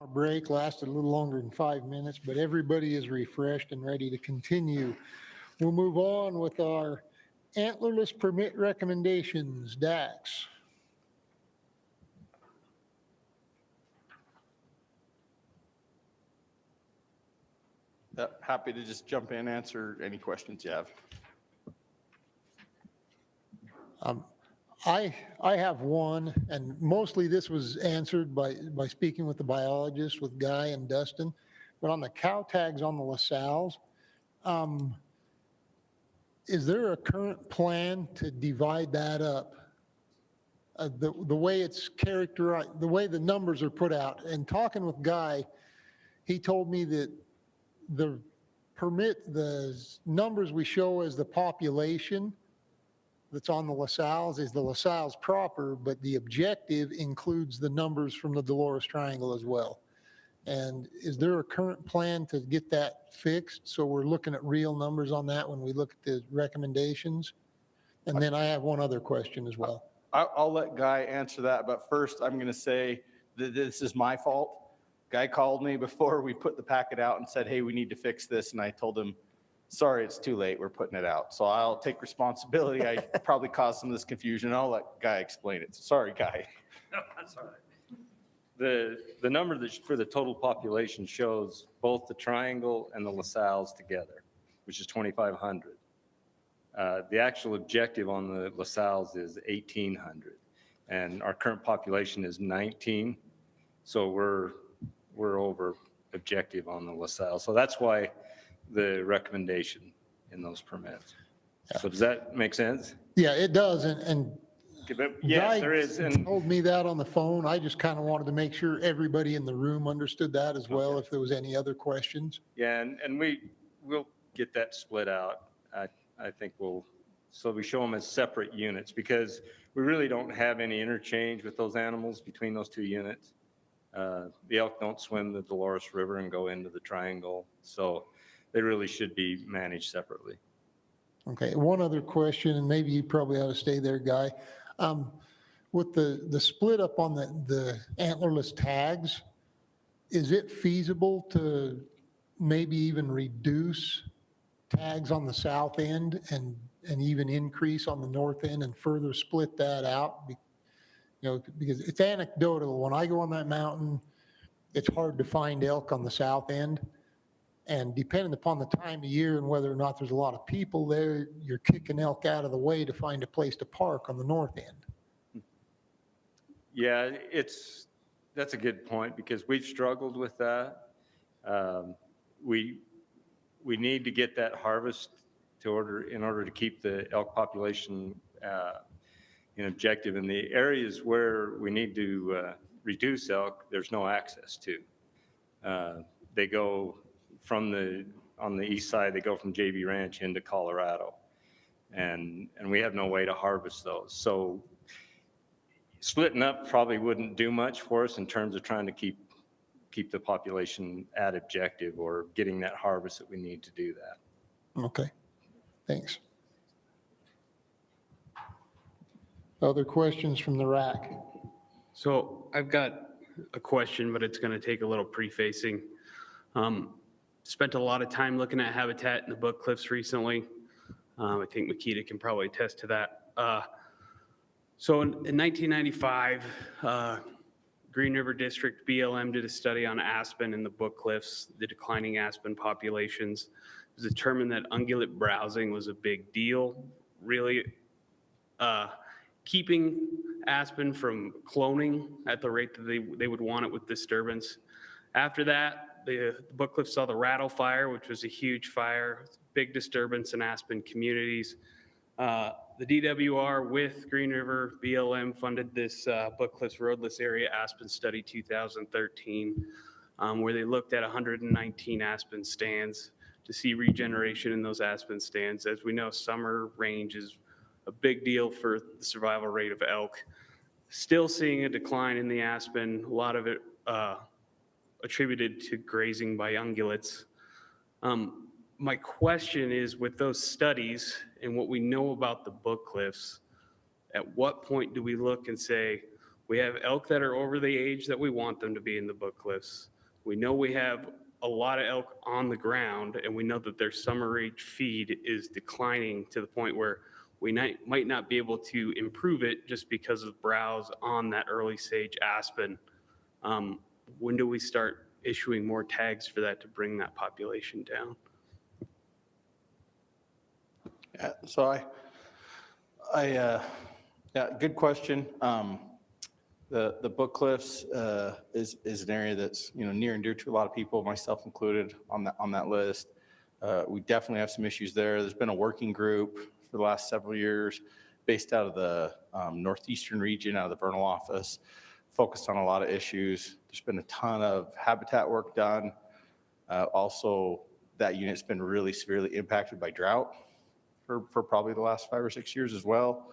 Our break lasted a little longer than 5 minutes, but everybody is refreshed and ready to continue. We'll move on with our antlerless permit recommendations. Dax. Happy to just jump in and answer any questions you have. I have one, and mostly this was answered by speaking with the biologists, with Guy and Dustin. But on the cow tags on the LaSalle's, is there a current plan to divide that up? The way it's characterized, the way the numbers are put out, and talking with Guy, he told me that the numbers we show as the population that's on the LaSalle's is the LaSalle's proper, but the objective includes the numbers from the Dolores Triangle as well. And is there a current plan to get that fixed? So we're looking at real numbers on that when we look at the recommendations? And then I have one other question as well. I'll let Guy answer that, but first I'm going to say that this is my fault. Guy called me before we put the packet out and said, hey, we need to fix this. And I told him, sorry, it's too late. We're putting it out. So I'll take responsibility. I probably caused some of this confusion. I'll let Guy explain it. Sorry, Guy. No, that's all right. The number that for the total population shows both the triangle and the LaSalle's together, which is 2,500. The actual objective on the LaSalle's is 1,800, and our current population is 19. So we're over objective on the LaSalle. So that's why the recommendation in those permits. So does that make sense? Yeah, it does. And yes, there is. And told me that on the phone. I just kind of wanted to make sure everybody in the room understood that as well, if there was any other questions. Yeah, and we'll get that split out. I think so we show them as separate units because we really don't have any interchange with those animals between those two units. The elk don't swim the Dolores River and go into the triangle, so they really should be managed separately. Okay, one other question, and maybe you probably ought to stay there, Guy. With the split up on the antlerless tags, is it feasible to maybe even reduce tags on the south end and even increase on the north end and further split that out? Because it's anecdotal. When I go on that mountain, it's hard to find elk on the south end. And depending upon the time of year and whether or not there's a lot of people there, you're kicking elk out of the way to find a place to park on the north end. Yeah, that's a good point because we've struggled with that. We need to get that harvest in order to keep the elk population in objective. In the areas where we need to reduce elk, there's no access to. They go on the east side, they go from JB Ranch into Colorado, and we have no way to harvest those. So splitting up probably wouldn't do much for us in terms of trying to keep the population at objective or getting that harvest that we need to do that. Okay, thanks. Other questions from the RAC? So I've got a question, but it's going to take a little prefacing. Spent a lot of time looking at habitat in the Book Cliffs recently. I think Makita can probably attest to that. So in 1995, Green River District BLM did a study on aspen in the Book Cliffs, the declining aspen populations. It was determined that ungulate browsing was a big deal, really keeping aspen from cloning at the rate that they would want it with disturbance. After that, the Book Cliffs saw the Rattle Fire, which was a huge fire, big disturbance in aspen communities. The DWR with Green River BLM funded this Book Cliffs Roadless Area Aspen Study 2013, where they looked at 119 aspen stands to see regeneration in those aspen stands. As we know, summer range is a big deal for the survival rate of elk. Still seeing a decline in the aspen, a lot of it attributed to grazing by ungulates. My question is, with those studies and what we know about the Book Cliffs, at what point do we look and say, we have elk that are over the age that we want them to be in the Book Cliffs? We know we have a lot of elk on the ground, and we know that their summer age feed is declining to the point where we might not be able to improve it just because of browse on that early sage aspen. When do we start issuing more tags for that to bring that population down? Yeah, so yeah, good question. The Book Cliffs is an area that's, near and dear to a lot of people, myself included, on that list. We definitely have some issues there. There's been a working group for the last several years based out of the Northeastern region, out of the Vernal office, focused on a lot of issues. There's been a ton of habitat work done. Also, that unit's been really severely impacted by drought for probably the last 5 or 6 years as well.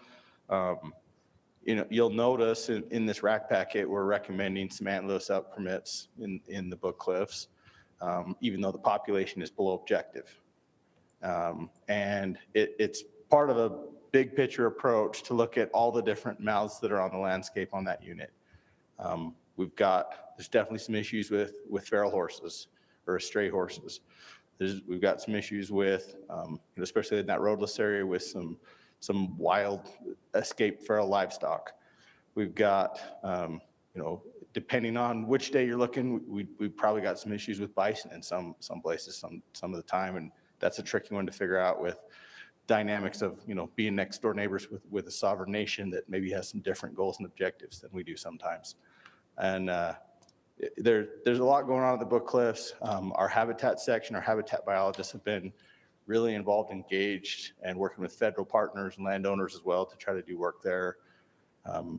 You'll notice in this RAC packet, we're recommending some antlerless elk permits in the Book Cliffs, even though the population is below objective. And it's part of a big picture approach to look at all the different mouths that are on the landscape on that unit. There's definitely some issues with feral horses or stray horses. We've got some issues with, especially in that roadless area, with some wild escaped feral livestock. We've got, depending on which day you're looking, we've probably got some issues with bison in some places, some of the time, and that's a tricky one to figure out with dynamics of, being next door neighbors with a sovereign nation that maybe has some different goals and objectives than we do sometimes. And there's a lot going on at the Book Cliffs. Our habitat section, our habitat biologists have been really involved, engaged, and working with federal partners and landowners as well to try to do work there.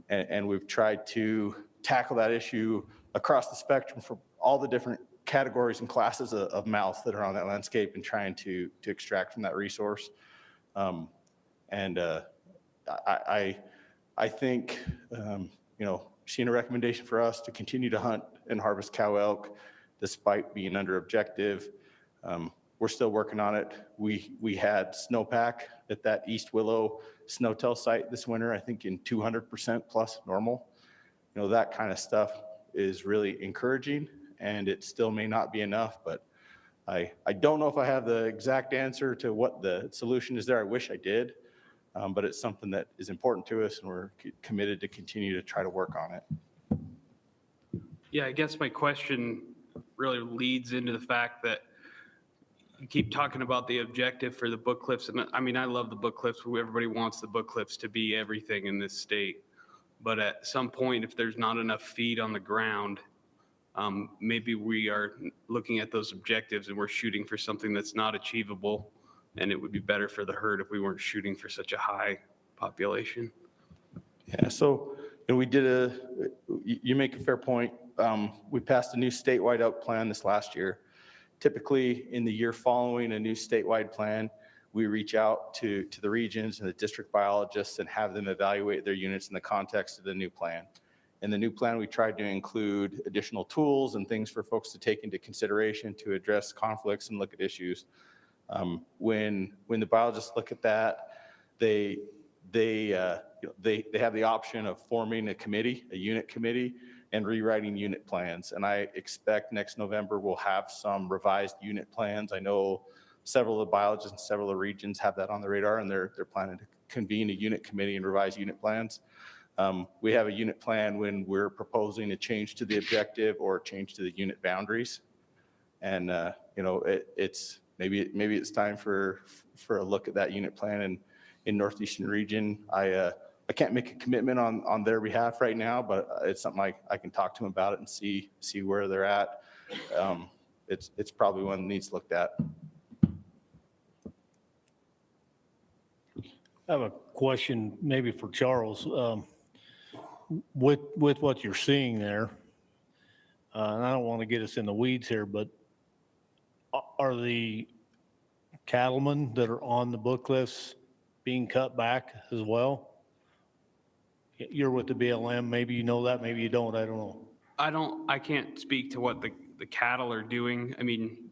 And we've tried to tackle that issue across the spectrum for all the different categories and classes of mouths that are on that landscape and trying to extract from that resource. I think, seeing a recommendation for us to continue to hunt and harvest cow elk despite being under objective. We're still working on it. We had snowpack at that East Willow snowtail site this winter, I think in 200% plus normal. That kind of stuff is really encouraging, and it still may not be enough, but I don't know if I have the exact answer to what the solution is there. I wish I did, but it's something that is important to us, and we're committed to continue to try to work on it. Yeah, I guess my question really leads into the fact that you keep talking about the objective for the Book Cliffs. And I mean, I love the Book Cliffs. Everybody wants the Book Cliffs to be everything in this state. But at some point, if there's not enough feed on the ground, maybe we are looking at those objectives and we're shooting for something that's not achievable. And it would be better for the herd if we weren't shooting for such a high population. Yeah, so you make a fair point. We passed a new statewide elk plan this last year. Typically, in the year following a new statewide plan, we reach out to the regions and the district biologists and have them evaluate their units in the context of the new plan. In the new plan, we tried to include additional tools and things for folks to take into consideration to address conflicts and look at issues. When the biologists look at that, they have the option of forming a unit committee, and rewriting unit plans. And I expect next November we'll have some revised unit plans. I know several of the biologists in several of the regions have that on the radar, and they're planning to convene a unit committee and revise unit plans. We have a unit plan when we're proposing a change to the objective or a change to the unit boundaries. And it's maybe it's time for a look at that unit plan in Northeastern region. I can't make a commitment on their behalf right now, but it's something I can talk to them about it and see where they're at. It's probably one that needs looked at. I have a question maybe for Charles. With what you're seeing there, and I don't want to get us in the weeds here, but are the cattlemen that are on the Book Cliffs being cut back as well? You're with the BLM, maybe you know that, maybe you don't, I don't know. I can't speak to what the cattle are doing. I mean,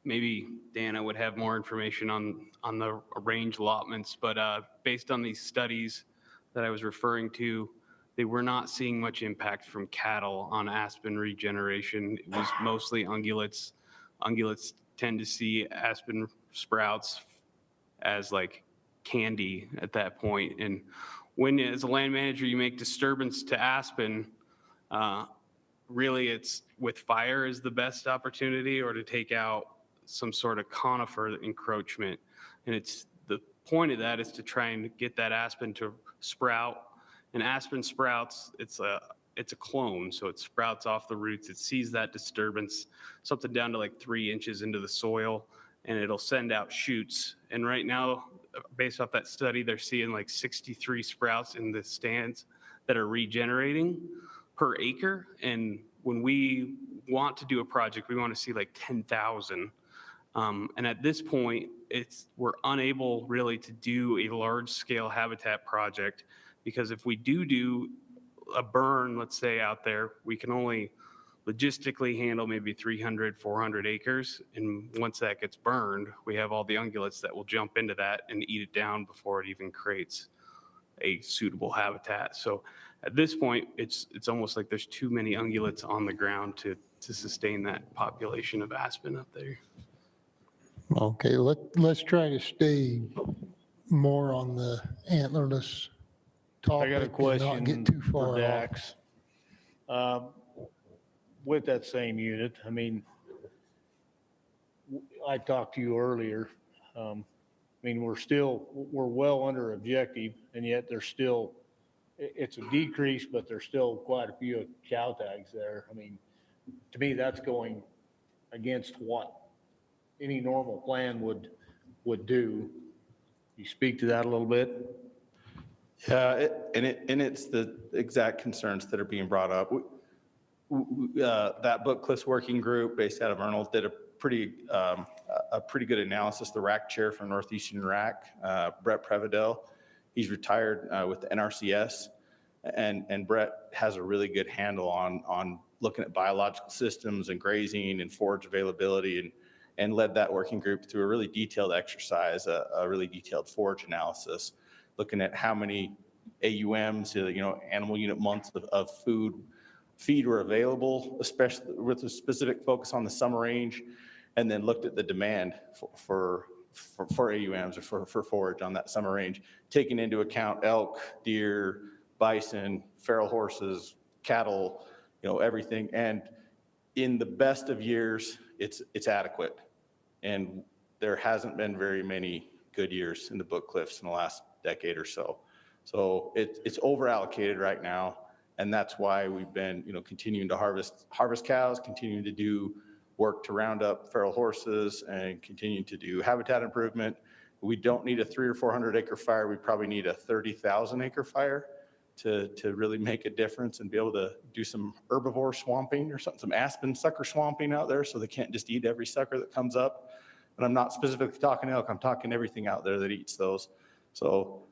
maybe Dana would have more information on the range allotments, but based on these studies that I was referring to, they were not seeing much impact from cattle on aspen regeneration. It was mostly ungulates. Ungulates tend to see aspen sprouts as like candy at that point. And when, as a land manager, you make disturbance to aspen, really it's with fire is the best opportunity, or to take out some sort of conifer encroachment. And it's the point of that is to try and get that aspen to sprout. And aspen sprouts, it's a clone, so it sprouts off the roots. It sees that disturbance, something down to like 3 inches into the soil, and it'll send out shoots. And right now, based off that study, they're seeing like 63 sprouts in the stands that are regenerating per acre. And when we want to do a project, we want to see like 10,000. And at this point, we're unable really to do a large scale habitat project, because if we do a burn, let's say out there, we can only logistically handle maybe 300, 400 acres. And once that gets burned, we have all the ungulates that will jump into that and eat it down before it even creates a suitable habitat. So at this point, it's almost like there's too many ungulates on the ground to sustain that population of aspen up there. Okay, let's try to stay more on the antlerless topic. I got a and question not get too for far off. Dax. With that same unit, I mean, I talked to you earlier. I mean, we're well under objective, and yet there's still, it's a decrease, but there's still quite a few cow tags there. I mean, to me, that's going against what any normal plan would do. You speak to that a little bit? Yeah, it's the exact concerns that are being brought up. That Book Cliffs working group based out of Arnold did a pretty good analysis. The RAC chair from Northeastern RAC, Brett Prevedel, he's retired with the NRCS, and Brett has a really good handle on looking at biological systems and grazing and forage availability, and led that working group through a really detailed exercise, a really detailed forage analysis, looking at how many AUMs, animal unit months of feed were available, especially with a specific focus on the summer range, and then looked at the demand for AUMs or for forage on that summer range, taking into account elk, deer, bison, feral horses, cattle, everything. And in the best of years, it's adequate. And there hasn't been very many good years in the Book Cliffs in the last decade or so. So it's over allocated right now. And that's why we've been, continuing to harvest cows, continuing to do work to round up feral horses, and continuing to do habitat improvement. We don't need a 300 or 400 acre fire. We probably need a 30,000 acre fire to really make a difference and be able to do some herbivore swamping or something, some aspen sucker swamping out there, so they can't just eat every sucker that comes up. And I'm not specifically talking elk, I'm talking everything out there that eats those. So,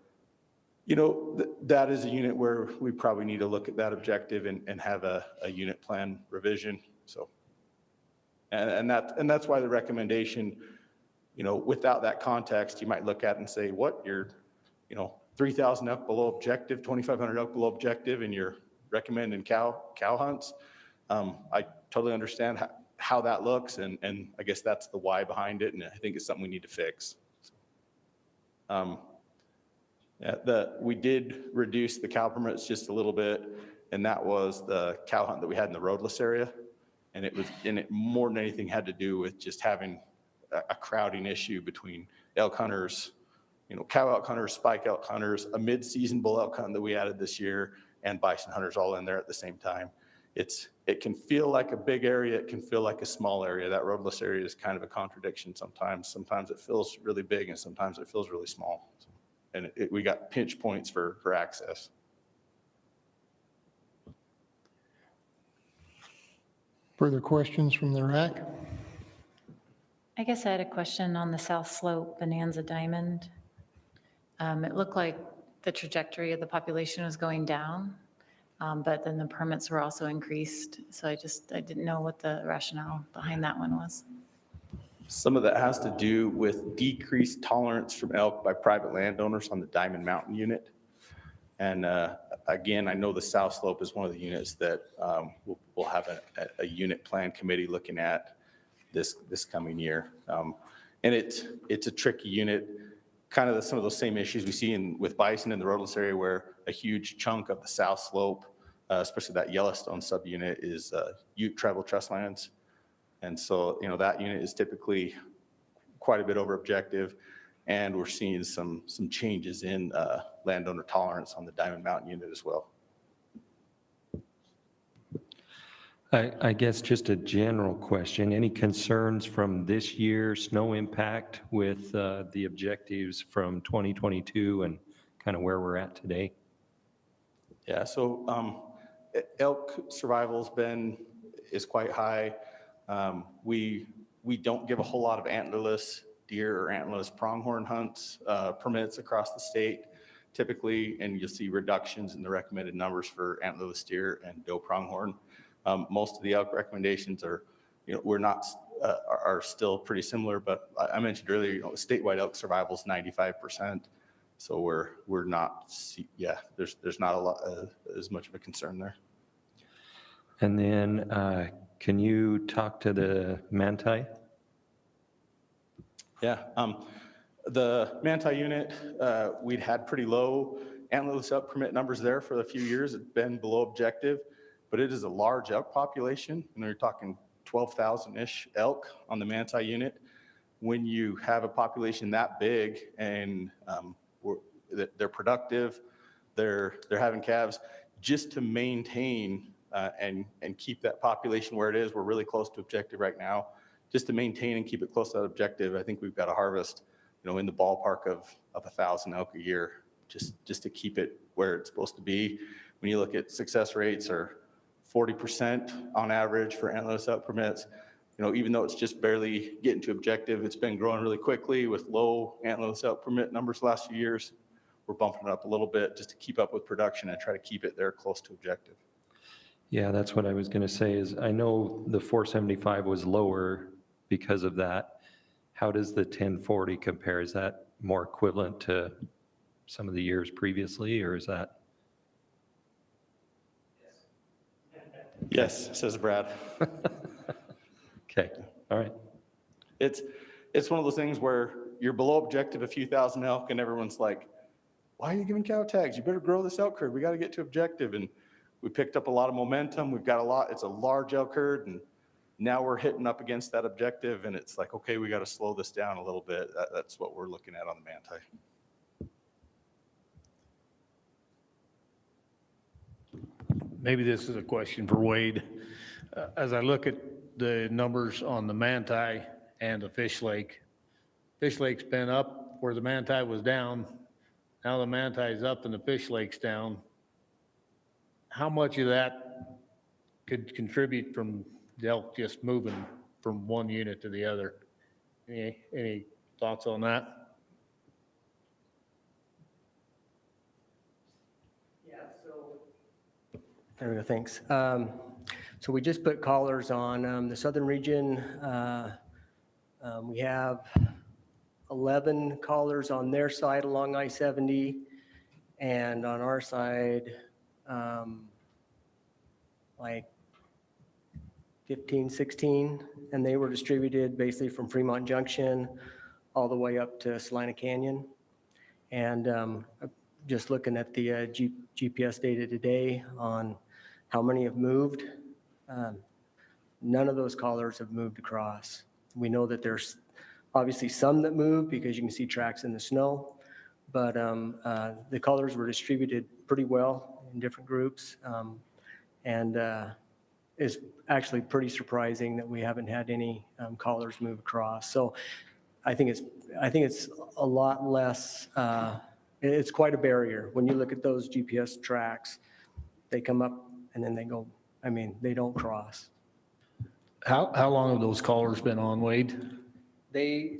that is a unit where we probably need to look at that objective and have a unit plan revision. So, and that's why the recommendation, without that context, you might look at and say, what, you're, 3,000 elk below objective, 2,500 elk below objective, and you're recommending cow hunts. I totally understand how that looks, and I guess that's the why behind it, and I think it's something we need to fix. We did reduce the cow permits just a little bit, and that was the cow hunt that we had in the roadless area. And it more than anything had to do with just having a crowding issue between elk hunters, cow elk hunters, spike elk hunters, a mid-season bull elk hunt that we added this year, and bison hunters all in there at the same time. It can feel like a big area, it can feel like a small area. That roadless area is kind of a contradiction sometimes. Sometimes it feels really big, and sometimes it feels really small. And we got pinch points for access. Further questions from the RAC? I guess I had a question on the South Slope Bonanza Diamond. It looked like the trajectory of the population was going down, but then the permits were also increased. So I didn't know what the rationale behind that one was. Some of that has to do with decreased tolerance from elk by private landowners on the Diamond Mountain unit. And again, I know the South Slope is one of the units that we'll have a unit plan committee looking at this coming year. And it's a tricky unit, kind of some of those same issues we see with bison in the roadless area, where a huge chunk of the South Slope, especially that Yellowstone subunit, is Ute tribal trust lands. And so, that unit is typically quite a bit over objective, and we're seeing some changes in landowner tolerance on the Diamond Mountain unit as well. I guess just a general question, any concerns from this year's snow impact with the objectives from 2022 and kind of where we're at today? Yeah, so elk survival's is quite high. We don't give a whole lot of antlerless deer or antlerless pronghorn hunts permits across the state typically, and you'll see reductions in the recommended numbers for antlerless deer and doe pronghorn. Most of the elk recommendations are still pretty similar, but I mentioned earlier, statewide elk survival is 95%. So we're not, there's not a lot as much of a concern there. And then can you talk to the manti? Yeah, the manti unit, we'd had pretty low antlerless elk permit numbers there for a few years. It's been below objective, but it is a large elk population. And you're talking 12,000-ish elk on the manti unit. When you have a population that big and they're productive, they're having calves, just to maintain and keep that population where it is, we're really close to objective right now. Just to maintain and keep it close to that objective, I think we've got to harvest, in the ballpark of 1,000 elk a year, just to keep it where it's supposed to be. When you look at success rates are 40% on average for antlerless elk permits. Even though it's just barely getting to objective, it's been growing really quickly with low antlerless elk permit numbers the last few years. We're bumping it up a little bit just to keep up with production and try to keep it there close to objective. Yeah, that's what I was going to say is I know the 475 was lower because of that. How does the 1040 compare? Is that more equivalent to some of the years previously, or is that? Yes, says Brad. Okay, all right. It's one of those things where you're below objective a few thousand elk and everyone's like, why are you giving cow tags? You better grow this elk herd. We got to get to objective. And we picked up a lot of momentum. We've got it's a large elk herd, and now we're hitting up against that objective, and it's like, okay, we got to slow this down a little bit. That's what we're looking at on the manti. Maybe this is a question for Wade. As I look at the numbers on the manti and the fish lake, fish lake's been up where the manti was down. Now the manti is up and the fish lake's down. How much of that could contribute from the elk just moving from one unit to the other? Any thoughts on that? There we go, thanks. So we just put collars on the southern region. We have 11 collars on their side along I-70, and on our side, like 15, 16, and they were distributed basically from Fremont Junction all the way up to Salina Canyon. And just looking at the GPS data today on how many have moved, none of those collars have moved across. We know that there's obviously some that move because you can see tracks in the snow, but the collars were distributed pretty well in different groups. And it's actually pretty surprising that we haven't had any collars move across. So I think it's a lot less, it's quite a barrier. When you look at those GPS tracks, they come up and then they go, they don't cross. How long have those collars been on, Wade? They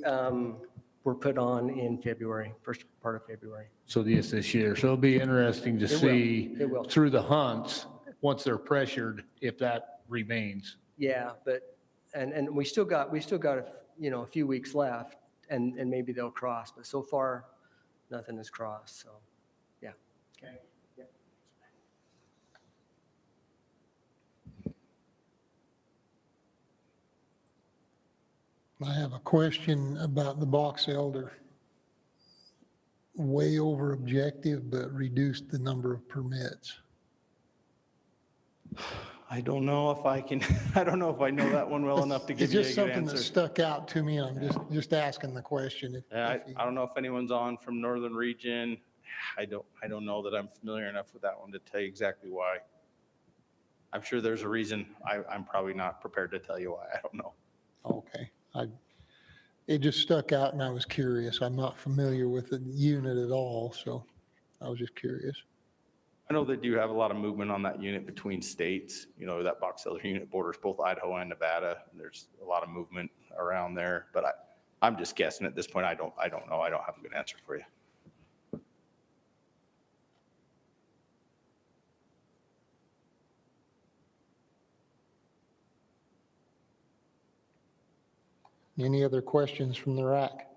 were put on in February, first part of February. So this year. So it'll be interesting to see through the hunts, once they're pressured, if that remains. Yeah, but, and we still got a few weeks left and maybe they'll cross, but so far nothing has crossed, so, yeah. Okay. I have a question about the box elder. Way over objective, but reduced the number of permits. I don't know if I can, I don't know if I know that one well enough to give It's you a just good something that answer. stuck out to me, and I'm just asking the question. I don't know if anyone's on from Northern Region. I don't know that I'm familiar enough with that one to tell you exactly why. I'm sure there's a reason. I'm probably not prepared to tell you why. I don't know. Okay. It just stuck out and I was curious. I'm not familiar with the unit at all, so I was just curious. I know they do have a lot of movement on that unit between states. You know, that box elder unit borders both Idaho and Nevada. There's a lot of movement around there, but I'm just guessing at this point. I don't know. I don't have a good answer for you. Any other questions from the RAC?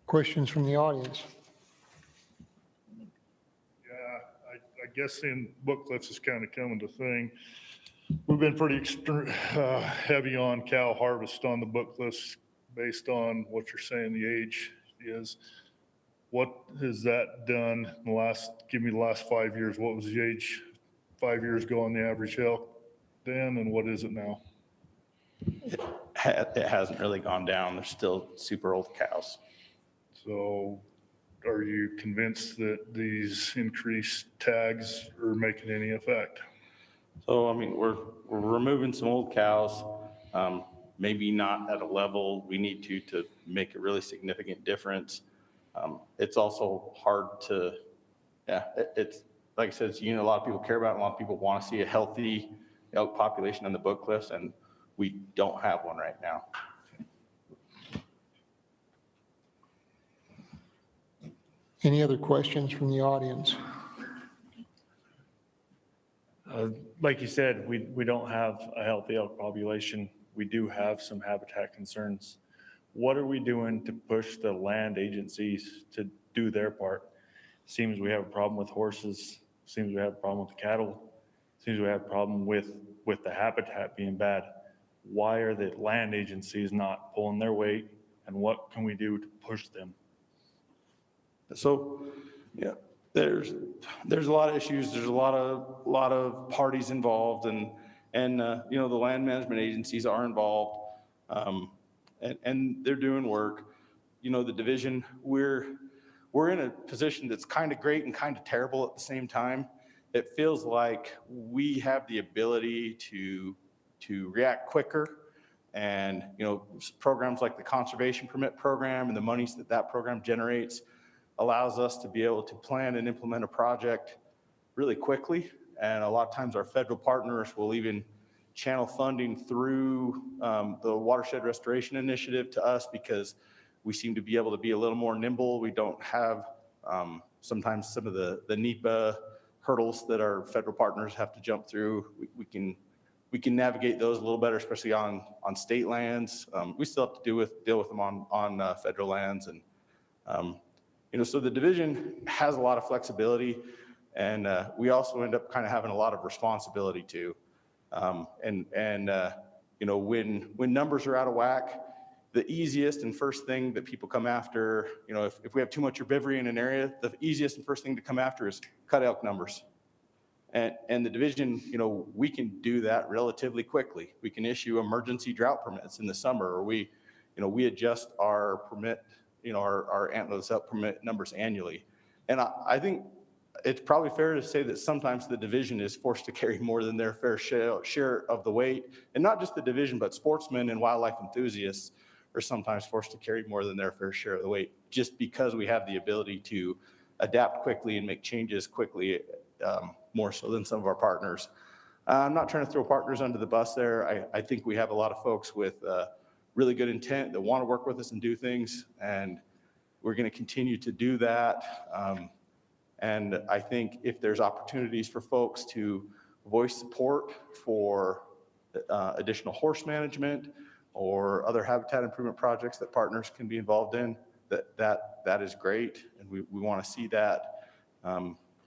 Questions from the audience? I guess in book cliffs is kind of coming to thing. We've been pretty heavy on cow harvest on the book cliffs based on what you're saying the age is. What has that done in the last, give me the last 5 years? What was the age 5 years ago on the average elk then, and what is it now? It hasn't really gone down. They're still super old cows. So are you convinced that these increased tags are making any effect? So, I mean, we're removing some old cows, maybe not at a level we need to make a really significant difference. It's also hard to, it's like I said, it's a unit a lot of people care about, and a lot of people want to see a healthy elk population on the book cliffs, and we don't have one right now. Any other questions from the audience? Like you said, we don't have a healthy elk population. We do have some habitat concerns. What are we doing to push the land agencies to do their part? Seems we have a problem with horses. Seems we have a problem with the cattle. Seems we have a problem with the habitat being bad. Why are the land agencies not pulling their weight, and what can we do to push them? So, yeah, there's a lot of issues. There's a lot of parties involved, and you know, the land management agencies are involved, and they're doing work. You know, the division, we're in a position that's kind of great and kind of terrible at the same time. It feels like we have the ability to react quicker, and you know, programs like the conservation permit program and the monies that program generates allows us to be able to plan and implement a project really quickly. And a lot of times our federal partners will even channel funding through the Watershed Restoration Initiative to us, because we seem to be able to be a little more nimble. We don't have sometimes some of the NEPA hurdles that our federal partners have to jump through. We can navigate those a little better, especially on state lands. We still have to deal with them on federal lands, and you know, so the division has a lot of flexibility, and we also end up kind of having a lot of responsibility too. You know, when numbers are out of whack, the easiest and first thing that people come after, you know, if we have too much herbivory in an area, the easiest and first thing to come after is cut elk numbers. And the division, you know, we can do that relatively quickly. We can issue emergency drought permits in the summer, or we adjust our permit, you know, our antlerless elk permit numbers annually. And I think it's probably fair to say that sometimes the division is forced to carry more than their fair share of the weight. And not just the division, but sportsmen and wildlife enthusiasts are sometimes forced to carry more than their fair share of the weight, just because we have the ability to adapt quickly and make changes quickly, more so than some of our partners. I'm not trying to throw partners under the bus there. I think we have a lot of folks with really good intent that want to work with us and do things, and we're going to continue to do that. And I think if there's opportunities for folks to voice support for additional horse management or other habitat improvement projects that partners can be involved in, that is great, and we want to see that.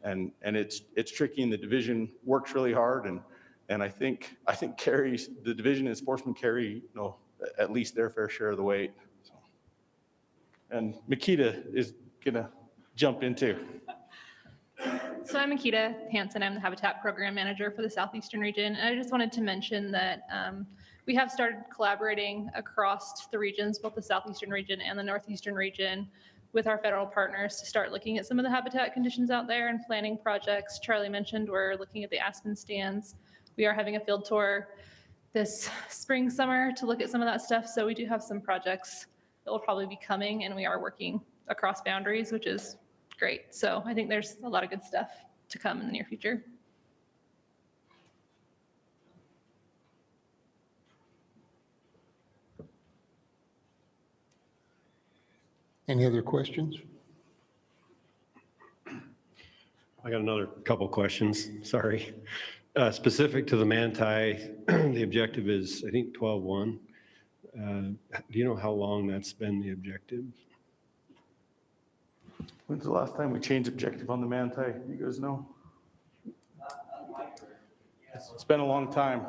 And it's tricky, and the division works really hard, and And I think carries, the division and sportsmen carry, at least their fair share of the weight. So. And Makita is gonna jump in too. So I'm Akita Hansen. I'm the Habitat Program Manager for the Southeastern region. And I just wanted to mention that we have started collaborating across the regions, both the Southeastern region and the Northeastern region, with our federal partners to start looking at some of the habitat conditions out there and planning projects. Charlie mentioned we're looking at the aspen stands. We are having a field tour this spring, summer to look at some of that stuff. So we do have some projects that will probably be coming, and we are working across boundaries, which is great. So I think there's a lot of good stuff to come in the near future. Any other questions? I got another couple questions, sorry. Specific to the Manti, the objective is, I think, 12-1. Do you know how long that's been the objective? When's the last time we changed objective on the Manti? You guys know? It's been a long time.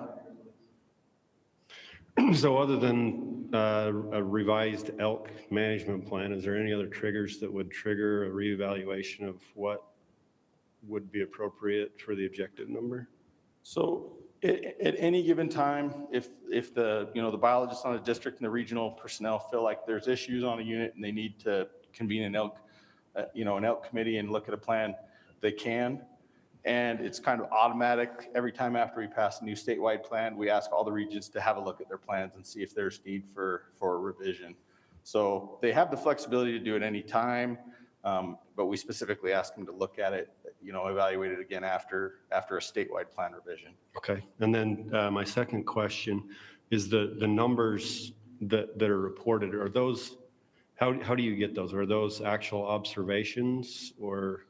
So other than a revised elk management plan, is there any other triggers that would trigger a reevaluation of what would be appropriate for the objective number? So at any given time, if the biologists on the district and the regional personnel feel like there's issues on a unit and they need to convene an elk committee and look at a plan, they can. And it's kind of automatic. Every time after we pass a new statewide plan, we ask all the regions to have a look at their plans and see if there's need for a revision. So they have the flexibility to do it any time, but we specifically ask them to look at it, evaluate it again after a statewide plan revision. Okay, and then my second question is the numbers that are reported, are those, how do you get those? Are those actual observations or?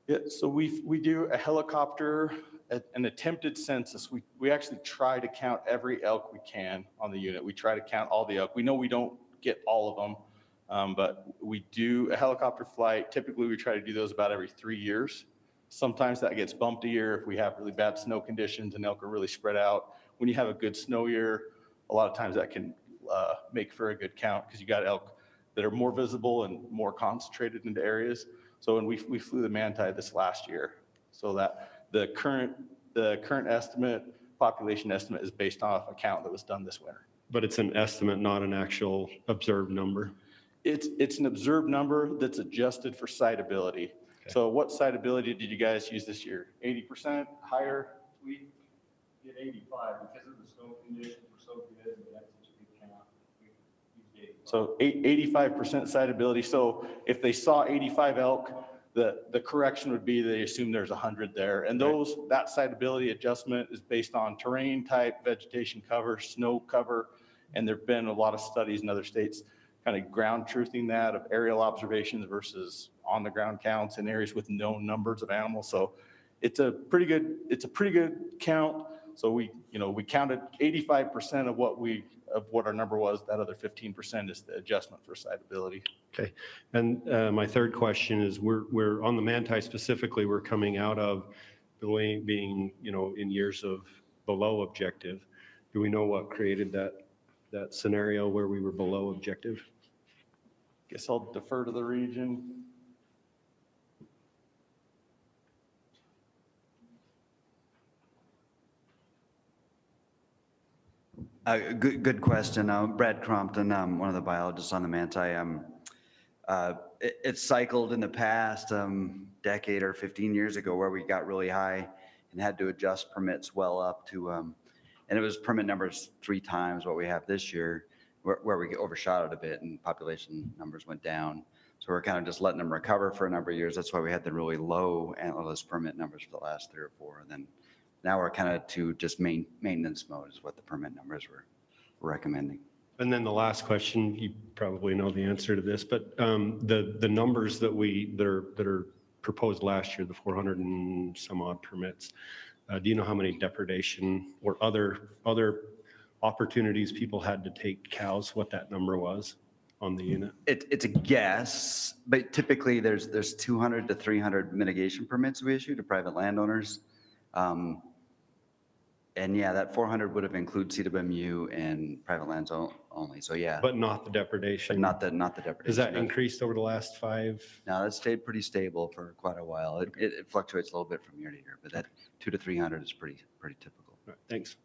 Yeah, so we do a helicopter, an attempted census. We actually try to count every elk we can on the unit. We try to count all the elk. We know we don't get all of them, but we do a helicopter flight. Typically, we try to do those about every 3 years. Sometimes that gets bumped a year if we have really bad snow conditions and elk are really spread out. When you have a good snow year, a lot of times that can make for a good count because you got elk that are more visible and more concentrated into areas. So when we flew the Manti this last year, so that the current estimate, population estimate, is based off a count that was done this winter. But it's an estimate, not an actual observed number. It's an observed number that's adjusted for siteability. Okay. So what siteability did you guys use this year? 80%, higher? We did 85 because of the snow conditions were so good, and that's such a good count. We used 85. So 85% siteability. So if they saw 85 elk, the correction would be they assume there's 100 there. And that siteability adjustment is based on terrain type, vegetation cover, snow cover. And there've been a lot of studies in other states kind of ground truthing that of aerial observations versus on the ground counts in areas with known numbers of animals. So it's a pretty good count. So we counted 85% of what our number was. That other 15% is the adjustment for siteability. Okay. And my third question is we're on the Manti specifically, we're coming out of being, in years of below objective. Do we know what created that scenario where we were below objective? Guess I'll defer to the region. Good question. Brad Crompton, I'm one of the biologists on the Manti. It's cycled in the past decade or 15 years ago where we got really high and had to adjust permits well up to, and it was permit numbers 3 times what we have this year, where we overshot it a bit and population numbers went down. So we're kind of just letting them recover for a number of years. That's why we had the really low antlerless permit numbers for the last 3 or 4. And then now we're kind of to just maintenance mode is what the permit numbers were recommending. And then the last question, you probably know the answer to this, but the numbers that are proposed last year, the 400 and some odd permits, do you know how many depredation or other opportunities people had to take cows, what that number was on the unit? It's a guess, but typically there's 200 to 300 mitigation permits we issue to private landowners. And yeah, that 400 would have included CWMU and private lands only, so yeah. But not the depredation. But not the depredation. Has that increased over the last 5? No, that stayed pretty stable for quite a while. It fluctuates a little bit from year to year, but that 200 to 300 is pretty typical. All right, thanks.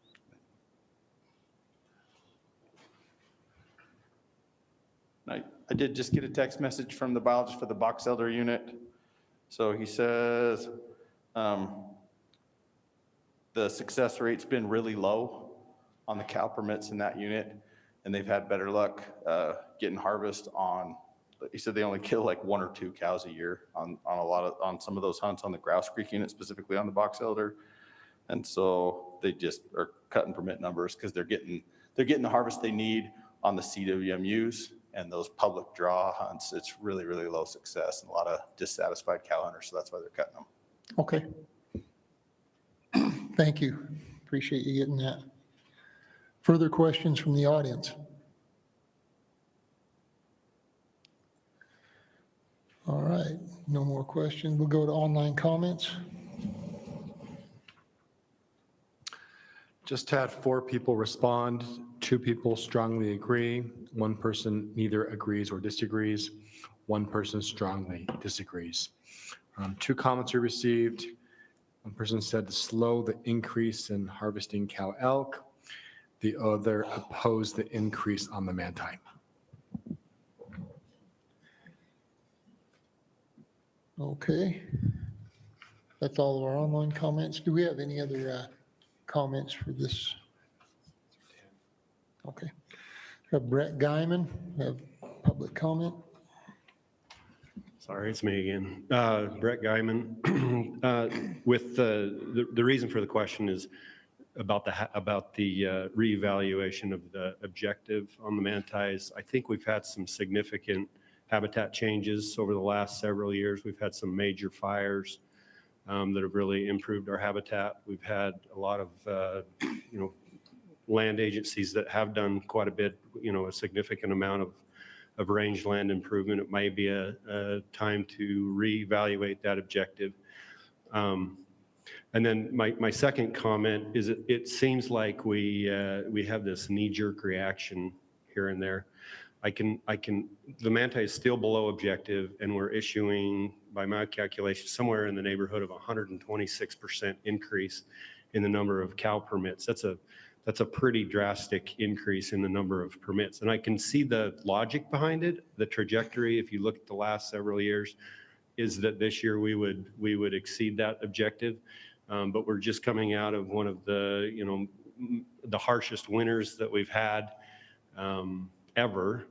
I did just get a text message from the biologist for the box elder unit. So he says the success rate's been really low on the cow permits in that unit, and they've had better luck getting harvest on. He said they only kill like 1 or 2 cows a year on some of those hunts on the Grouse Creek unit, specifically on the box elder. And so they just are cutting permit numbers because they're getting the harvest they need on the CWMUs. And those public draw hunts, it's really, really low success and a lot of dissatisfied cow hunters. So that's why they're cutting them. Okay. Thank you. Appreciate you getting that. Further questions from the audience? All right, no more questions. We'll go to online comments. Just had 4 people respond. 2 people strongly agree. 1 person neither agrees or disagrees. 1 person strongly disagrees. 2 comments are received. 1 person said to slow the increase in harvesting cow elk. The other opposed the increase on the manti. Okay. That's all of our online comments. Do we have any other comments for this? Okay. Have Brett Guyman have public comment. Sorry, it's me again. Brett Guyman. With the reason for the question is about the reevaluation of the objective on the mantis. I think we've had some significant habitat changes over the last several years. We've had some major fires that have really improved our habitat. We've had a lot of land agencies that have done quite a bit, a significant amount of range land improvement. It may be a time to reevaluate that objective. And then my second comment is it seems like we have this knee-jerk reaction here and there. The manti is still below objective, and we're issuing, by my calculation, somewhere in the neighborhood of 126% increase in the number of cow permits. That's a pretty drastic increase in the number of permits. And I can see the logic behind it. The trajectory, if you look at the last several years, is that this year we would exceed that objective. But we're just coming out of one of the, the harshest winters that we've had ever.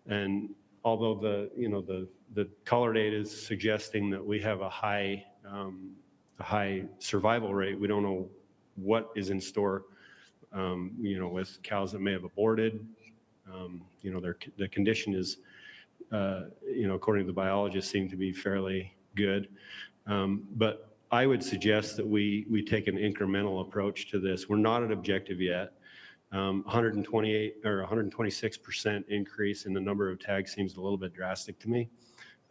And although the color data is suggesting that we have a high survival rate, we don't know what is in store, with cows that may have aborted. The condition is, according to the biologists, seem to be fairly good. But I would suggest that we take an incremental approach to this. We're not at objective yet. 128 or 126% increase in the number of tags seems a little bit drastic to me.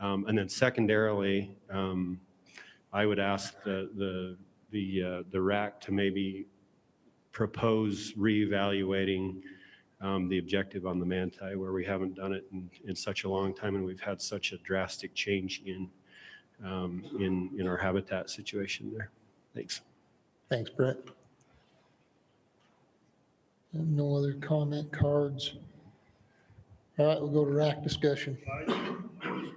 And then secondarily, I would ask the RAC to maybe propose reevaluating the objective on the manti, where we haven't done it in such a long time, and we've had such a drastic change in our habitat situation there. Thanks. Thanks, Brett. And no other comment cards. All right, we'll go to RAC discussion. I just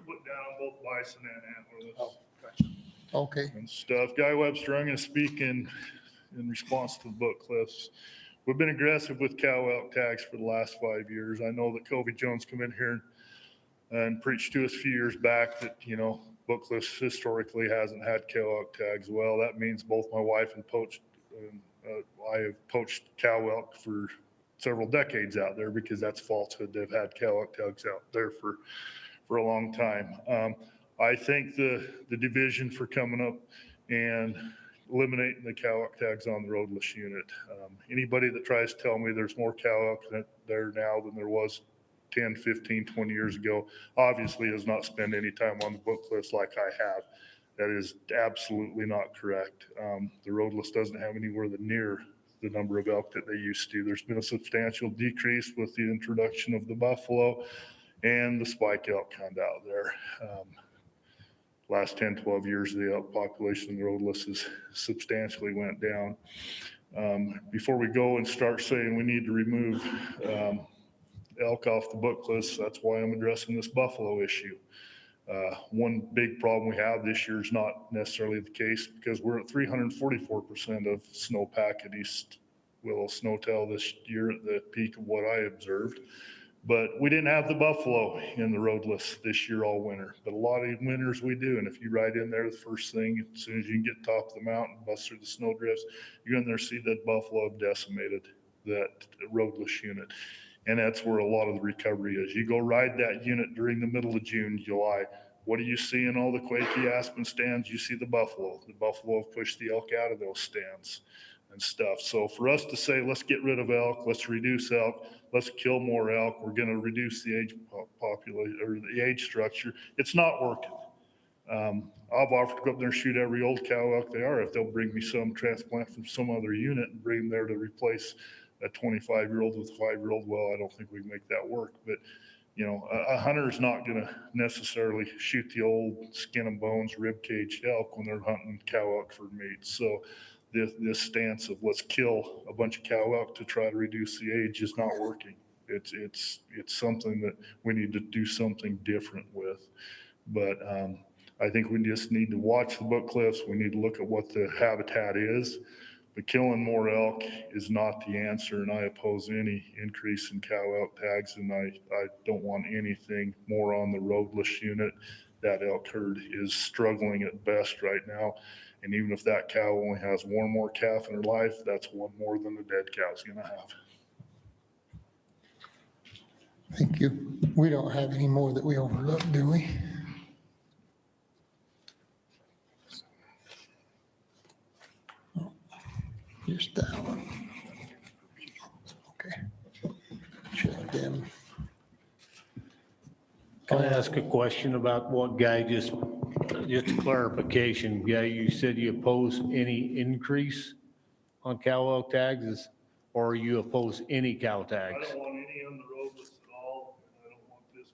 put down both bison and antlerless. Okay. And stuff. Guy Webster, I'm going to speak in response to the book cliffs. We've been aggressive with cow elk tags for the last 5 years. I know that Kobe Jones come in here and preached to us a few years back that, book cliffs historically hasn't had cow elk tags. Well, that means both my wife and I have poached cow elk for several decades out there, because that's falsehood. They've had cow elk tags out there for a long time. I think the division for coming up and eliminating the cow elk tags on the roadless unit. Anybody that tries to tell me there's more cow elk there now than there was 10, 15, 20 years ago, obviously does not spend any time on the book cliffs like I have. That is absolutely not correct. The roadless doesn't have anywhere near the number of elk that they used to. There's been a substantial decrease with the introduction of the buffalo and the spike elk kind of out there. Last 10, 12 years, the elk population in the roadless has substantially went down. Before we go and start saying we need to remove elk off the book list, that's why I'm addressing this buffalo issue. One big problem we have this year is not necessarily the case because we're at 344% of snowpack at East Willow Snowtail this year at the peak of what I observed. But we didn't have the buffalo in the roadless this year all winter, but a lot of winters we do. And if you ride in there, the first thing, as soon as you can get top of the mountain, bust through the snow drifts, you're in there, see that buffalo have decimated that roadless unit. And that's where a lot of the recovery is. You go ride that unit during the middle of June, July. What do you see in all the quaky aspen stands? You see the buffalo. The buffalo have pushed the elk out of those stands and stuff. So for us to say, let's get rid of elk, let's reduce elk, let's kill more elk, we're going to reduce the age population or the age structure, it's not working. I've offered to go up there and shoot every old cow elk they are if they'll bring me some transplant from some other unit and bring them there to replace a 25-year-old with a 5-year-old. Well, I don't think we can make that work. But, you know, a hunter is not going to necessarily shoot the old skin and bones, rib cage elk when they're hunting cow elk for meat. So this stance of let's kill a bunch of cow elk to try to reduce the age is not working. It's something that we need to do something different with. But I think we just need to watch the book cliffs. We need to look at what the habitat is. But killing more elk is not the answer, and I oppose any increase in cow elk tags, and I don't want anything more on the roadless unit. That elk herd is struggling at best right now, and even if that cow only has one more calf in her life, that's one more than the dead cow's gonna have. Thank you. We don't have any more that we overlooked, do we? Just that one. Okay. Check them. Can I ask a question about what Guy just a clarification? Guy, you said you oppose any increase on cow elk tags, or you oppose any cow tags? I don't want any on the roadless at all, and I don't want this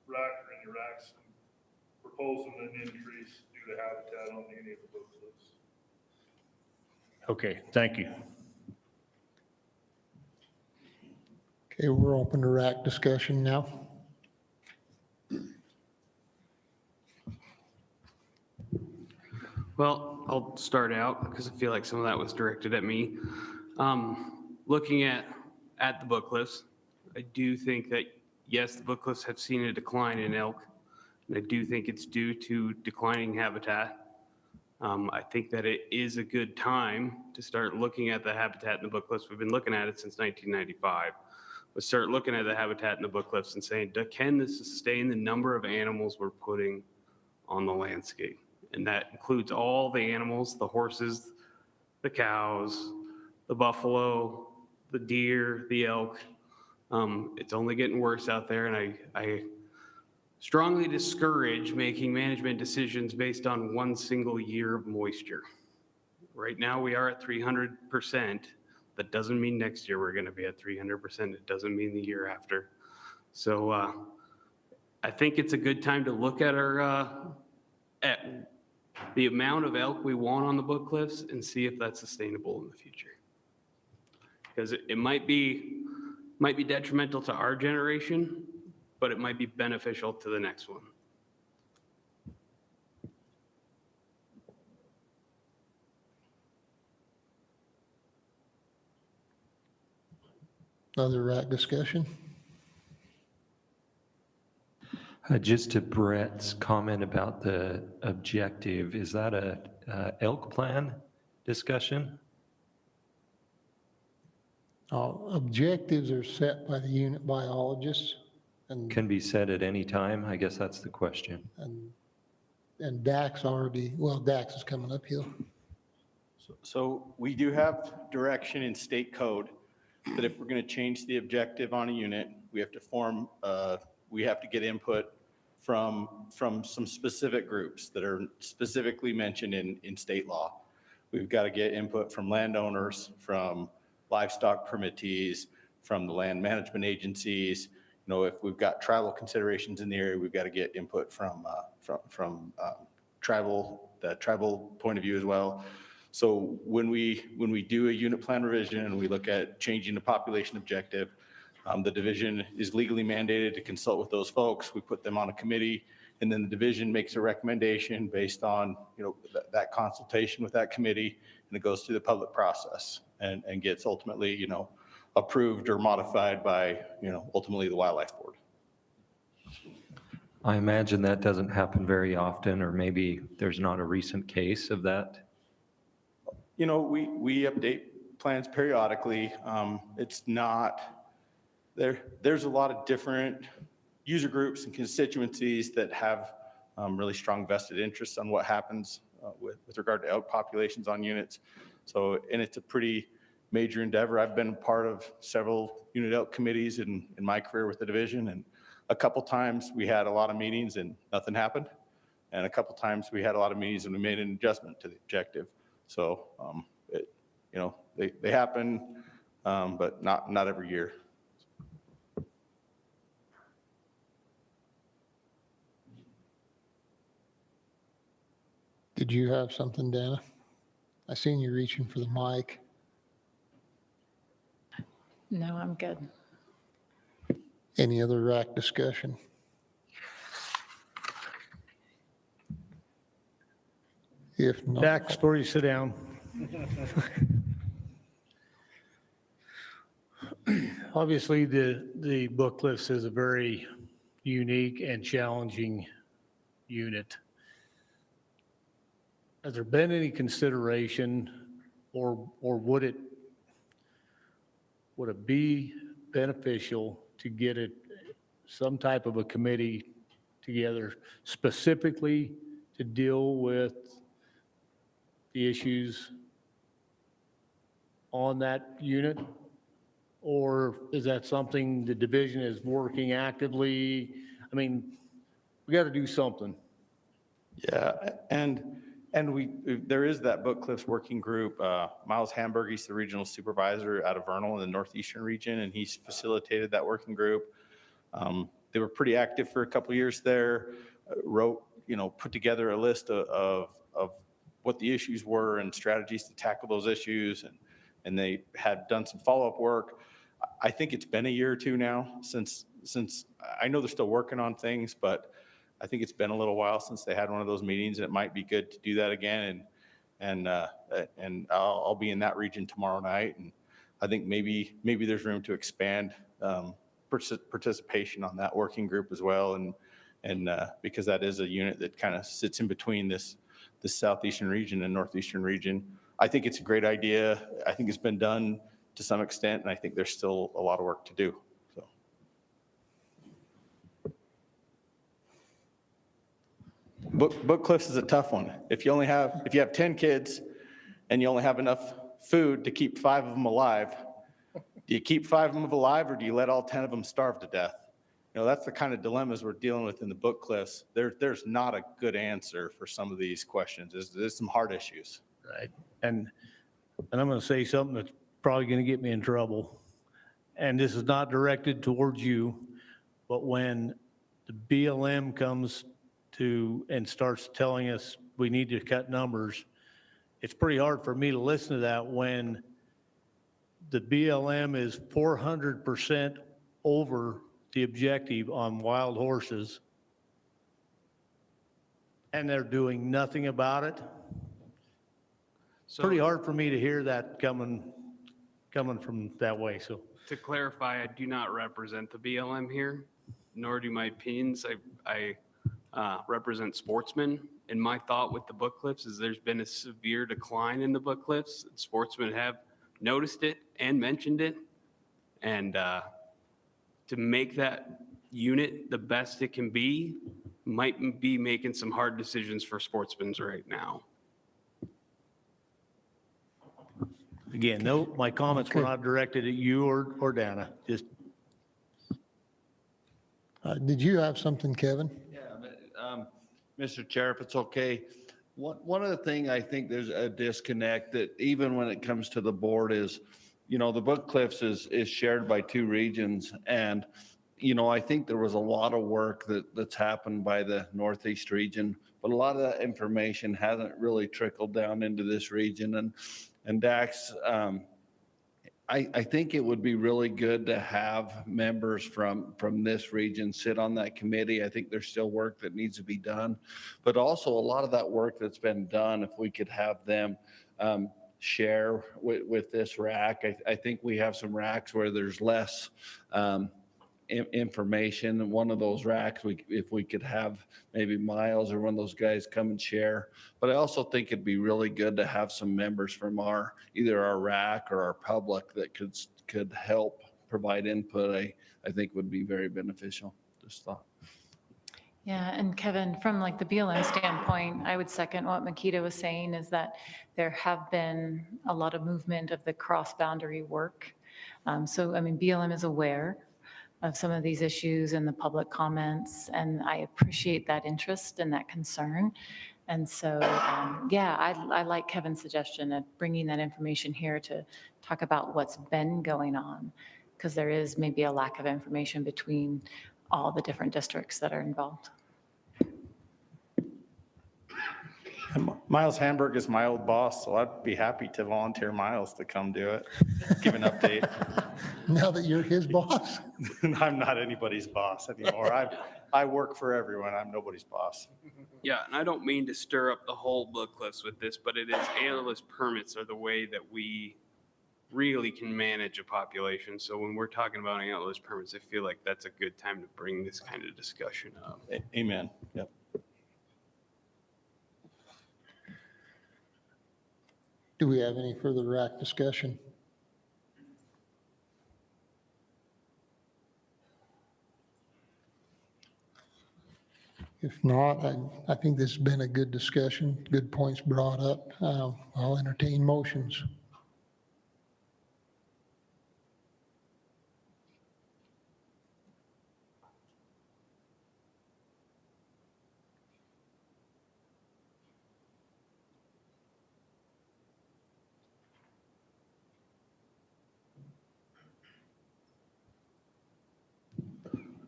RAC or any RACs proposing an increase due to habitat on any of the book cliffs. Okay, thank you. Okay, we're open to RAC discussion now. Well, I'll start out because I feel like some of that was directed at me. Looking at the book cliffs, I do think that, yes, the book cliffs have seen a decline in elk, and I do think it's due to declining habitat. I think that it is a good time to start looking at the habitat in the book cliffs. We've been looking at it since 1995. Let's start looking at the habitat in the book cliffs and saying, can this sustain the number of animals we're putting on the landscape? And that includes all the animals, the horses, the cows, the buffalo, the deer, the elk. It's only getting worse out there, and I strongly discourage making management decisions based on one single year of moisture. Right now we are at 300%. That doesn't mean next year we're going to be at 300%. It doesn't mean the year after. So I think it's a good time to look at our at the amount of elk we want on the book cliffs and see if that's sustainable in the future. Because it might be detrimental to our generation, but it might be beneficial to the next one. Other RAC discussion? Just to Brett's comment about the objective, is that a elk plan discussion? Objectives are set by the unit biologists and Can be set at any time? I guess that's the question. DAC's already, well, DAC's is coming up here. So we do have direction in state code that if we're going to change the objective on a unit, we have to we have to get input from some specific groups that are specifically mentioned in state law. We've got to get input from landowners, from livestock permittees, from the land management agencies. You know, if we've got tribal considerations in the area, we've got to get input from the tribal point of view as well. So when we do a unit plan revision and we look at changing the population objective, the division is legally mandated to consult with those folks. We put them on a committee, and then the division makes a recommendation based on, you know, that consultation with that committee, and it goes through the public process and gets ultimately, you know, approved or modified by, you know, ultimately the Wildlife Board. I imagine that doesn't happen very often, or maybe there's not a recent case of that. You know, we update plans periodically. It's not, there's a lot of different user groups and constituencies that have really strong vested interests on what happens with regard to elk populations on units. So, and it's a pretty major endeavor. I've been part of several unit elk committees in my career with the division, and a couple times we had a lot of meetings and nothing happened. And a couple times we had a lot of meetings and we made an adjustment to the objective. So, you know, they happen, but not every year. Did you have something, Dana? I seen you reaching for the mic. No, I'm good. Any other RAC discussion? If not. Dax, before you sit down. Obviously, the Book Cliffs is a very unique and challenging unit. Has there been any consideration, or would it be beneficial to get some type of a committee together specifically to deal with the issues on that unit? Or is that something the division is working actively? I mean, we got to do something. Yeah, and there is that Book Cliffs working group. Miles Hamburg, he's the regional supervisor out of Vernal in the Northeastern region, and he's facilitated that working group. They were pretty active for a couple years there, put together a list of what the issues were and strategies to tackle those issues, and they had done some follow-up work. I think it's been a year or two now since I know they're still working on things, but I think it's been a little while since they had one of those meetings, and it might be good to do that again. And I'll be in that region tomorrow night, and I think maybe there's room to expand participation on that working group as well, and because that is a unit that kind of sits in between this Southeastern region and Northeastern region. I think it's a great idea. I think it's been done to some extent, and I think there's still a lot of work to do. So. Book Cliffs is a tough one. If you have 10 kids and you only have enough food to keep 5 of them alive, do you keep 5 of them alive, or do you let all 10 of them starve to death? You know, that's the kind of dilemmas we're dealing with in the Book Cliffs. There's not a good answer for some of these questions. There's some hard issues. Right. And I'm going to say something that's probably going to get me in trouble. And this is not directed towards you, but when the BLM comes to and starts telling us we need to cut numbers, it's pretty hard for me to listen to that when the BLM is 400% over the objective on wild horses, and they're doing nothing about it. So Pretty hard for me to hear that coming from that way. So to clarify, I do not represent the BLM here, nor do my opinions. I represent sportsmen, and my thought with the Book Cliffs is there's been a severe decline in the Book Cliffs. Sportsmen have noticed it and mentioned it, and to make that unit the best it can be might be making some hard decisions for sportsmen right now. again, no, my comments were not directed at you or Dana, just. Did you have something, Kevin? Yeah, Mr. Chair, if it's okay. One of the things I think there's a disconnect that even when it comes to the board is, the Book Cliffs is shared by 2 regions. And, I think there was a lot of work that's happened by the Northeast region, but a lot of that information hasn't really trickled down into this region. And Dax, I think it would be really good to have members from this region sit on that committee. I think there's still work that needs to be done, but also a lot of that work that's been done, if we could have them share with this RAC. I think we have some RACs where there's less information. One of those RACs, if we could have maybe Miles or one of those guys come and share. But I also think it'd be really good to have some members from either our RAC or our public that could help provide input. I think would be very beneficial. Just thought. Yeah, and Kevin, from like the BLM standpoint, I would second what Makita was saying, is that there have been a lot of movement of the cross-boundary work. So, I mean, BLM is aware of some of these issues and the public comments, and I appreciate that interest and that concern. And so, yeah, I like Kevin's suggestion of bringing that information here to talk about what's been going on, because there is maybe a lack of information between all the different districts that are involved. And Miles Hamburg is my old boss, so I'd be happy to volunteer Miles to come do it, give an update. Now that you're his boss? I'm not anybody's boss anymore. I work for everyone. I'm nobody's boss. Yeah, and I don't mean to stir up the whole Book Cliffs with this, but it is antlerless permits are the way that we really can manage a population. So when we're talking about antlerless permits, I feel like that's a good time to bring this kind of discussion up. Amen. Yep. Do we have any further RAC discussion? If not, I think this has been a good discussion, good points brought up. I'll entertain motions.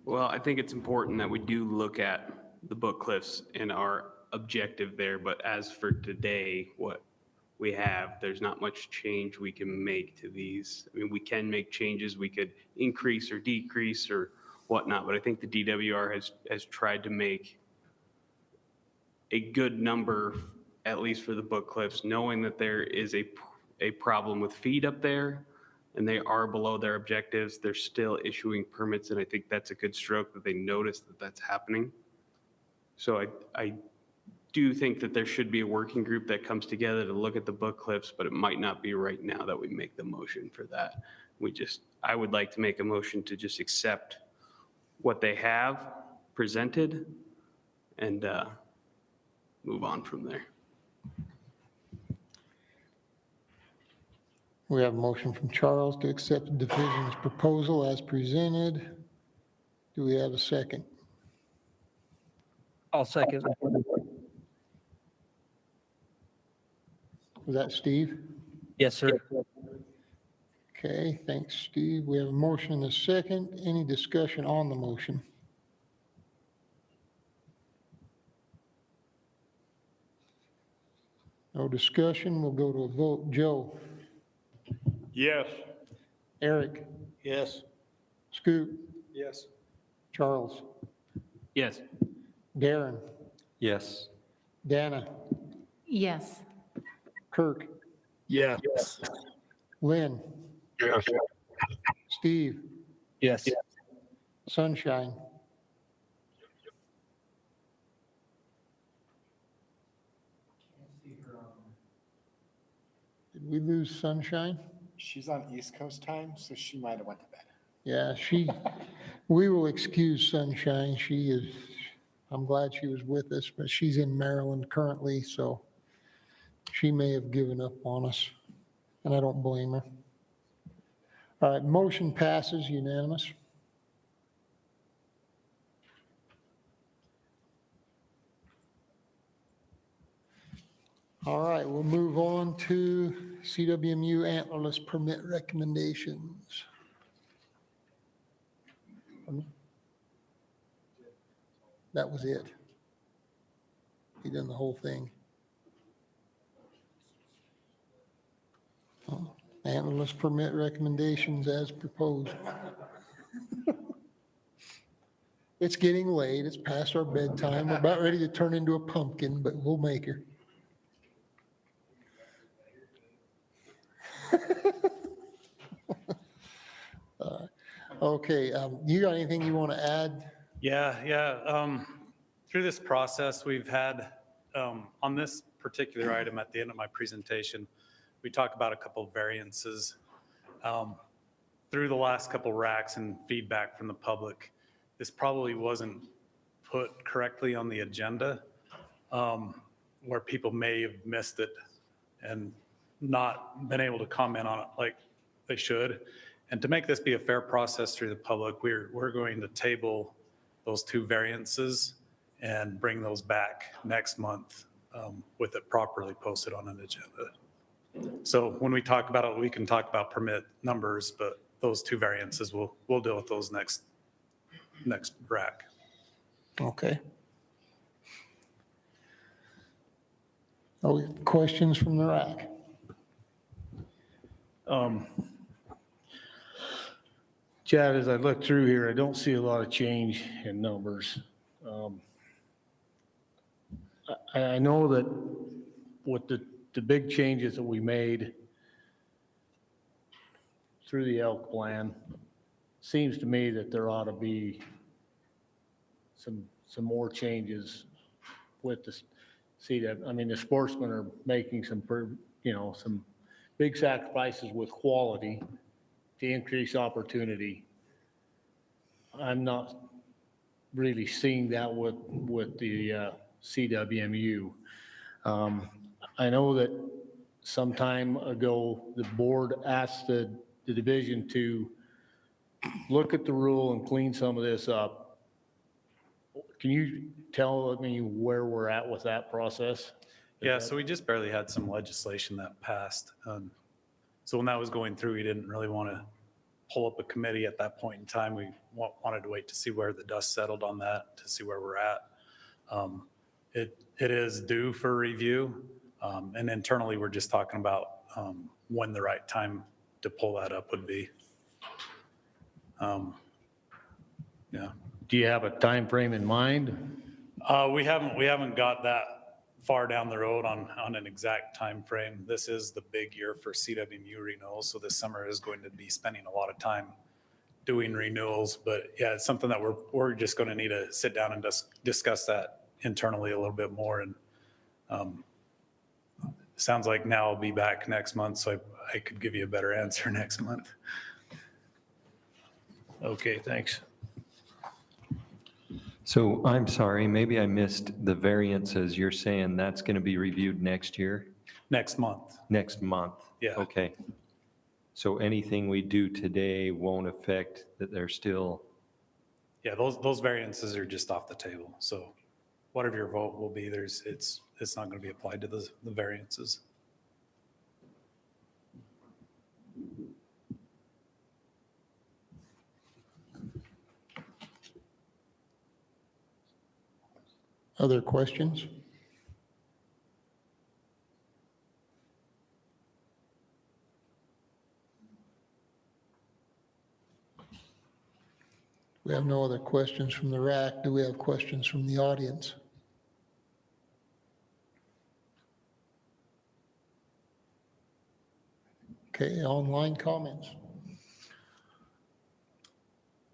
Well, I think it's important that we do look at the Book Cliffs and our objective there, but as for today, what we have, there's not much change we can make to these. I mean, we can make changes, we could increase or decrease or whatnot, but I think the DWR has tried to make a good number, at least for the Book Cliffs, knowing that there is a problem with feed up there, and they are below their objectives. They're still issuing permits, and I think that's a good stroke that they notice that that's happening. So I do think that there should be a working group that comes together to look at the Book Cliffs, but it might not be right now that we make the motion for that. I would like to make a motion to just accept what they have presented and move on from there. We have a motion from Charles to accept the division's proposal as presented. Do we have a second? I'll second. Was that Steve? Yes, sir. Okay, thanks, Steve. We have a motion and a second. Any discussion on the motion? No discussion. We'll go to a vote. Joe? Yes. Eric? Yes. Scoot? Yes. Charles? Yes. Darren? Yes. Dana? Yes. Kirk? Yes. Lynn? Yes. Steve? Yes. Sunshine? Did we lose Sunshine? She's on East Coast time, so she might have went to bed. Yeah, we will excuse Sunshine. I'm glad she was with us, but she's in Maryland currently, so she may have given up on us, and I don't blame her. All right, motion passes unanimous. All right, we'll move on to CWMU Antlerless permit recommendations. That was it. He done the whole thing. Oh, Antlerless permit recommendations as proposed. It's getting late. It's past our bedtime. We're about ready to turn into a pumpkin, but we'll make her. Okay, you got anything you want to add? Yeah. Through this process, we've had, on this particular item at the end of my presentation, we talk about a couple of variances. Through the last couple RACs and feedback from the public, this probably wasn't put correctly on the agenda, where people may have missed it and not been able to comment on it like they should. And to make this be a fair process through the public, we're going to table those two variances and bring those back next month with it properly posted on an agenda. So when we talk about it, we can talk about permit numbers, but those two variances, we'll deal with those next RAC. Okay. Oh, questions from the RAC? Chad, as I look through here, I don't see a lot of change in numbers. I know that with the big changes that we made through the elk plan, seems to me that there ought to be some more changes with the CW. I mean, the sportsmen are making some big sacrifices with quality to increase opportunity. I'm not really seeing that with the CWMU. I know that some time ago, the board asked the division to look at the rule and clean some of this up. Can you tell me where we're at with that process? Yeah, so we just barely had some legislation that passed. So when that was going through, we didn't really want to pull up a committee at that point in time. We wanted to wait to see where the dust settled on that, to see where we're at. It is due for review. And internally, we're just talking about when the right time to pull that up would be. Yeah. Do you have a time frame in mind? We haven't got that far down the road on an exact time frame. This is the big year for CWMU renewals, so this summer is going to be spending a lot of time doing renewals. But yeah, it's something that we're just going to need to sit down and discuss that internally a little bit more. And sounds like now I'll be back next month, so I could give you a better answer next month. Okay, thanks. So I'm sorry, maybe I missed the variances. You're saying that's going to be reviewed next year? Next month. Next month? Yeah. Okay. So anything we do today won't affect that they're still? Yeah, those variances are just off the table. So whatever your vote will be, it's not going to be applied to the variances. Other questions? We have no other questions from the RAC. Do we have questions from the audience? Okay, online comments.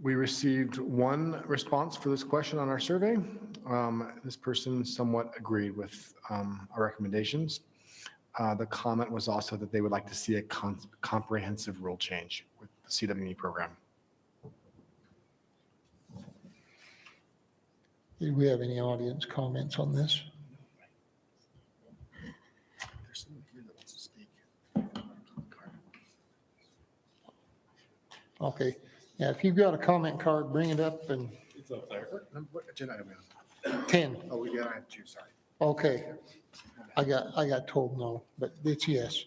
We received one response for this question on our survey. This person somewhat agreed with our recommendations. The comment was also that they would like to see a comprehensive rule change with the CWMU program. Do we have any audience comments on this? There's someone here that wants to speak. Okay, yeah, if you've got a comment card, bring it up and. It's up there. What agenda item are we on? 10. Oh, we got, I have 2, sorry. Okay, I got told no, but it's yes.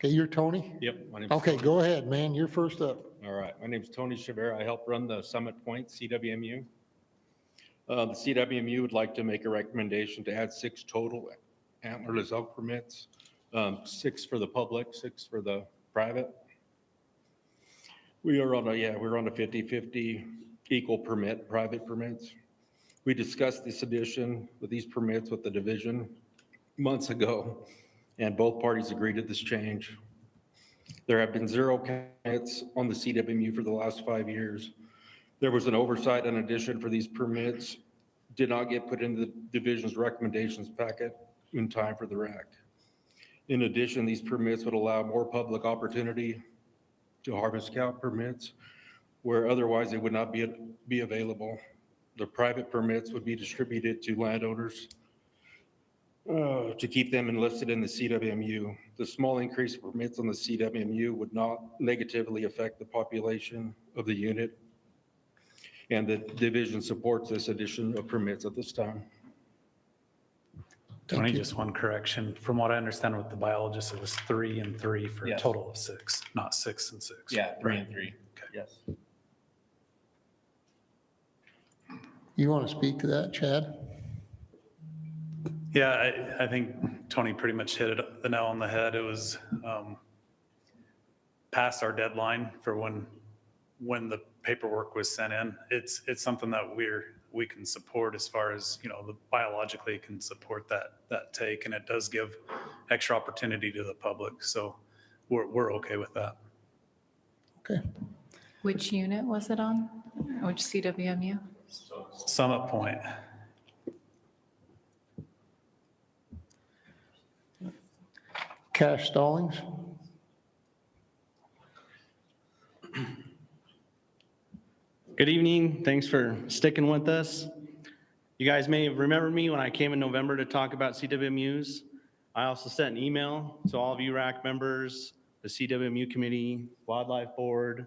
Okay, you're Tony? Yep. My name's Okay, Tony. go ahead, man. You're first up. All right. My name's Tony Chavera. I help run the Summit Point CWMU. The CWMU would like to make a recommendation to add 6 total antlerless elk permits, 6 for the public, 6 for the private. We're on a 50-50 equal permit, private permits. We discussed this addition with these permits with the division months ago, and both parties agreed to this change. There have been 0 commits on the CWMU for the last 5 years. There was an oversight on addition for these permits, did not get put into the division's recommendations packet in time for the RAC. In addition, these permits would allow more public opportunity to harvest cow permits where otherwise they would not be available. The private permits would be distributed to landowners to keep them enlisted in the CWMU. The small increase in permits on the CWMU would not negatively affect the population of the unit, and the division supports this addition of permits at this time. Tony, just one correction. From what I understand with the biologist, it was 3 and 3 for a Yes. total of 6, not 6 and 6. Yeah, 3 and Right. 3. Yes. You want to speak to that, Chad? Yeah, I think Tony pretty much hit the nail on the head. It was past our deadline for when the paperwork was sent in. It's something that we can support as far as, biologically can support that take, and it does give extra opportunity to the public. So we're okay with that. Okay. Which unit was it on? Which CWMU? Summit Point. Cash Stallings? Good evening. Thanks for sticking with us. You guys may remember me when I came in November to talk about CWMUs. I also sent an email to all of you RAC members, the CWMU committee, wildlife board,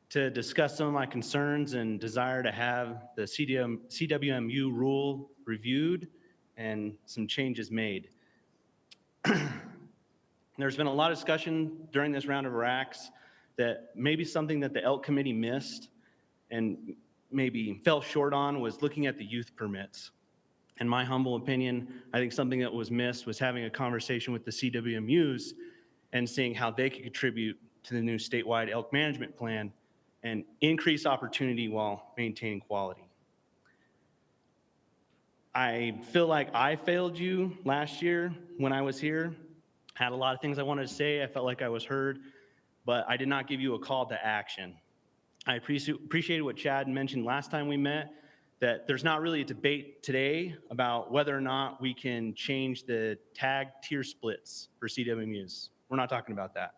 to discuss some of my concerns and desire to have the CWMU rule reviewed and some changes made. There's been a lot of discussion during this round of RACs that maybe something that the elk committee missed and maybe fell short on was looking at the youth permits. In my humble opinion, I think something that was missed was having a conversation with the CWMUs and seeing how they could contribute to the new statewide elk management plan and increase opportunity while maintaining quality. I feel like I failed you last year when I was here. Had a lot of things I wanted to say. I felt like I was heard, but I did not give you a call to action. I appreciated what Chad mentioned last time we met, that there's not really a debate today about whether or not we can change the tag tier splits for CWMUs. We're not talking about that.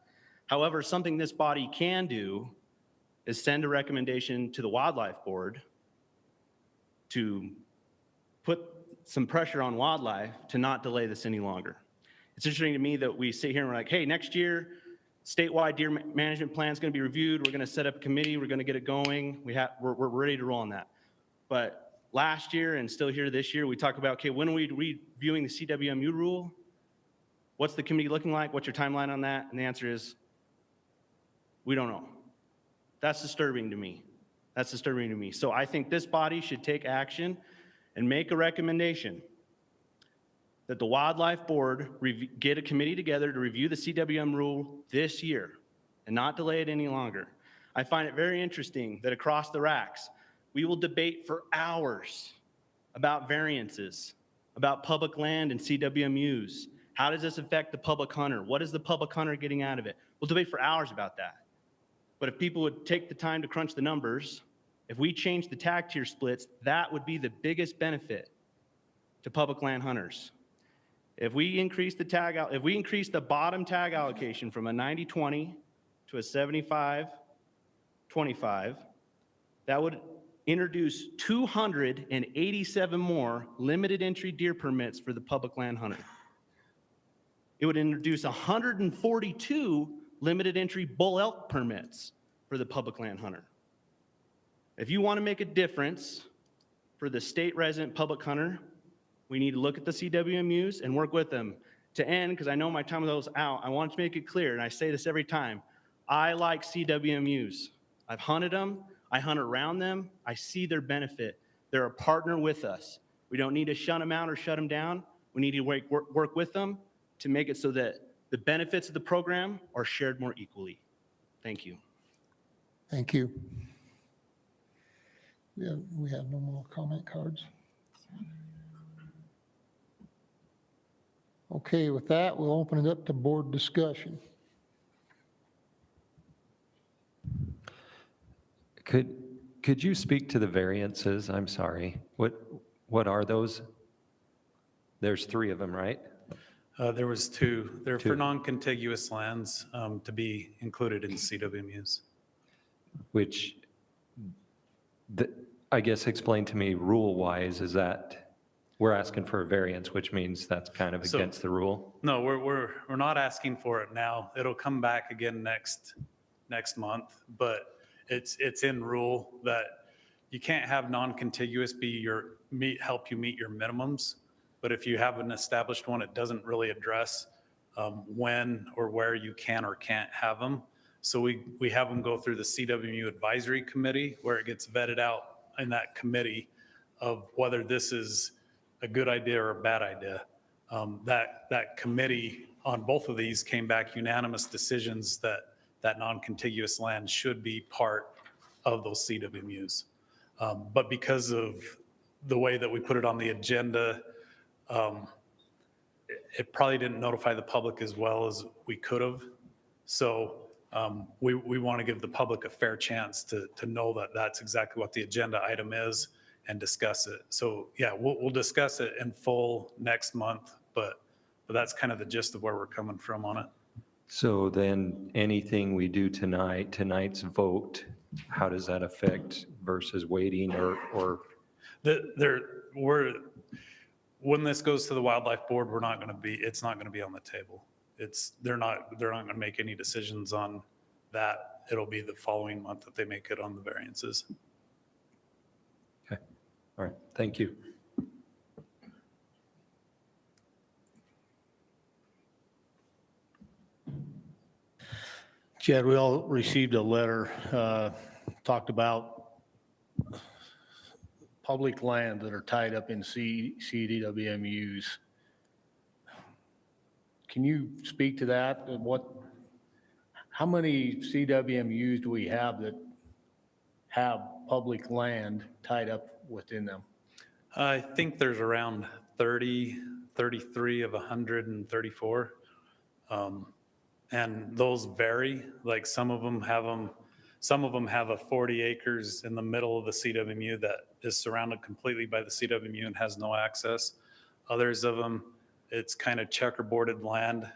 However, something this body can do is send a recommendation to the wildlife board to put some pressure on wildlife to not delay this any longer. It's interesting to me that we sit here and we're like, hey, next year, statewide deer management plan is going to be reviewed. We're going to set up a committee. We're going to get it going. We're ready to roll on that. But last year and still here this year, we talk about, okay, when are we reviewing the CWMU rule? What's the committee looking like? What's your timeline on that? And the answer is, we don't know. That's disturbing to me. That's disturbing to me. So I think this body should take action and make a recommendation that the wildlife board get a committee together to review the CWM rule this year and not delay it any longer. I find it very interesting that across the RACs, we will debate for hours about variances, about public land and CWMUs. How does this affect the public hunter? What is the public hunter getting out of it? We'll debate for hours about that. But if people would take the time to crunch the numbers, if we change the tag tier splits, that would be the biggest benefit to public land hunters. If we increase the bottom tag allocation from a 90-20 to a 75-25, that would introduce 287 more limited entry deer permits for the public land hunter. It would introduce 142 limited entry bull elk permits for the public land hunter. If you want to make a difference for the state resident public hunter, we need to look at the CWMUs and work with them to end, because I know my time is out, I want to make it clear, and I say this every time, I like CWMUs. I've hunted them, I hunt around them, I see their benefit. They're a partner with us. We don't need to shut them out or shut them down. We need to work with them to make it so that the benefits of the program are shared more equally. Thank you. Thank you. Yeah, we have no more comment cards. Okay, with that, we'll open it up to board discussion. Could you speak to the variances? I'm sorry. What are those? There's 3 of them, right? There was 2. They're Two. for non-contiguous lands to be included in CWMUs. Which, I guess, explain to me rule-wise, is that we're asking for a variance, which means that's kind of against the rule? No, we're not asking for it now. It'll come back again next month, but it's in rule that you can't have non-contiguous help you meet your minimums. But if you have an established one, it doesn't really address when or where you can or can't have them. So we have them go through the CWMU advisory committee, where it gets vetted out in that committee of whether this is a good idea or a bad idea. That committee on both of these came back unanimous decisions that non-contiguous land should be part of those CWMUs. But because of the way that we put it on the agenda, it probably didn't notify the public as well as we could have. So we want to give the public a fair chance to know that that's exactly what the agenda item is and discuss it. So yeah, we'll discuss it in full next month, but that's kind of the gist of where we're coming from on it. So then anything we do tonight's vote, how does that affect versus waiting or? When this goes to the wildlife board, it's not going to be on the table. They're not going to make any decisions on that. It'll be the following month that they make it on the variances. Okay. All right. Thank you. Chad, we all received a letter, talked about public land that are tied up in CDWMUs. Can you speak to that? How many CWMUs do we have that have public land tied up within them? I think there's around 33 of 134. And those vary, like some of them have a 40 acres in the middle of the CWMU that is surrounded completely by the CWMU and has no access. Others of them, it's kind of checkerboarded land.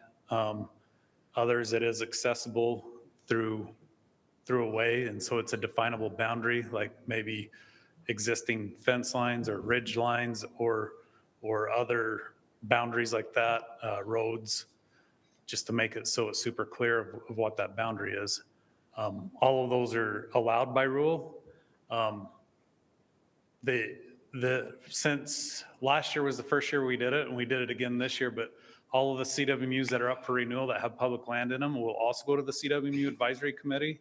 Others, it is accessible through a way, and so it's a definable boundary, like maybe existing fence lines or ridge lines or other boundaries like that, roads, just to make it so it's super clear of what that boundary is. All of those are allowed by rule. Since last year was the first year we did it, and we did it again this year, but all of the CWMUs that are up for renewal that have public land in them will also go to the CWMU advisory committee,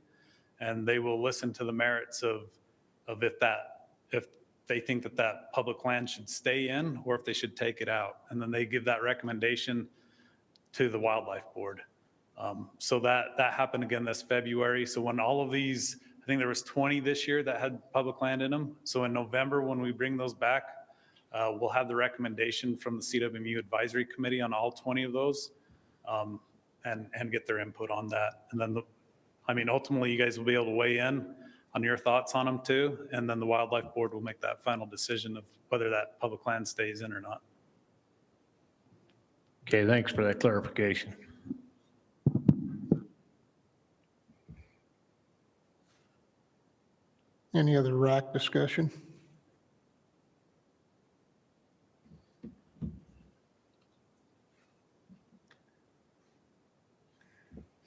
and they will listen to the merits of if they think that public land should stay in or if they should take it out. And then they give that recommendation to the wildlife board. So that happened again this February. So when all of these, I think there was 20 this year that had public land in them. So in November, when we bring those back, we'll have the recommendation from the CWMU advisory committee on all 20 of those, and get their input on that. And then, ultimately you guys will be able to weigh in on your thoughts on them too. And then the wildlife board will make that final decision of whether that public land stays in or not. Okay, thanks for that clarification. Any other RAC discussion?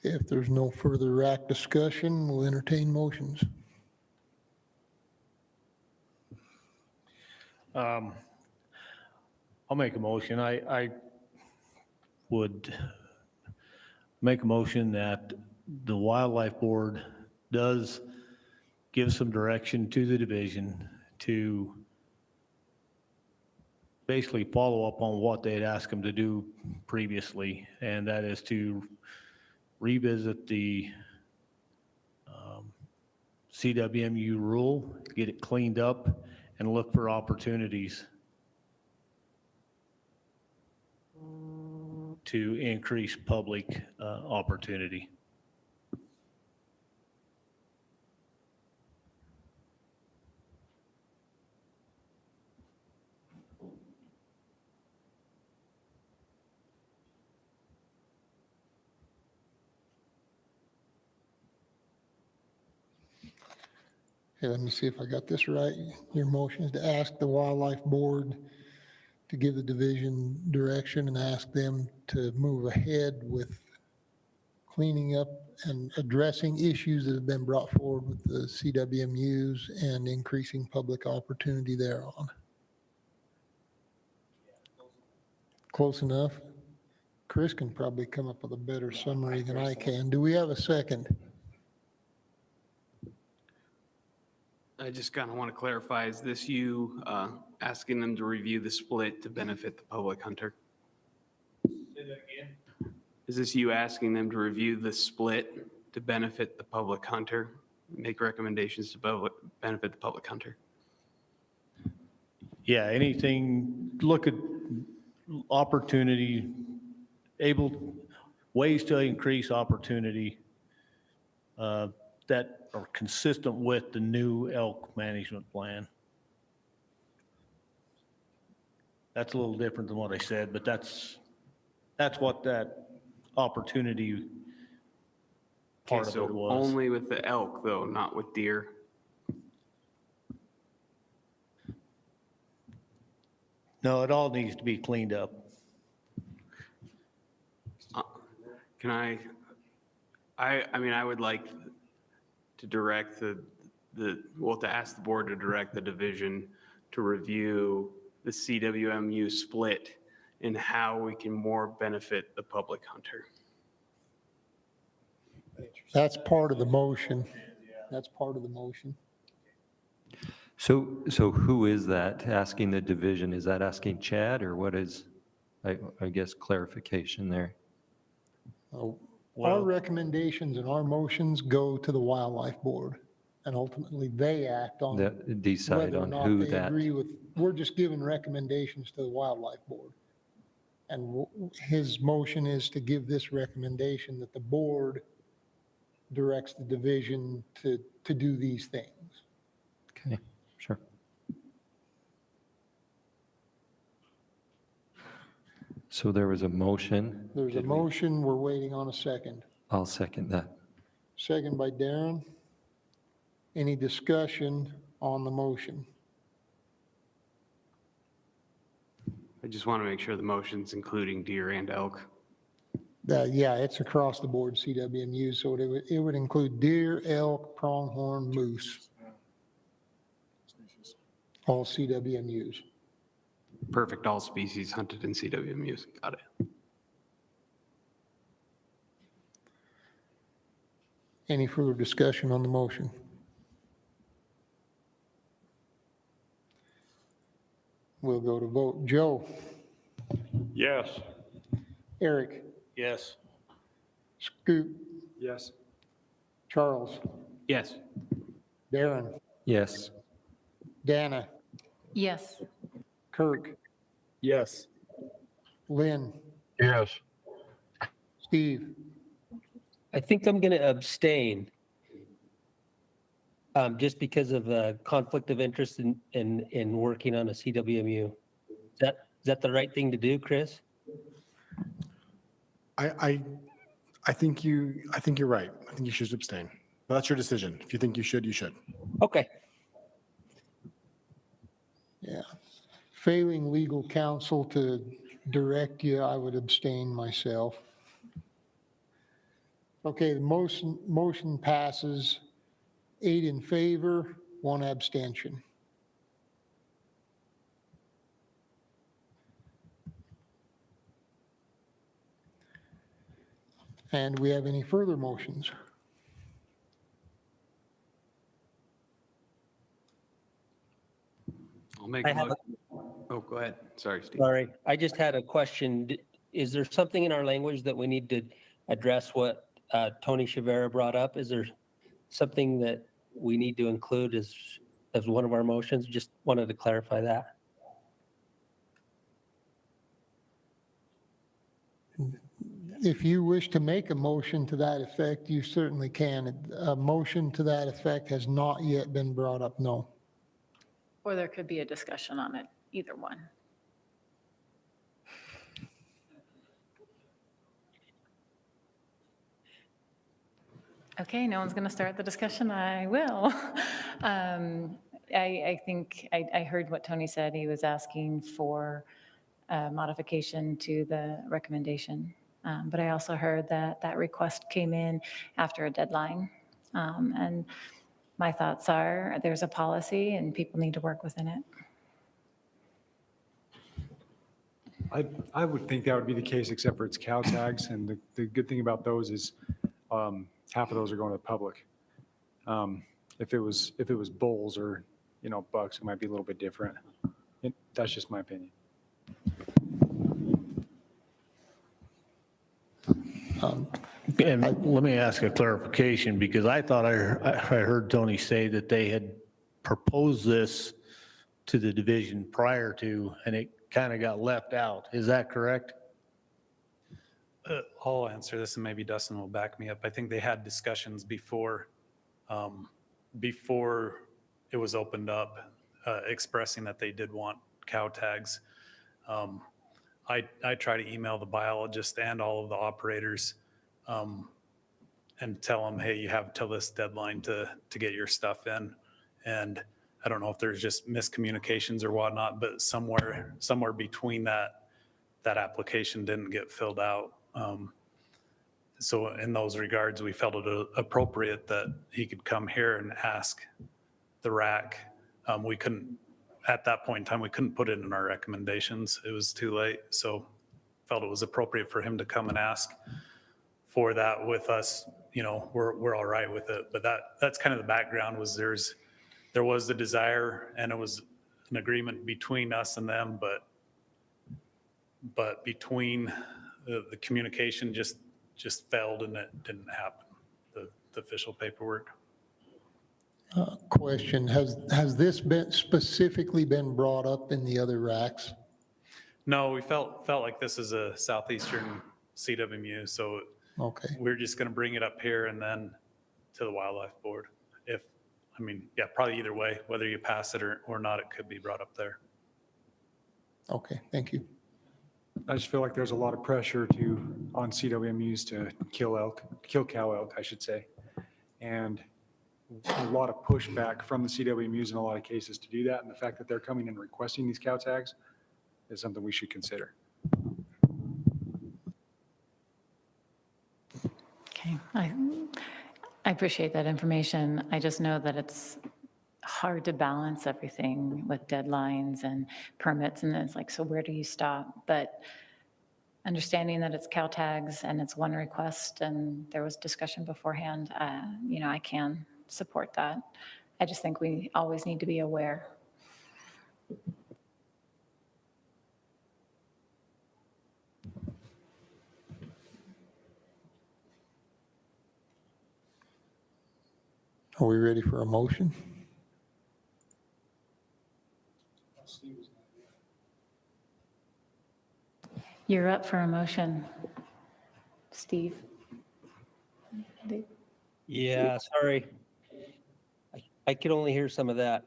If there's no further RAC discussion, we'll entertain motions. I'll make a motion. I would make a motion that the Wildlife Board does give some direction to the division to basically follow up on what they had asked them to do previously, and that is to revisit the CWMU rule, get it cleaned up, and look for opportunities to increase public opportunity. Okay, let me see if I got this right. Your motion is to ask the Wildlife Board to give the division direction and ask them to move ahead with cleaning up and addressing issues that have been brought forward with the CWMUs and increasing public opportunity thereon. Close enough? Chris can probably come up with a better summary than I can. Do we have a second? I just kind of want to clarify, is this you asking them to review the split to benefit the public hunter? Say that again? Is this you asking them to review the split to benefit the public hunter? Make recommendations to benefit the public hunter? Yeah, anything, look at opportunity, ways to increase opportunity that are consistent with the new elk management plan. That's a little different than what I said, but that's what that opportunity part of it was. Only with the elk though, not with deer? No, it all needs to be cleaned up. Can I mean, I would like to direct to ask the board to direct the division to review the CWMU split and how we can more benefit the public hunter. That's part of the motion. That's part of the motion. So who is that asking the division? Is that asking Chad, or what is, I guess, clarification there? Our recommendations and our motions go to the Wildlife Board, and ultimately they act on Decide whether or on not who they that. agree with. We're just giving recommendations to the Wildlife Board. And his motion is to give this recommendation that the board directs the division to do these things. Okay, sure. So there was a motion. There's a motion, we're waiting on a second. I'll second that. Second by Darren. Any discussion on the motion? I just want to make sure the motion's including deer and elk. Yeah, it's across the board CWMU, so it would include deer, elk, pronghorn, moose. All CWMUs. Perfect, all species hunted in CWMUs. Got it. Any further discussion on the motion? We'll go to vote. Joe? Yes. Eric? Yes. Scoot? Yes. Charles? Yes. Darren? Yes. Dana? Yes. Kirk? Yes. Lynn? Yes. Steve? I think I'm going to abstain. Just because of conflict of interest in working on a CWMU. Is that the right thing to do, Chris? I think you're right. I think you should abstain. But that's your decision. If you think you should, you should. Okay. Yeah. Failing legal counsel to direct you, I would abstain myself. Okay, the motion passes 8 in favor, 1 abstention. And do we have any further motions? I'll make I a have motion. Oh, go ahead. Sorry, Steve. Sorry, I just had a question. Is there something in our language that we need to address what Tony Chavera brought up? Is there something that we need to include as one of our motions? Just wanted to clarify that. If you wish to make a motion to that effect, you certainly can. A motion to that effect has not yet been brought up, no. Or there could be a discussion on it, either one. Okay, no one's going to start the discussion. I will. I think I heard what Tony said. He was asking for a modification to the recommendation. But I also heard that that request came in after a deadline. And my thoughts are there's a policy and people need to work within it. I would think that would be the case, except for its cow tags. And the good thing about those is half of those are going to the public. If it was bulls or, bucks, it might be a little bit different. That's just my opinion. And let me ask a clarification, because I thought I heard Tony say that they had proposed this to the division prior to, and it kind of got left out. Is that correct? I'll answer this and maybe Dustin will back me up. I think they had discussions before it was opened up, expressing that they did want cow tags. I try to email the biologist and all of the operators and tell them, hey, you have till this deadline to get your stuff in. And I don't know if there's just miscommunications or whatnot, but somewhere between that application didn't get filled out. So in those regards, we felt it appropriate that he could come here and ask the RAC. We couldn't, at that point in time, we couldn't put it in our recommendations. It was too late. So felt it was appropriate for him to come and ask for that with us. We're all right with it. But that's kind of the background. Was there was the desire, and it was an agreement between us and them, but between the communication just failed and it didn't happen, the official paperwork. Question, has this been specifically been brought up in the other RACs? No, we felt like this is a Southeastern CWMU, so Okay. we're just going to bring it up here and then to the Wildlife Board. Probably either way, whether you pass it or not, it could be brought up there. Okay, thank you. I just feel like there's a lot of pressure on CWMUs to kill cow elk, I should say. And a lot of pushback from the CWMUs in a lot of cases to do that. And the fact that they're coming and requesting these cow tags is something we should consider. Okay, I appreciate that information. I just know that it's hard to balance everything with deadlines and permits, and it's like, so where do you stop? But understanding that it's cow tags and it's one request and there was discussion beforehand, I can support that. I just think we always need to be aware. Are we ready for a motion? You're up for a motion, Steve. Yeah, sorry. I could only hear some of that.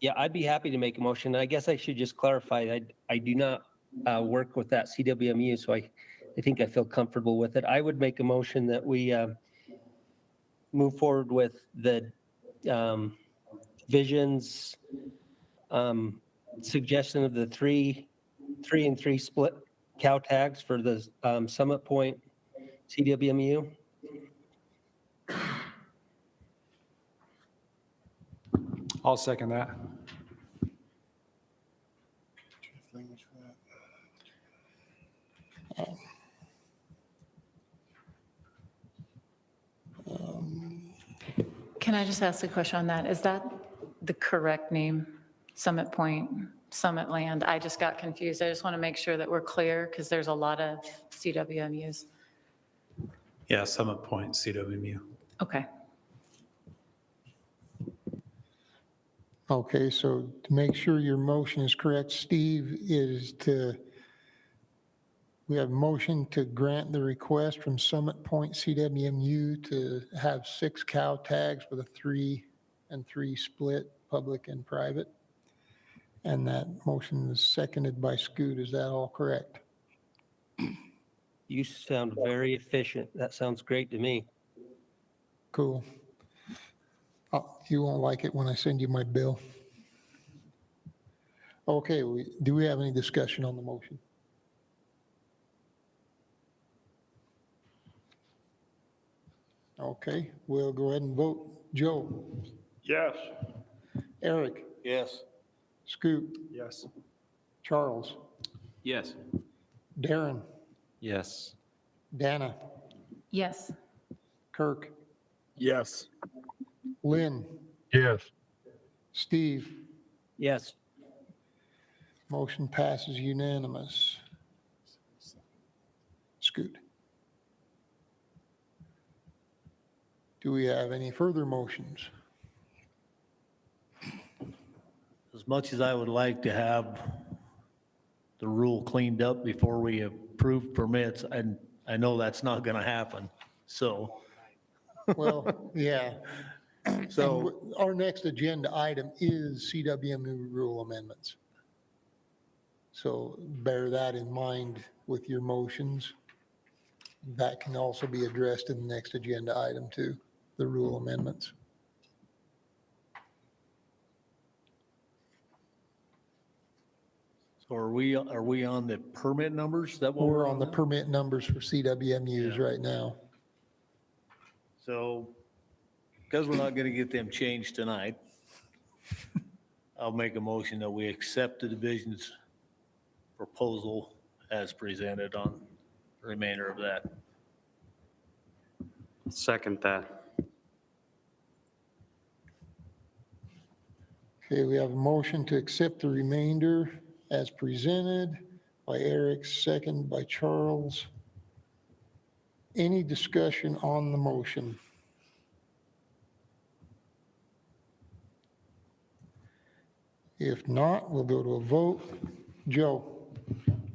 Yeah, I'd be happy to make a motion. I guess I should just clarify, I do not work with that CWMU, so I think I feel comfortable with it. I would make a motion that we move forward with the vision's suggestion of the 3-and-3 split cow tags for the Summit Point CWMU. I'll second that. Can I just ask a question on that? Is that the correct name? Summit Point, Summit Land? I just got confused. I just want to make sure that we're clear because there's a lot of CWMUs. Yeah, Summit Point, CWMU. Okay. Okay, so to make sure your motion is correct, Steve, we have motion to grant the request from Summit Point CWMU to have 6 cow tags with a 3 and 3 split, public and private. And that motion is seconded by Scoot. Is that all correct? You sound very efficient. That sounds great to me. Cool. You won't like it when I send you my bill. Okay, do we have any discussion on the motion? Okay, we'll go ahead and vote. Joe? Yes. Eric? Yes. Scoot? Yes. Charles? Yes. Darren? Yes. Dana? Yes. Kirk? Yes. Lynn? Yes. Steve? Yes. Motion passes unanimous. Scoot. Do we have any further motions? As much as I would like to have the rule cleaned up before we approve permits, I know that's not going to happen. So, Well, yeah. so And our next agenda item is CWMU rule amendments. So bear that in mind with your motions. That can also be addressed in the next agenda item too, the rule amendments. so are we on the permit numbers? Is that what We're on the now? permit numbers for CWMUs Yeah. right now. So, because we're not going to get them changed tonight, I'll make a motion that we accept the division's proposal as presented on the remainder of that. Second that. Okay, we have a motion to accept the remainder as presented by Eric, second by Charles. Any discussion on the motion? If not, we'll go to a vote. Joe?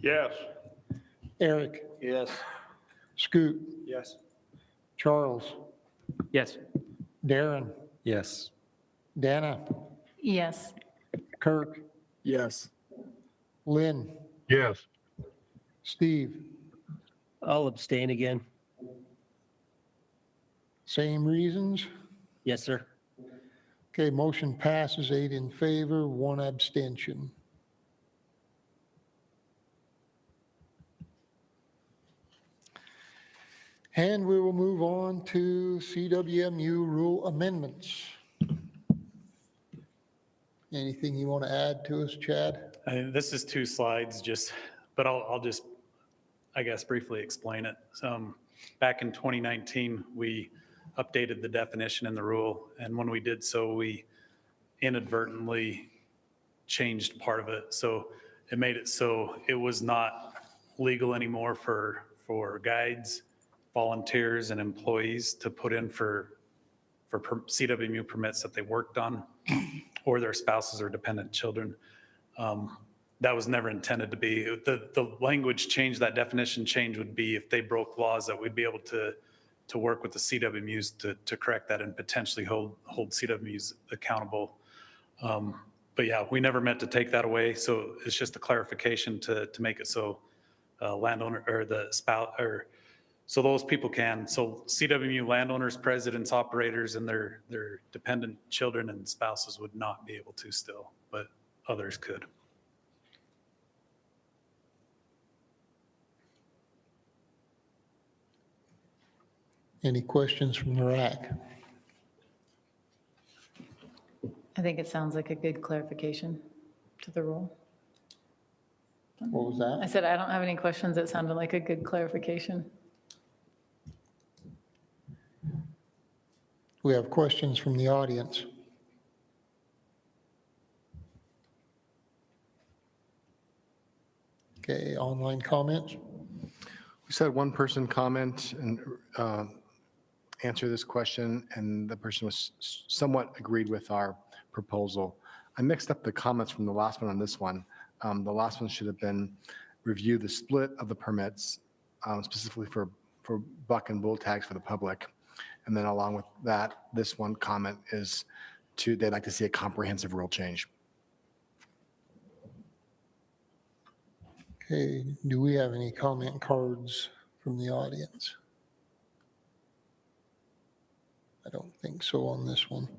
Yes. Eric? Yes. Scoot? Yes. Charles? Yes. Darren? Yes. Dana? Yes. Kirk? Yes. Lynn? Yes. Steve? I'll abstain again. Same reasons? Yes, sir. Okay, motion passes 8 in favor, 1 abstention. And we will move on to CWMU rule amendments. Anything you want to add to us, Chad? This is 2 slides, but I'll just, I guess, briefly explain it. Back in 2019, we updated the definition in the rule, and when we did so, we inadvertently changed part of it. So it made it so it was not legal anymore for guides, volunteers, and employees to put in for CWMU permits that they worked on, or their spouses or dependent children. That was never intended to be. The language change, that definition change would be if they broke laws, that we'd be able to work with the CWMUs to correct that and potentially hold CWMUs accountable. But yeah, we never meant to take that away. So it's just a clarification to make it so landowner or the spouse, or so those people can. So CWMU landowners, presidents, operators, and their dependent children and spouses would not be able to still, but others could. Any questions from the RAC? I think it sounds like a good clarification to the rule. What was that? I said, I don't have any questions. It sounded like a good clarification. We have questions from the audience. Okay, online comments? We just had one person comment and answer this question, and the person was somewhat agreed with our proposal. I mixed up the comments from the last one on this one. The last one should have been review the split of the permits, specifically for buck and bull tags for the public. And then along with that, this one comment is they'd like to see a comprehensive rule change. Okay, do we have any comment cards from the audience? I don't think so on this one.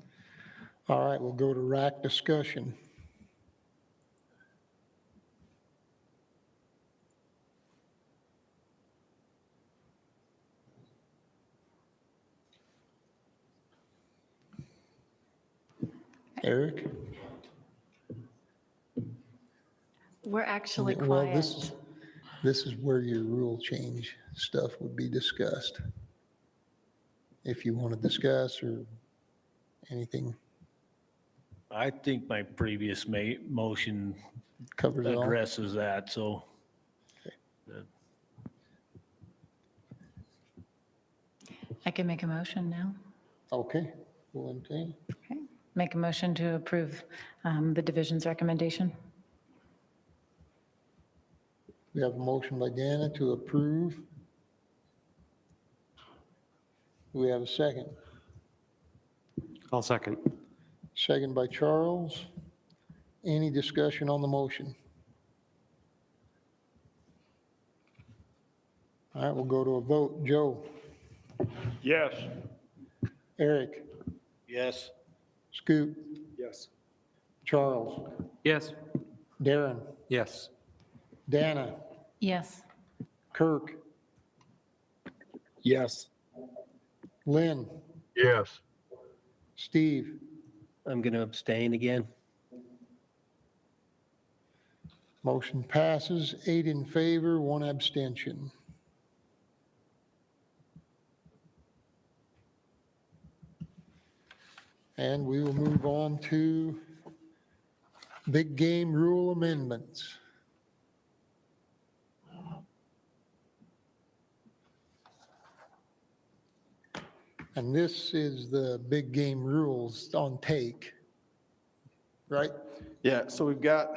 All right, we'll go to RAC discussion. Eric? We're actually Well, quiet. this is where your rule change stuff would be discussed. If you want to discuss or anything I think my previous motion covers it all. addresses that, so. I can make a motion now. Okay, we'll entertain. Okay. Make a motion to approve the division's recommendation. We have a motion by Dana to approve. Do we have a second? I'll second. Second by Charles. Any discussion on the motion? All right, we'll go to a vote. Joe? Yes. Eric? Yes. Scoot? Yes. Charles? Yes. Darren? Yes. Dana? Yes. Kirk? Yes. Lynn? Yes. Steve? I'm going to abstain again. Motion passes, 8 in favor, 1 abstention. And we will move on to big game rule amendments. And this is the big game rules on take, right? Yeah, so we've got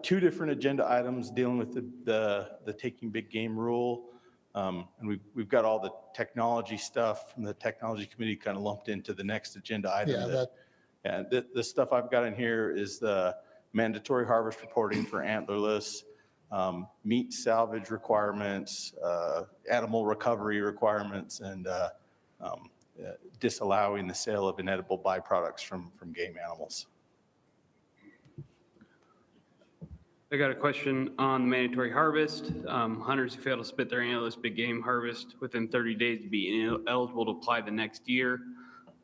two different agenda items dealing with the taking big game rule. And we've got all the technology stuff from the technology committee kind of lumped into the next agenda item. Yeah, the stuff I've got in here is the mandatory harvest reporting for Antlerless, meat salvage requirements, animal recovery requirements, and disallowing the sale of inedible byproducts from game animals. I got a question on the mandatory harvest. Hunters who fail to spit their antlerless big game harvest within 30 days to be eligible to apply the next year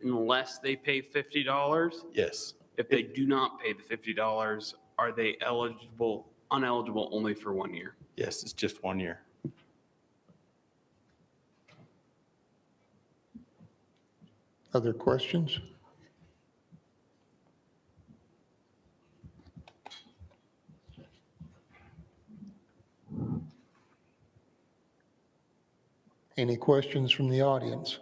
unless they pay $50. Yes. If they do not pay the $50, are they uneligible only for 1 year? Yes, it's just 1 year. Other questions? Any questions from the audience?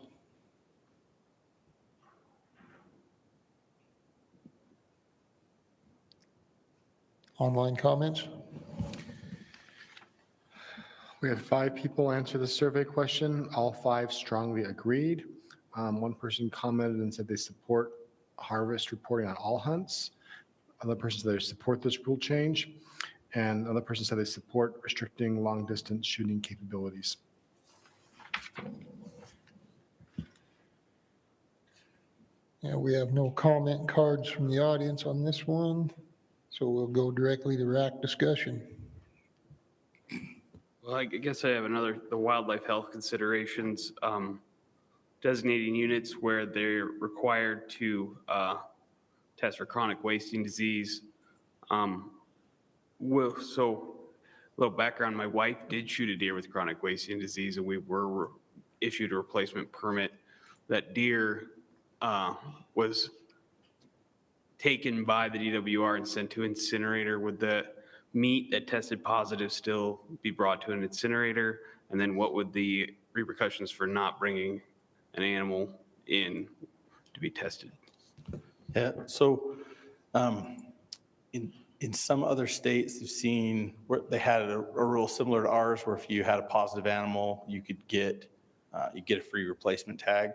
Online comments? We had 5 people answer the survey question. All 5 strongly agreed. One person commented and said they support harvest reporting on all hunts. Another person said they support this rule change. And another person said they support restricting long distance shooting capabilities. Yeah, we have no comment cards from the audience on this one, so we'll go directly to RAC discussion. Well, I guess I have the wildlife health considerations, designating units where they're required to test for chronic wasting disease. So, a little background, my wife did shoot a deer with chronic wasting disease, and we were issued a replacement permit. that deer was taken by the DWR and sent to incinerator, would the meat that tested positive still be brought to an incinerator? And then what would the repercussions for not bringing an animal in to be tested? Yeah, so in some other states, you've seen where they had a rule similar to ours, where if you had a positive animal, you could get a free replacement tag.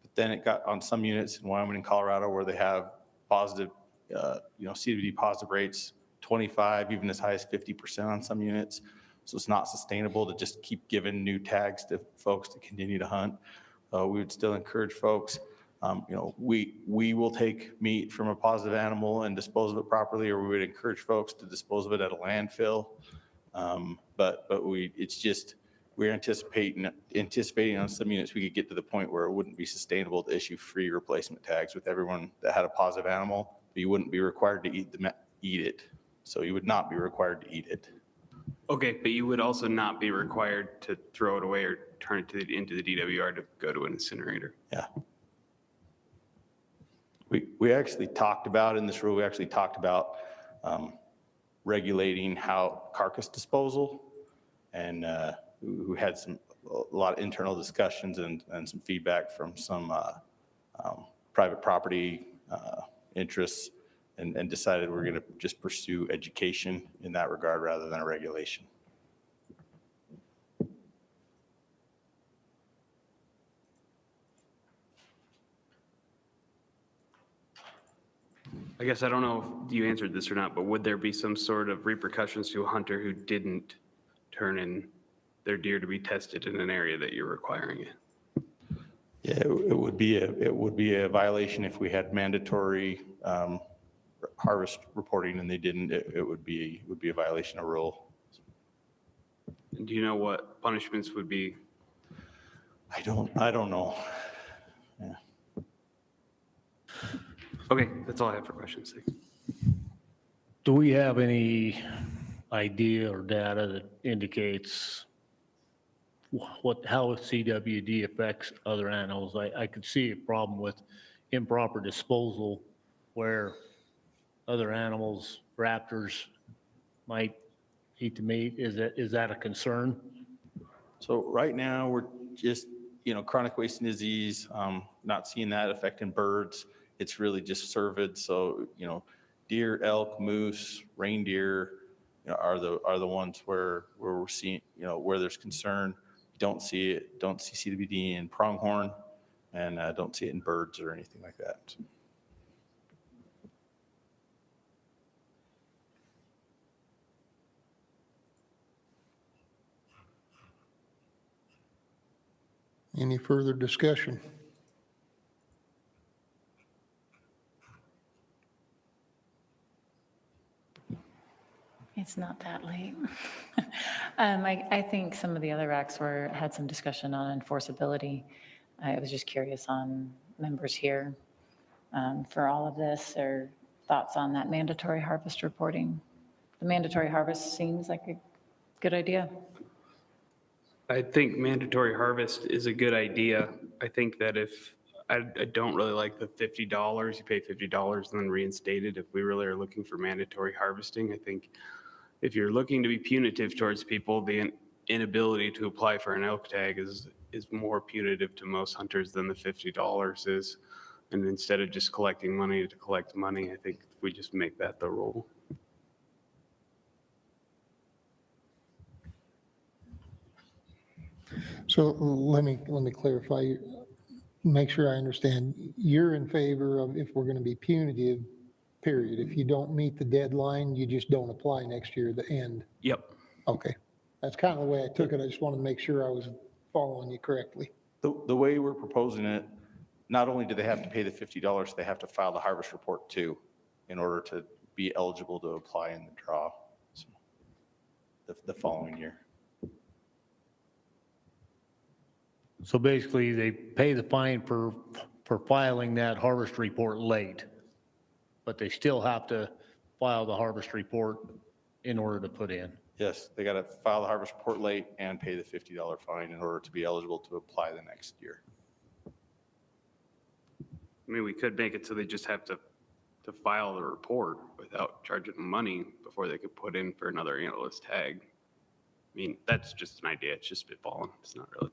But then it got on some units in Wyoming and Colorado where they have positive, CWD positive rates, 25, even as high as 50% on some units. So it's not sustainable to just keep giving new tags to folks to continue to hunt. We would still encourage folks, we will take meat from a positive animal and dispose of it properly, or we would encourage folks to dispose of it at a landfill. But we're anticipating on some units we could get to the point where it wouldn't be sustainable to issue free replacement tags with everyone that had a positive animal, but you wouldn't be required to eat it. So you would not be required to eat it. Okay, but you would also not be required to throw it away or turn it into the DWR to go to an incinerator. Yeah. We actually talked about, in this rule, regulating how carcass disposal, and we had a lot of internal discussions and some feedback from some private property interests, and decided we're going to just pursue education in that regard rather than a regulation. I guess I don't know if you answered this or not, but would there be some sort of repercussions to a hunter who didn't turn in their deer to be tested in an area that you're requiring it? Yeah, it would be a violation if we had mandatory harvest reporting and they didn't. It would be a violation of rule. Do you know what punishments would be? I don't know. Yeah. Okay, that's all I have for questions. Thanks. Do we have any idea or data that indicates how CWD affects other animals? I could see a problem with improper disposal where other animals, raptors, might eat the meat. Is that a concern? So right now we're just, chronic wasting disease, not seeing that affecting birds. It's really just cervids. So, deer, elk, moose, reindeer, are the ones where we're seeing, where there's concern. Don't see CWD in pronghorn, and don't see it in birds or anything like that. Any further discussion? It's not that late. I think some of the other RACs had some discussion on enforceability. I was just curious on members here for all of this, or thoughts on that mandatory harvest reporting. The mandatory harvest seems like a good idea. I think mandatory harvest is a good idea. I think that I don't really like the $50, you pay $50 and then reinstate it. If we really are looking for mandatory harvesting, I think if you're looking to be punitive towards people, the inability to apply for an elk tag is more punitive to most hunters than the $50 is. And instead of just collecting money to collect money, I think we just make that the rule. So let me clarify, make sure I understand. You're in favor of, if we're going to be punitive, period. If you don't meet the deadline, you just don't apply next year, the end. Yep. Okay. That's kind of the way I took it. I just wanted to make sure I was following you correctly. The way we're proposing it, not only do they have to pay the $50, they have to file the harvest report too, in order to be eligible to apply in the draw the following year. So basically, they pay the fine for filing that harvest report late, but they still have to file the harvest report in order to put in. Yes, they got to file the harvest report late and pay the $50 fine in order to be eligible to apply the next year. I mean, we could make it so they just have to file the report without charging them money before they could put in for another antlerless tag. I mean, that's just an idea. It's just spitballing. It's not really.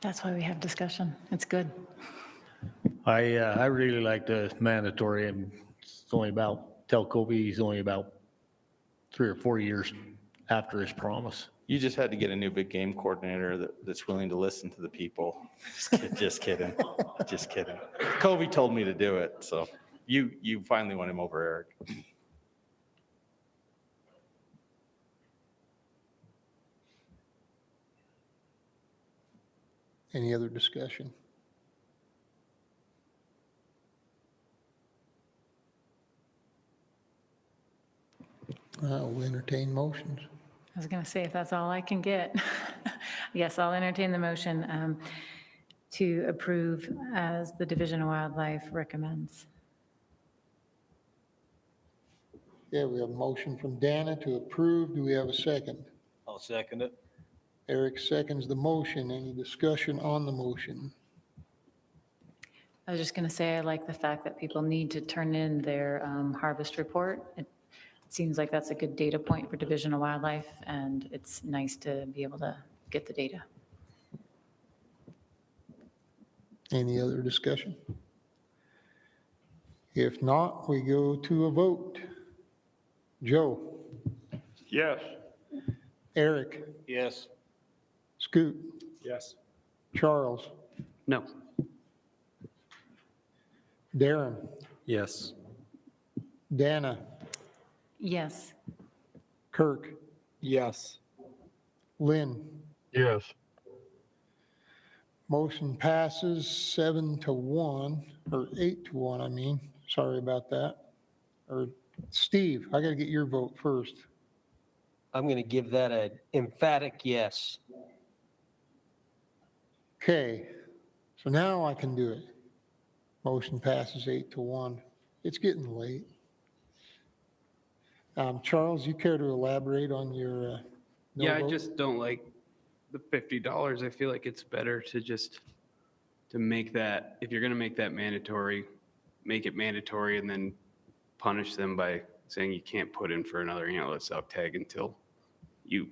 That's why we have discussion. It's good. I really like the mandatory, and it's only about, tell Kobe he's only about 3 or 4 years after his promise. You just had to get a new big game coordinator that's willing to listen to the people. Just kidding. Just kidding. Kobe told me to do it, so you finally won him over, Eric. Any other discussion? We'll entertain motions. I was going to say, if that's all I can get. Yes, I'll entertain the motion to approve as the Division of Wildlife recommends. Yeah, we have a motion from Dana to approve. Do we have a second? I'll second it. Eric seconds the motion. Any discussion on the motion? I was just going to say, I like the fact that people need to turn in their harvest report. It seems like that's a good data point for Division of Wildlife, and it's nice to be able to get the data. Any other discussion? If not, we go to a vote. Joe? Yes. Eric? Yes. Scoot? Yes. Charles? No. Darren? Yes. Dana? Yes. Kirk? Yes. Lynn? Yes. Motion passes 7-1, or 8-1, I mean. Sorry about that. Or Steve, I got to get your vote first. I'm going to give that an emphatic yes. Okay, so now I can do it. Motion passes 8-1. It's getting late. Charles, you care to elaborate on your no Yeah, I vote? just don't like the $50. I feel like it's better to just, to make that, if you're going to make that mandatory, make it mandatory and then punish them by saying you can't put in for another antlerless elk tag until you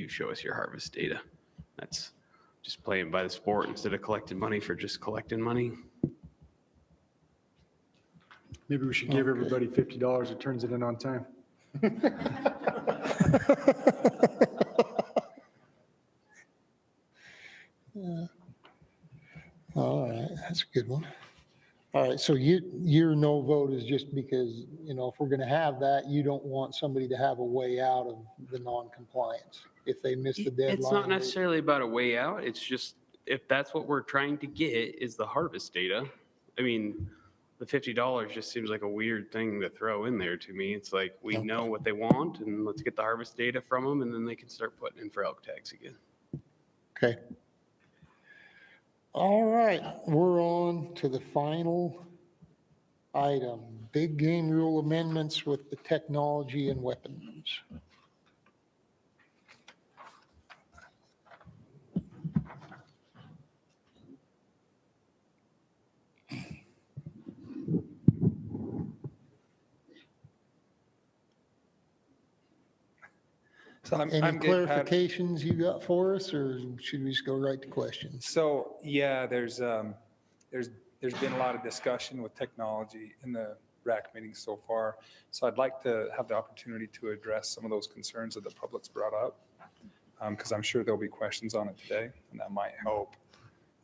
show us your harvest data. That's just playing by the sport instead of collecting money for just collecting money. Maybe we should give everybody $50 who turns it in on time. All right, that's a good one. All right, so your no vote is just because, if we're going to have that, you don't want somebody to have a way out of the non-compliance if they miss the deadline. It's not necessarily about a way out. It's just, if that's what we're trying to get is the harvest data. I mean, the $50 just seems like a weird thing to throw in there to me. It's like, we know what they want and let's get the harvest data from them and then they can start putting in for elk tags again. Okay. All right, we're on to the final item, big game rule amendments with the technology and weapons. So Any I'm good, Pat. clarifications you got for us, or should we just go right to questions? So, yeah, there's been a lot of discussion with technology in the RAC meeting so far. So I'd like to have the opportunity to address some of those concerns that the public's brought up, because I'm sure there'll be questions on it today, and that might help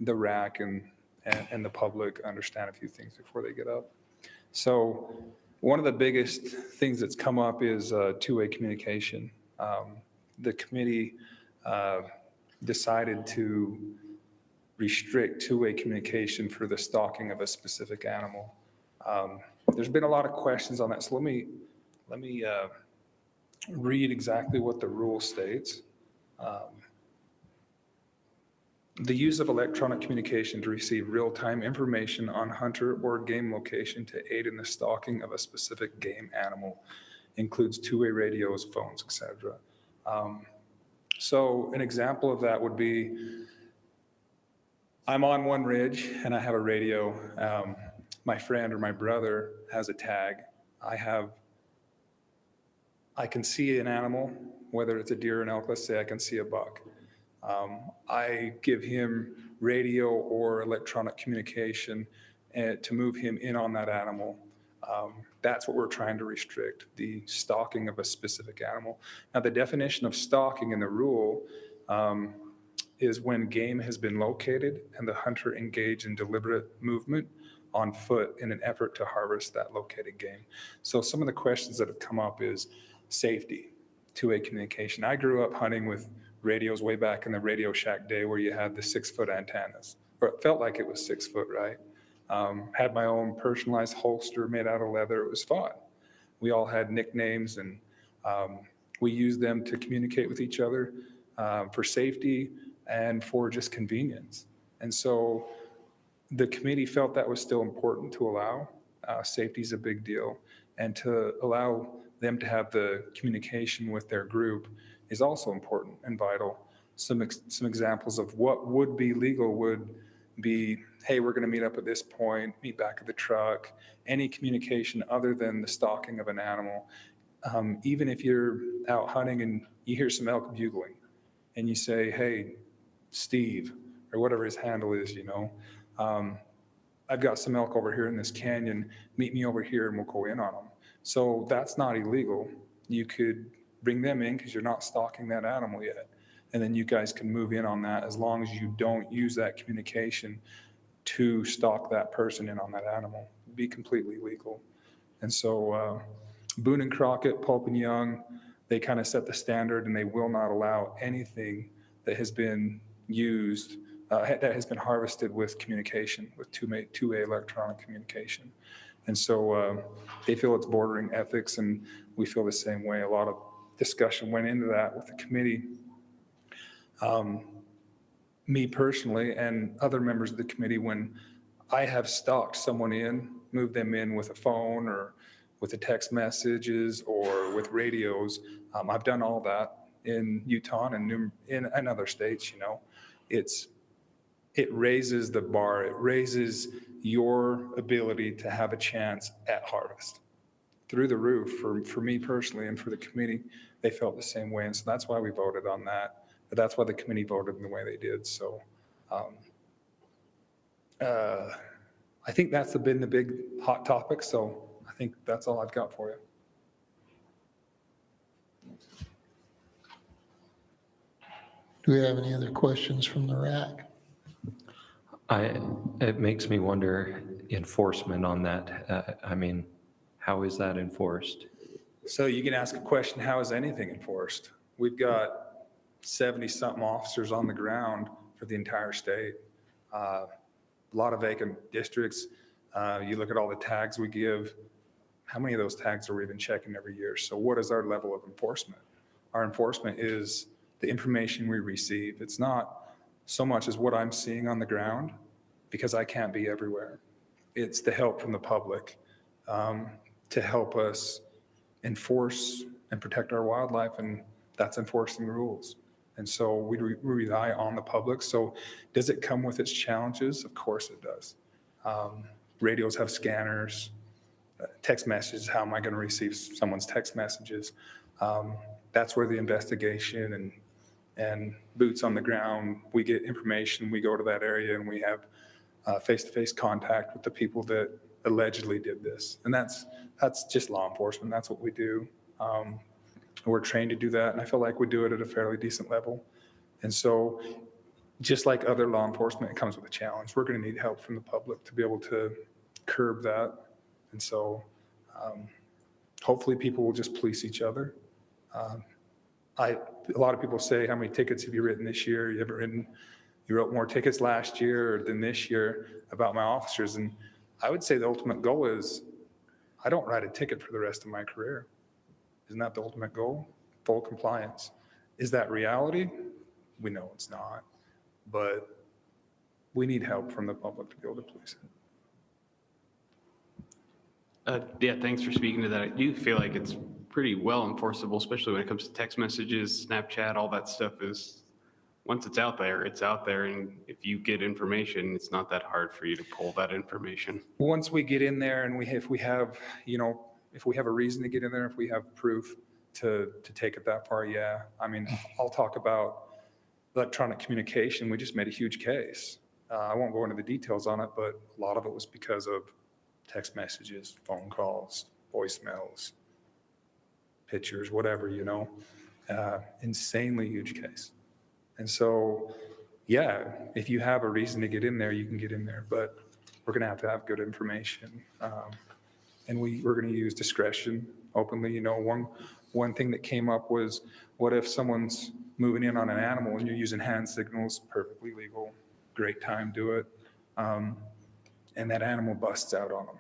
the RAC and the public understand a few things before they get up. So one of the biggest things that's come up is two-way communication. The committee decided to restrict two-way communication for the stalking of a specific animal. There's been a lot of questions on that, so let me read exactly what the rule states. The use of electronic communication to receive real-time information on hunter or game location to aid in the stalking of a specific game animal includes two-way radios, phones, etc. So an example of that would be I'm on one ridge and I have a radio. My friend or my brother has a tag. I can see an animal, whether it's a deer or an elk, let's say I can see a buck. I give him radio or electronic communication to move him in on that animal. That's what we're trying to restrict, the stalking of a specific animal. Now, the definition of stalking in the rule is when game has been located and the hunter engaged in deliberate movement on foot in an effort to harvest that located game. So some of the questions that have come up is safety, two-way communication. I grew up hunting with radios way back in the Radio Shack day where you had the 6-foot antennas, or it felt like it was 6 foot, right? Had my own personalized holster made out of leather. It was fun. We all had nicknames, and we used them to communicate with each other for safety and for just convenience. And so the committee felt that was still important to allow. Safety is a big deal. And to allow them to have the communication with their group is also important and vital. Some examples of what would be legal would be, hey, we're going to meet up at this point, meet back at the truck, any communication other than the stalking of an animal. Even if you're out hunting and you hear some elk bugling and you say, hey, Steve, or whatever his handle is, you know, I've got some elk over here in this canyon, meet me over here and we'll go in on them. So that's not illegal. You could bring them in because you're not stalking that animal yet. And then you guys can move in on that as long as you don't use that communication to stalk that person in on that animal. It'd be completely legal. And so Boone and Crockett, Pope and Young, they kind of set the standard, and they will not allow anything that has been used, that has been harvested with communication, with two-way electronic communication. And so they feel it's bordering ethics, and we feel the same way. A lot of discussion went into that with the committee. Me personally and other members of the committee, when I have stalked someone in, moved them in with a phone or with the text messages or with radios, I've done all that in Utah and in other states. You know, it raises the bar. It raises your ability to have a chance at harvest through the roof. For me personally and for the committee, they felt the same way. And so that's why we voted on that. But that's why the committee voted in the way they did. So I think that's been the big hot topic. So I think that's all I've got for you. Do we have any other questions from the RAC? It makes me wonder enforcement on that. I mean, how is that enforced? So you can ask a question, how is anything enforced? We've got 70-something officers on the ground for the entire state. A lot of vacant districts. You look at all the tags we give, how many of those tags are we even checking every year? So what is our level of enforcement? Our enforcement is the information we receive. It's not so much as what I'm seeing on the ground, because I can't be everywhere. It's the help from the public to help us enforce and protect our wildlife, and that's enforcing the rules. And so we rely on the public. So does it come with its challenges? Of course it does. Radios have scanners, text messages. How am I going to receive someone's text messages? That's where the investigation and boots on the ground, we get information, we go to that area, and we have face-to-face contact with the people that allegedly did this. And that's just law enforcement. That's what we do. We're trained to do that, and I feel like we do it at a fairly decent level. And so just like other law enforcement, it comes with a challenge. We're going to need help from the public to be able to curb that. And so hopefully people will just police each other. A lot of people say, how many tickets have you written this year? You wrote more tickets last year than this year about my officers. And I would say the ultimate goal is I don't write a ticket for the rest of my career. Isn't that the ultimate goal? Full compliance. Is that reality? We know it's not, but we need help from the public to be able to police it. Yeah, thanks for speaking to that. I do feel like it's pretty well enforceable, especially when it comes to text messages, Snapchat, all that stuff is once it's out there, it's out there. And if you get information, it's not that hard for you to pull that information. Once we get in there and if we have, if we have a reason to get in there, if we have proof to take it that far, yeah. I mean, I'll talk about electronic communication. We just made a huge case. I won't go into the details on it, but a lot of it was because of text messages, phone calls, voicemails, pictures, whatever, insanely huge case. And so, yeah, if you have a reason to get in there, you can get in there, but we're going to have good information. And we're going to use discretion openly. One thing that came up was, what if someone's moving in on an animal and you're using hand signals, perfectly legal, great time, do it. And that animal busts out on them.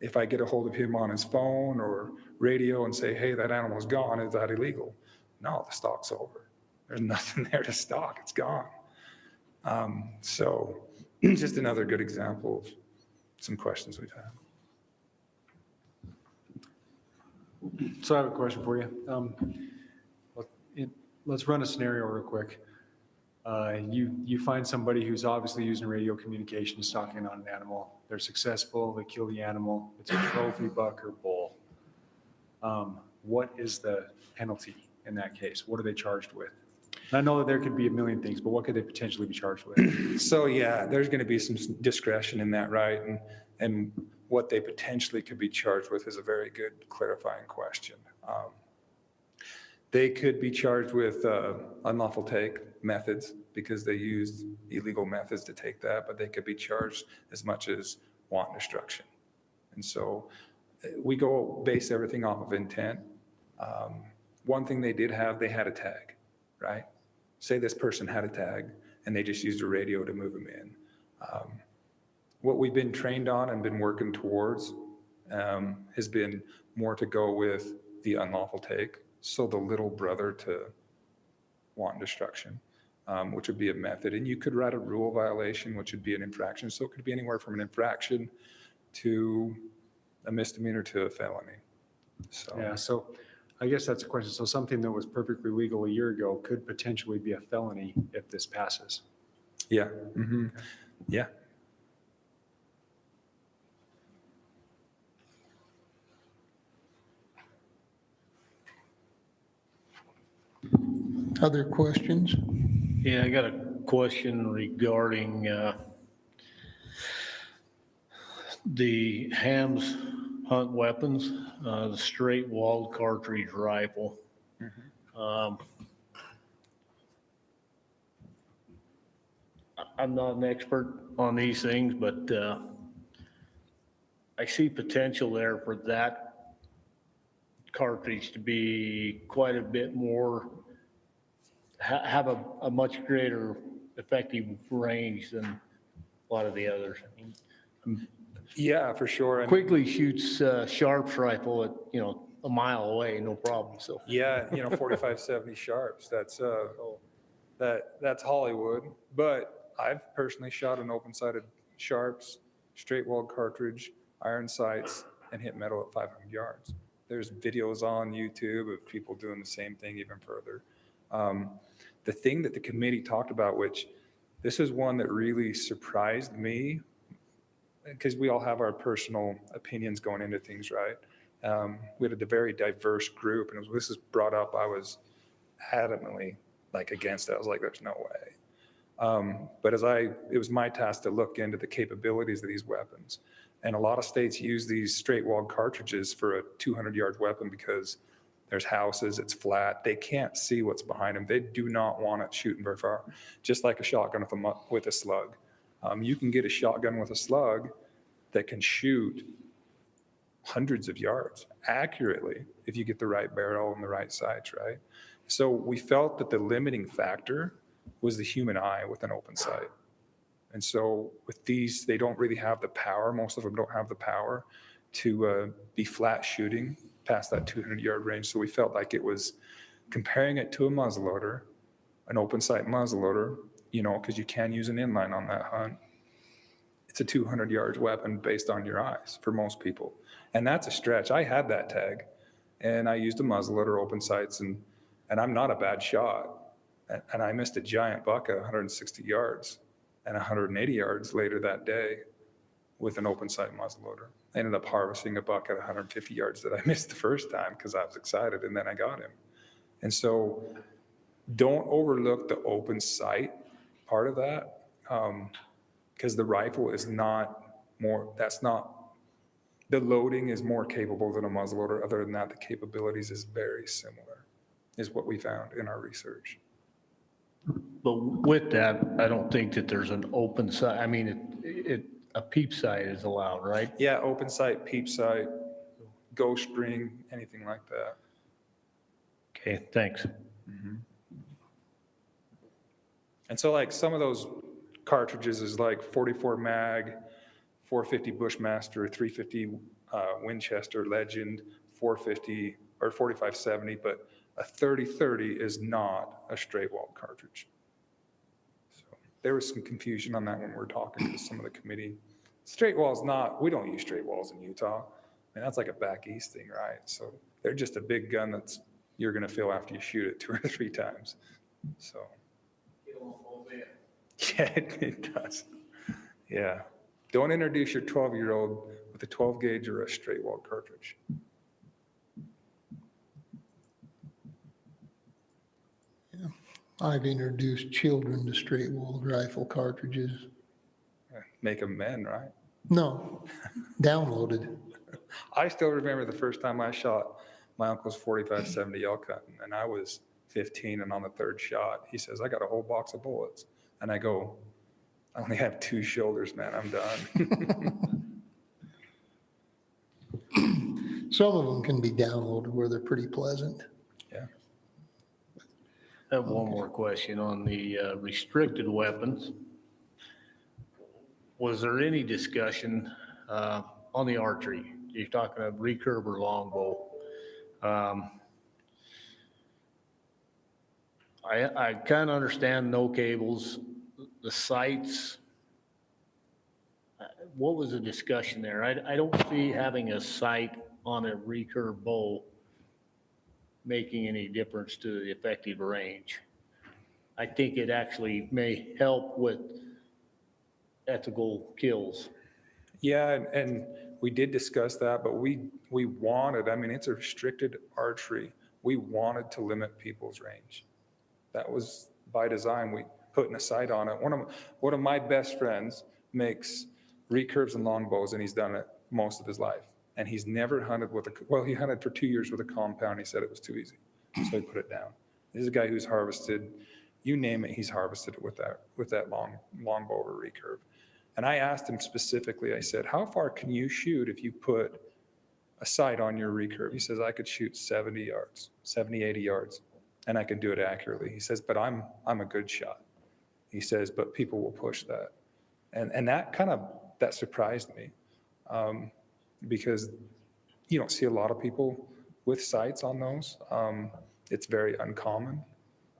If I get a hold of him on his phone or radio and say, hey, that animal's gone, is that illegal? No, the stock's over. There's nothing there to stock, it's gone. So just another good example of some questions we've had. So I have a question for you. Let's run a scenario real quick. You find somebody who's obviously using radio communication, stalking on an animal. They're successful, they kill the animal. It's a trophy buck or bull. What is the penalty in that case? What are they charged with? And I know that there could be a million things, but what could they potentially be charged with? So yeah, there's going to be some discretion in that, right? And what they potentially could be charged with is a very good clarifying question. They could be charged with unlawful take methods because they used illegal methods to take that, but they could be charged as much as wanton destruction. And so we base everything off of intent. One thing they did have, they had a tag, right? Say this person had a tag and they just used a radio to move them in. What we've been trained on and been working towards has been more to go with the unlawful take. So the little brother to wanton destruction, which would be a method. And you could write a rule violation, which would be an infraction. So it could be anywhere from an infraction to a misdemeanor to a felony. So. Yeah, so I guess that's a question. So something that was perfectly legal a year ago could potentially be a felony if this passes. Yeah. Mm-hmm. Yeah. Other questions? Yeah, I got a question regarding the Hams hunt weapons, the straight walled cartridge rifle. I'm not an expert on these things, but I see potential there for that cartridge to be quite a bit more, have a much greater effective range than a lot of the others. Yeah, for sure. Quickly shoots Sharps rifle at, a mile away, no problem, so. Yeah, 45-70 Sharps, that's Hollywood. But I've personally shot an open-sighted Sharps, straight walled cartridge, iron sights, and hit metal at 500 yards. There's videos on YouTube of people doing the same thing even further. The thing that the committee talked about, which this is one that really surprised me, because we all have our personal opinions going into things, right? We had a very diverse group, and this is brought up, I was adamantly against it. I was like, there's no way. But it was my task to look into the capabilities of these weapons. And a lot of states use these straight walled cartridges for a 200-yard weapon because there's houses, it's flat. They can't see what's behind them. They do not want it shooting very far, just like a shotgun with a slug. You can get a shotgun with a slug that can shoot hundreds of yards accurately if you get the right barrel and the right sights, right? So we felt that the limiting factor was the human eye with an open sight. And so with these, they don't really have the power. Most of them don't have the power to be flat shooting past that 200-yard range. So we felt like it was comparing it to a muzzleloader, an open sight muzzleloader, because you can use an inline on that hunt. It's a 200-yard weapon based on your eyes for most people. And that's a stretch. I had that tag, and I used a muzzleloader, open sights, and I'm not a bad shot. And I missed a giant buck at 160 yards and 180 yards later that day with an open sight muzzleloader. I ended up harvesting a buck at 150 yards that I missed the first time because I was excited, and then I got him. And so don't overlook the open sight part of that, because the rifle is not more, that's not, the loading is more capable than a muzzleloader. Other than that, the capabilities is very similar, is what we found in our research. But with that, I don't think that there's an open sight. I mean, a peep sight is allowed, right? Yeah, open sight, peep sight, ghost ring, anything like that. Okay, thanks. And so like some of those cartridges is like 44 mag, 450 Bushmaster, 350 Winchester Legend, 450 or 4570, but a 30-30 is not a straight wall cartridge. So there was some confusion on that when we were talking to some of the committee. Straight wall is not, we don't use straight walls in Utah. I mean, that's like a back east thing, right? So they're just a big gun that's you're gonna feel after you shoot it 2 or 3 times. So. Yeah, it does. Yeah. Don't introduce your 12-year-old with a 12 gauge or a straight wall cartridge. I've introduced children to straight-walled rifle cartridges. Make them men, right? No, downloaded. I still remember the first time I shot my uncle's 45-70 elk hunting, and I was 15, and on the 3rd shot, he says, I got a whole box of bullets. And I go, I only have 2 shoulders, man, I'm done. Some of them can be downloaded where they're pretty pleasant. Yeah. I have one more question on the restricted weapons. Was there any discussion on the archery? You're talking about recurve or longbow. I kind of understand no cables, the sights. What was the discussion there? I don't see having a sight on a recurve bow making any difference to the effective range. I think it actually may help with ethical kills. Yeah, and we did discuss that, but we wanted, I mean, it's a restricted archery. We wanted to limit people's range. That was by design. We putting a sight on it. One of my best friends makes recurves and longbows, and he's done it most of his life. And he's never hunted with he hunted for 2 years with a compound. He said it was too easy, so he put it down. This is a guy who's harvested, you name it, he's harvested it with that longbow or recurve. And I asked him specifically, I said, how far can you shoot if you put a sight on your recurve? He says, I could shoot 70 yards, 70, 80 yards, and I can do it accurately. He says, but I'm a good shot. He says, but people will push that. And that surprised me, because you don't see a lot of people with sights on those. It's very uncommon.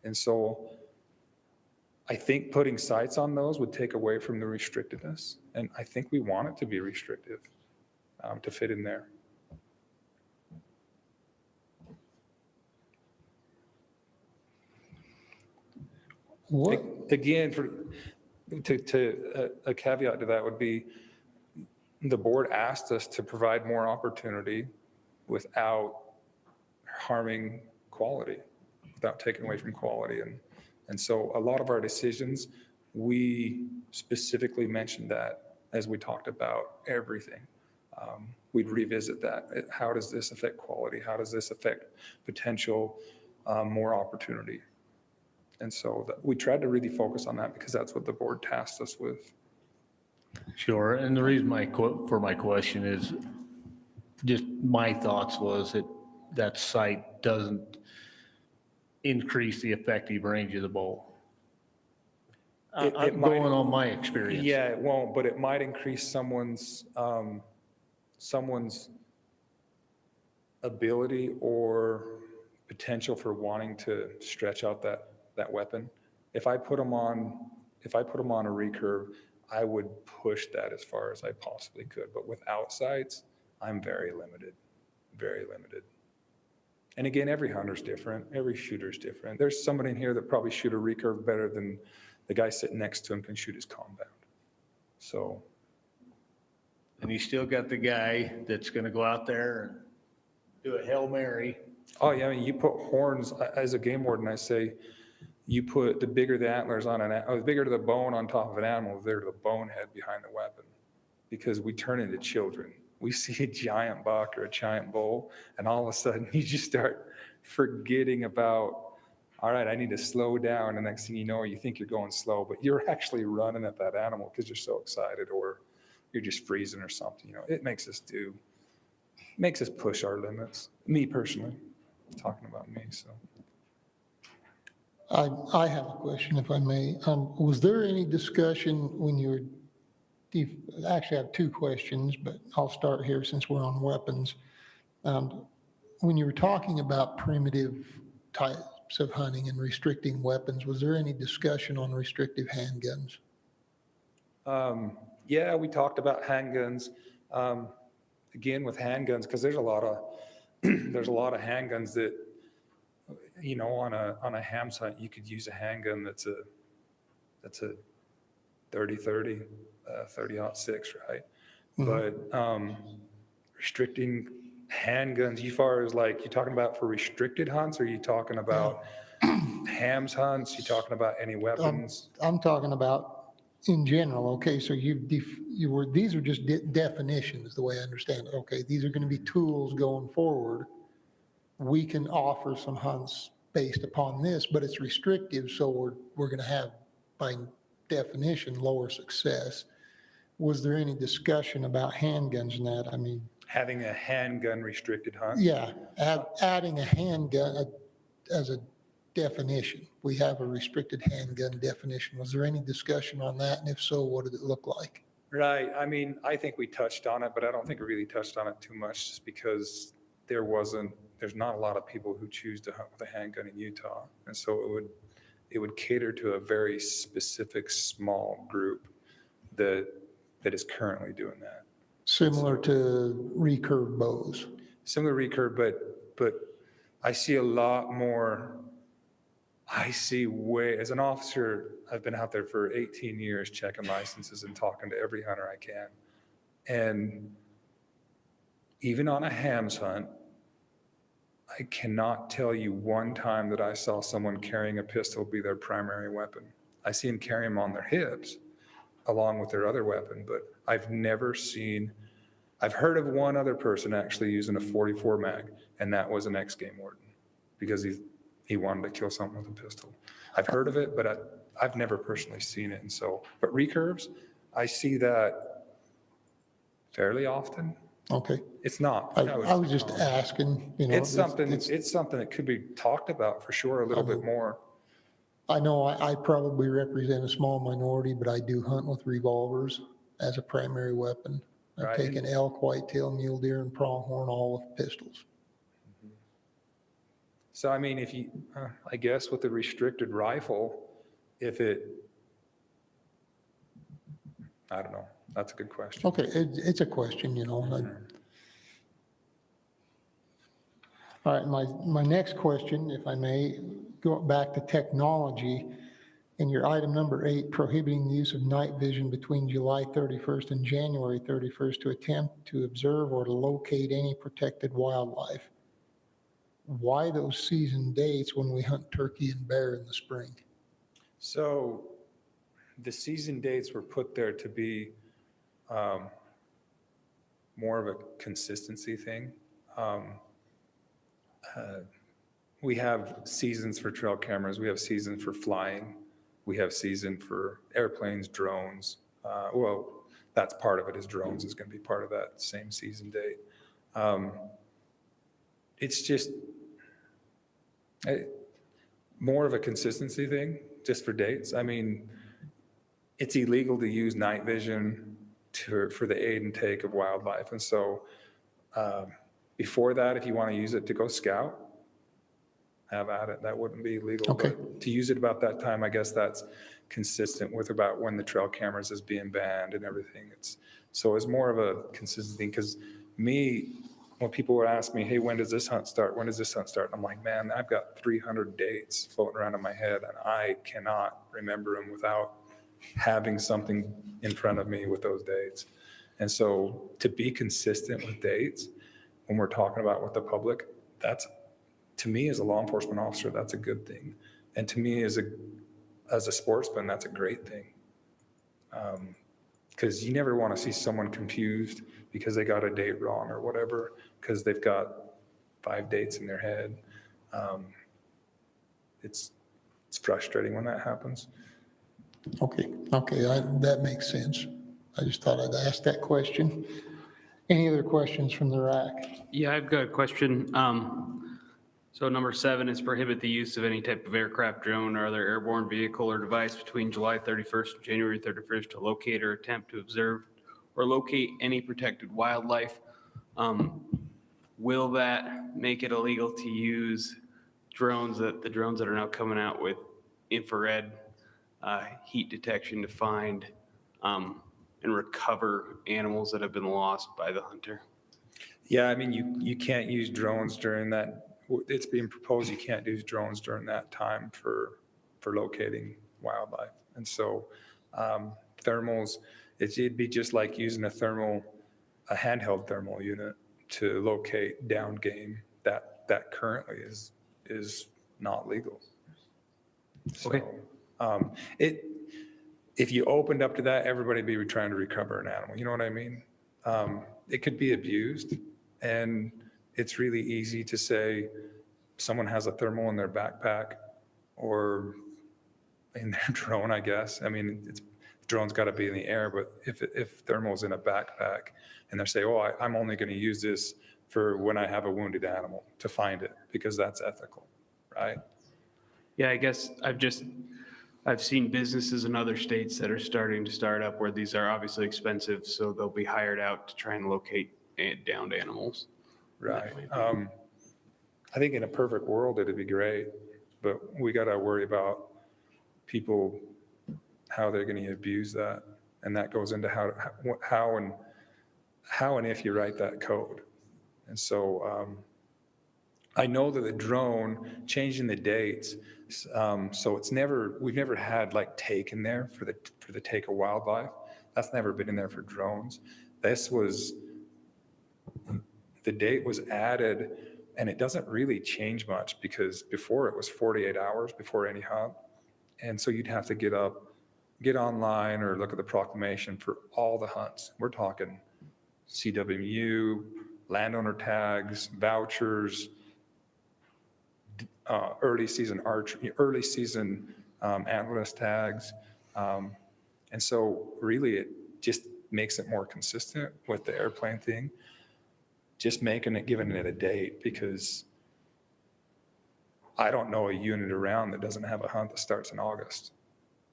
And so I think putting sights on those would take away from the restrictedness. And I think we want it to be restrictive, to fit in there. What? Again, a caveat to that would be the board asked us to provide more opportunity without harming quality, without taking away from quality. And so a lot of our decisions, we specifically mentioned that as we talked about everything. We'd revisit that. How does this affect quality? How does this affect potential more opportunity? And so we tried to really focus on that because that's what the board tasked us with. Sure, and the reason for my question is just my thoughts was that sight doesn't increase the effective range of the bow. I'm going on my experience. Yeah, it won't, but it might increase someone's ability or potential for wanting to stretch out that weapon. If I put them on a recurve, I would push that as far as I possibly could. But without sights, I'm very limited, very limited. And again, every hunter's different, every shooter's different. There's somebody in here that probably shoot a recurve better than the guy sitting next to him can shoot his compound. So. And you still got the guy that's gonna go out there and do a Hail Mary. Oh, yeah, I mean, you put horns, as a game warden, I say, you put the bigger the antlers on the bigger the bone on top of an animal, the bigger the bone head behind the weapon. Because we turn into children. We see a giant buck or a giant bull, and all of a sudden you just start forgetting about, all right, I need to slow down. And next thing you know, you think you're going slow, but you're actually running at that animal because you're so excited, or you're just freezing or something. You know, it makes us push our limits. Me personally, talking about me, so. I have a question, if I may. Was there any discussion when you were, actually I have two questions, but I'll start here since we're on weapons. When you were talking about primitive types of hunting and restricting weapons, was there any discussion on restrictive handguns? Yeah, we talked about handguns. Again, with handguns, because there's a lot of handguns that, you know, on a ham hunt, you could use a handgun that's a 30-30, 30-06, right? But restricting handguns, you far as like, you talking about for restricted hunts, or are you talking about hams hunts? You talking about any weapons? I'm talking about in general. Okay, so these are just definitions, the way I understand it. Okay, these are going to be tools going forward. We can offer some hunts based upon this, but it's restrictive, so we're going to have, by definition, lower success. Was there any discussion about handguns in that? I mean, Having a handgun restricted hunt? yeah, adding a handgun as a definition. We have a restricted handgun definition. Was there any discussion on that? And if so, what did it look like? Right. I mean, I think we touched on it, but I don't think we really touched on it too much, just because there's not a lot of people who choose to hunt with a handgun in Utah. And so it would cater to a very specific small group that is currently doing that. Similar to recurve bows. Similar recurve, but I see a lot more. As an officer, I've been out there for 18 years checking licenses and talking to every hunter I can. And even on a hams hunt, I cannot tell you one time that I saw someone carrying a pistol be their primary weapon. I see them carry them on their hips along with their other weapon, but I've heard of one other person actually using a 44 mag, and that was an ex-game warden because he wanted to kill something with a pistol. I've heard of it, but I've never personally seen it. And so, but recurves, I see that fairly often. Okay. It's not. I was just asking, you know. It's something that could be talked about for sure a little bit more. I know I probably represent a small minority, but I do hunt with revolvers as a primary weapon. I've Right. taken elk, whitetail, mule deer, and pronghorn, all with pistols. So, I mean, I guess with the restricted rifle, I don't know. That's a good question. Okay, it's a question, you know. All right, my next question, if I may, go back to technology. In your item number 8, prohibiting the use of night vision between July 31st and January 31st to attempt to observe or to locate any protected wildlife. Why those season dates when we hunt turkey and bear in the spring? So the season dates were put there to be more of a consistency thing. We have seasons for trail cameras. We have seasons for flying. We have season for airplanes, drones. Well, that's part of it, is drones is going to be part of that same season date. It's just more of a consistency thing, just for dates. I mean, it's illegal to use night vision for the aid and take of wildlife. And so before that, if you want to use it to go scout, have at it. That wouldn't be illegal. Okay. But to use it about that time, I guess that's consistent with about when the trail cameras is being banned and everything. So it's more of a consistency, because when when people would ask me, hey, when does this hunt start? When does this hunt start? And I'm like, man, I've got 300 dates floating around in my head, and I cannot remember them without having something in front of me with those dates. And so to be consistent with dates when we're talking about with the public, that's, to me as a law enforcement officer, that's a good thing. And to me as a sportsman, that's a great thing. Because you never want to see someone confused because they got a date wrong or whatever, because they've got 5 dates in their head. It's frustrating when that happens. Okay, that makes sense. I just thought I'd ask that question. Any other questions from the RAC? Yeah, I've got a question. So number 7 is prohibit the use of any type of aircraft, drone, or other airborne vehicle or device between July 31st and January 31st to locate or attempt to observe or locate any protected wildlife. Will that make it illegal to use drones, the drones that are now coming out with infrared heat detection to find and recover animals that have been lost by the hunter? Yeah, I mean, you can't use drones during that. It's being proposed you can't use drones during that time for locating wildlife. And so thermals, it'd be just like using a handheld thermal unit to locate down game that currently is not legal. Okay. So, if you opened up to that, everybody would be trying to recover an animal. You know what I mean? It could be abused, and it's really easy to say someone has a thermal in their backpack or in their drone, I guess. I mean, drone's got to be in the air, but if thermal's in a backpack and they say, oh, I'm only going to use this for when I have a wounded animal to find it because that's ethical, right? Yeah, I guess I've seen businesses in other states that are starting to start up where these are obviously expensive, so they'll be hired out to try and locate downed animals. Right. I think in a perfect world, it'd be great, but we got to worry about people, how they're going to abuse that. And that goes into how and if you write that code. And so I know that the drone, changing the dates, so we've never had like take in there for the take of wildlife. That's never been in there for drones. The date was added, and it doesn't really change much because before it was 48 hours before any hunt. And so you'd have to get online or look at the proclamation for all the hunts. We're talking CWMU, landowner tags, vouchers, early season antlerless tags. And so really it just makes it more consistent with the airplane thing, just giving it a date, because I don't know a unit around that doesn't have a hunt that starts in August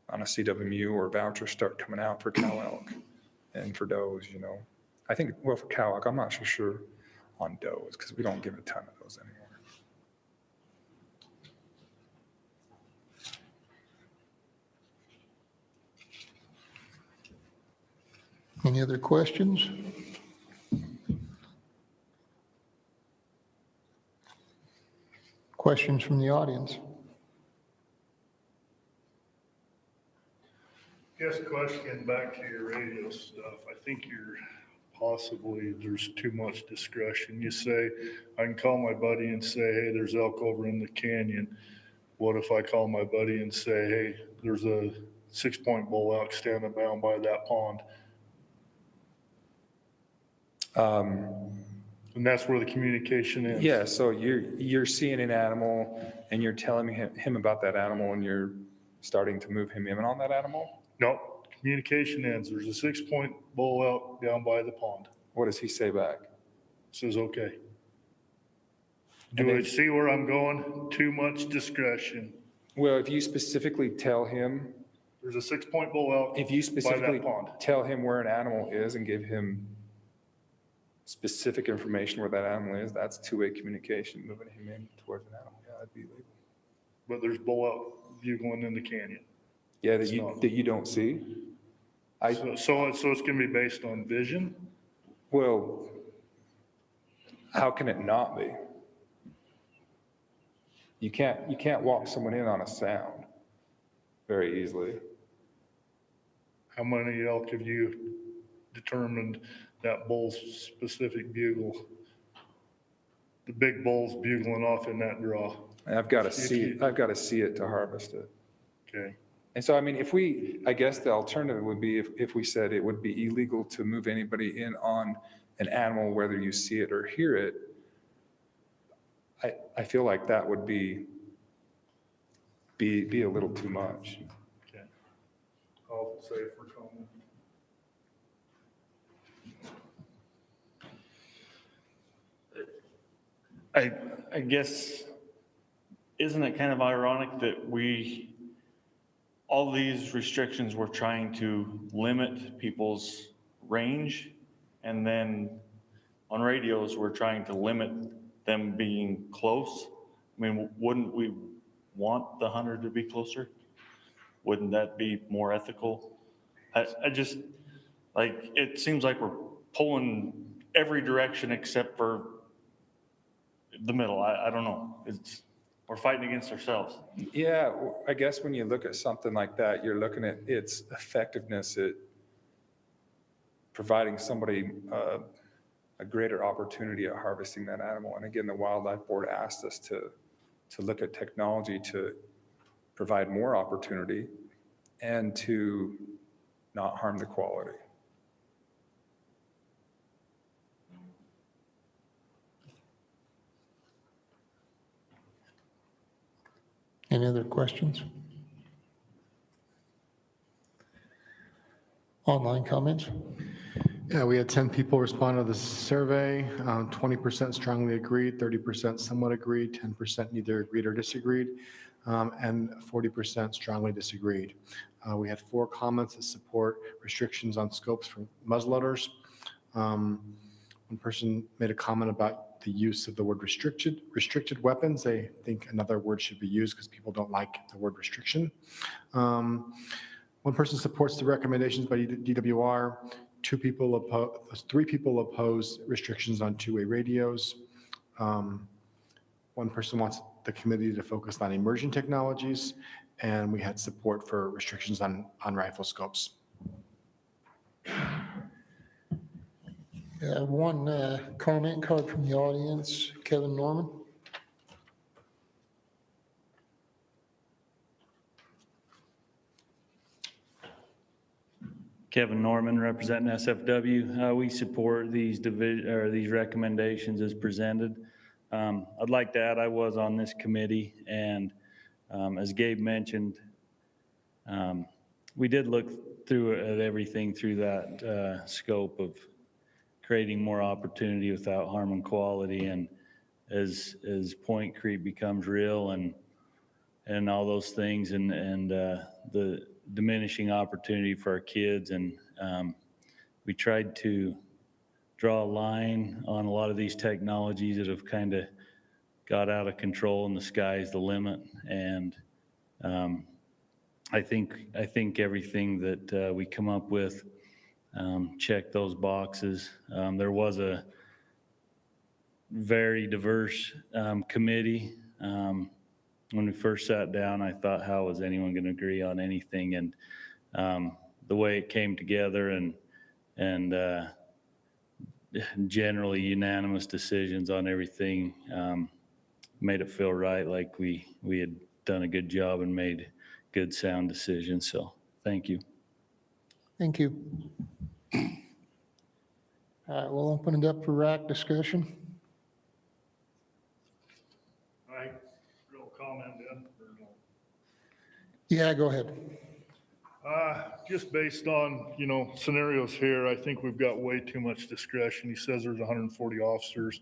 on a CWMU, or vouchers start coming out for cow elk and for does, I think, well, for cow elk, I'm not so sure on does because we don't give a ton of those anymore. Any other questions? Questions from the audience? Yes, question back to your radio stuff. I think there's too much discretion. You say, I can call my buddy and say, hey, there's elk over in the canyon. What if I call my buddy and say, hey, there's a 6-point bull elk standing down by that pond? And that's where the communication is. Yeah, so you're seeing an animal and you're telling him about that animal and you're starting to move him in on that animal? No, communication ends. There's a 6-point bull elk down by the pond. What does he say back? Says, okay. Do I see where I'm going? Too much discretion. Well, if you specifically tell him. There's a 6-point bull elk If you specifically by that pond. tell him where an animal is and give him specific information where that animal is, that's two-way communication, moving him in towards an animal. Yeah, that'd be legal. But there's bull elk bugling in the canyon. Yeah, that you don't see? So it's going to be based on vision? Well, how can it not be? You can't walk someone in on a sound very easily. How many elk have you determined that bull's specific bugle? The big bull's bugling off in that draw. And I've got to see it to harvest it. Okay. And so, I mean, I guess the alternative would be if we said it would be illegal to move anybody in on an animal, whether you see it or hear it, I feel like that would be a little too much. Okay. I'll say for comment. I guess, isn't it kind of ironic that all these restrictions were trying to limit people's range, and then on radios, we're trying to limit them being close? I mean, wouldn't we want the hunter to be closer? Wouldn't that be more ethical? I just, like, it seems like we're pulling every direction except for the middle. I don't know. We're fighting against ourselves. Yeah, I guess when you look at something like that, you're looking at its effectiveness at providing somebody a greater opportunity at harvesting that animal. And again, the Wildlife Board asked us to look at technology to provide more opportunity and to not harm the quality. Any other questions? Online comments? Yeah, we had 10 people respond to the survey. 20% strongly agreed, 30% somewhat agreed, 10% neither agreed or disagreed, and 40% strongly disagreed. We had 4 comments that support restrictions on scopes for muzzleloaders. One person made a comment about the use of the word restricted weapons. They think another word should be used because people don't like the word restriction. One person supports the recommendations by DWR. 3 people oppose restrictions on two-way radios. One person wants the committee to focus on emerging technologies, and we had support for restrictions on rifle scopes. One comment card from the audience, Kevin Norman. Kevin Norman, representing SFW. We support these recommendations as presented. I'd like to add, I was on this committee, and as Gabe mentioned, we did look through at everything through that scope of creating more opportunity without harming quality. And as point creep becomes real and all those things, and the diminishing opportunity for our kids, and we tried to draw a line on a lot of these technologies that have kind of got out of control, and the sky's the limit. And I think everything that we come up with check those boxes. There was a very diverse committee. When we first sat down, I thought, how was anyone going to agree on anything? And the way it came together, and generally unanimous decisions on everything, made it feel right, like we had done a good job and made good, sound decisions. So thank you. Thank you. All right, we'll open it up for RAC discussion. All right, real comment then. Yeah, go ahead. Just based on, scenarios here, I think we've got way too much discretion. He says there's 140 officers.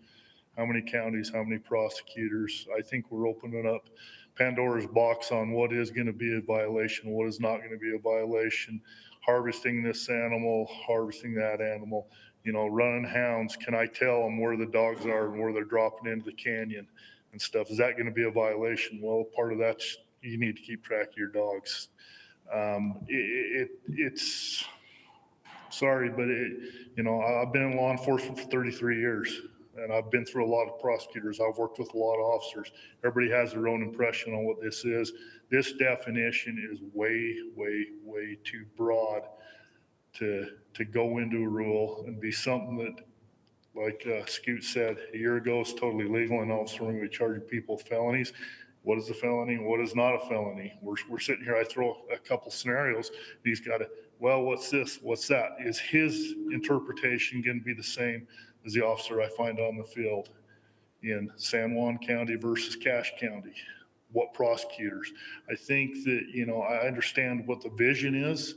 How many counties, how many prosecutors? I think we're opening up Pandora's box on what is going to be a violation, what is not going to be a violation. Harvesting this animal, harvesting that animal, running hounds. Can I tell them where the dogs are and where they're dropping into the canyon and stuff? Is that going to be a violation? Well, part of that's you need to keep track of your dogs. It's sorry, but I've been in law enforcement for 33 years. and I've been through a lot of prosecutors. I've worked with a lot of officers. Everybody has their own impression on what this is. This definition is way, way, way too broad to go into a rule and be something that, like Scoot said, a year ago it's totally legal, and all of a sudden we charge people with felonies. What is a felony? What is not a felony? We're sitting here, I throw a couple scenarios. He's got to, well, what's this? What's that? Is his interpretation going to be the same as the officer I find on the field in San Juan County versus Cache County? What prosecutors? I think that, you know, I understand what the vision is,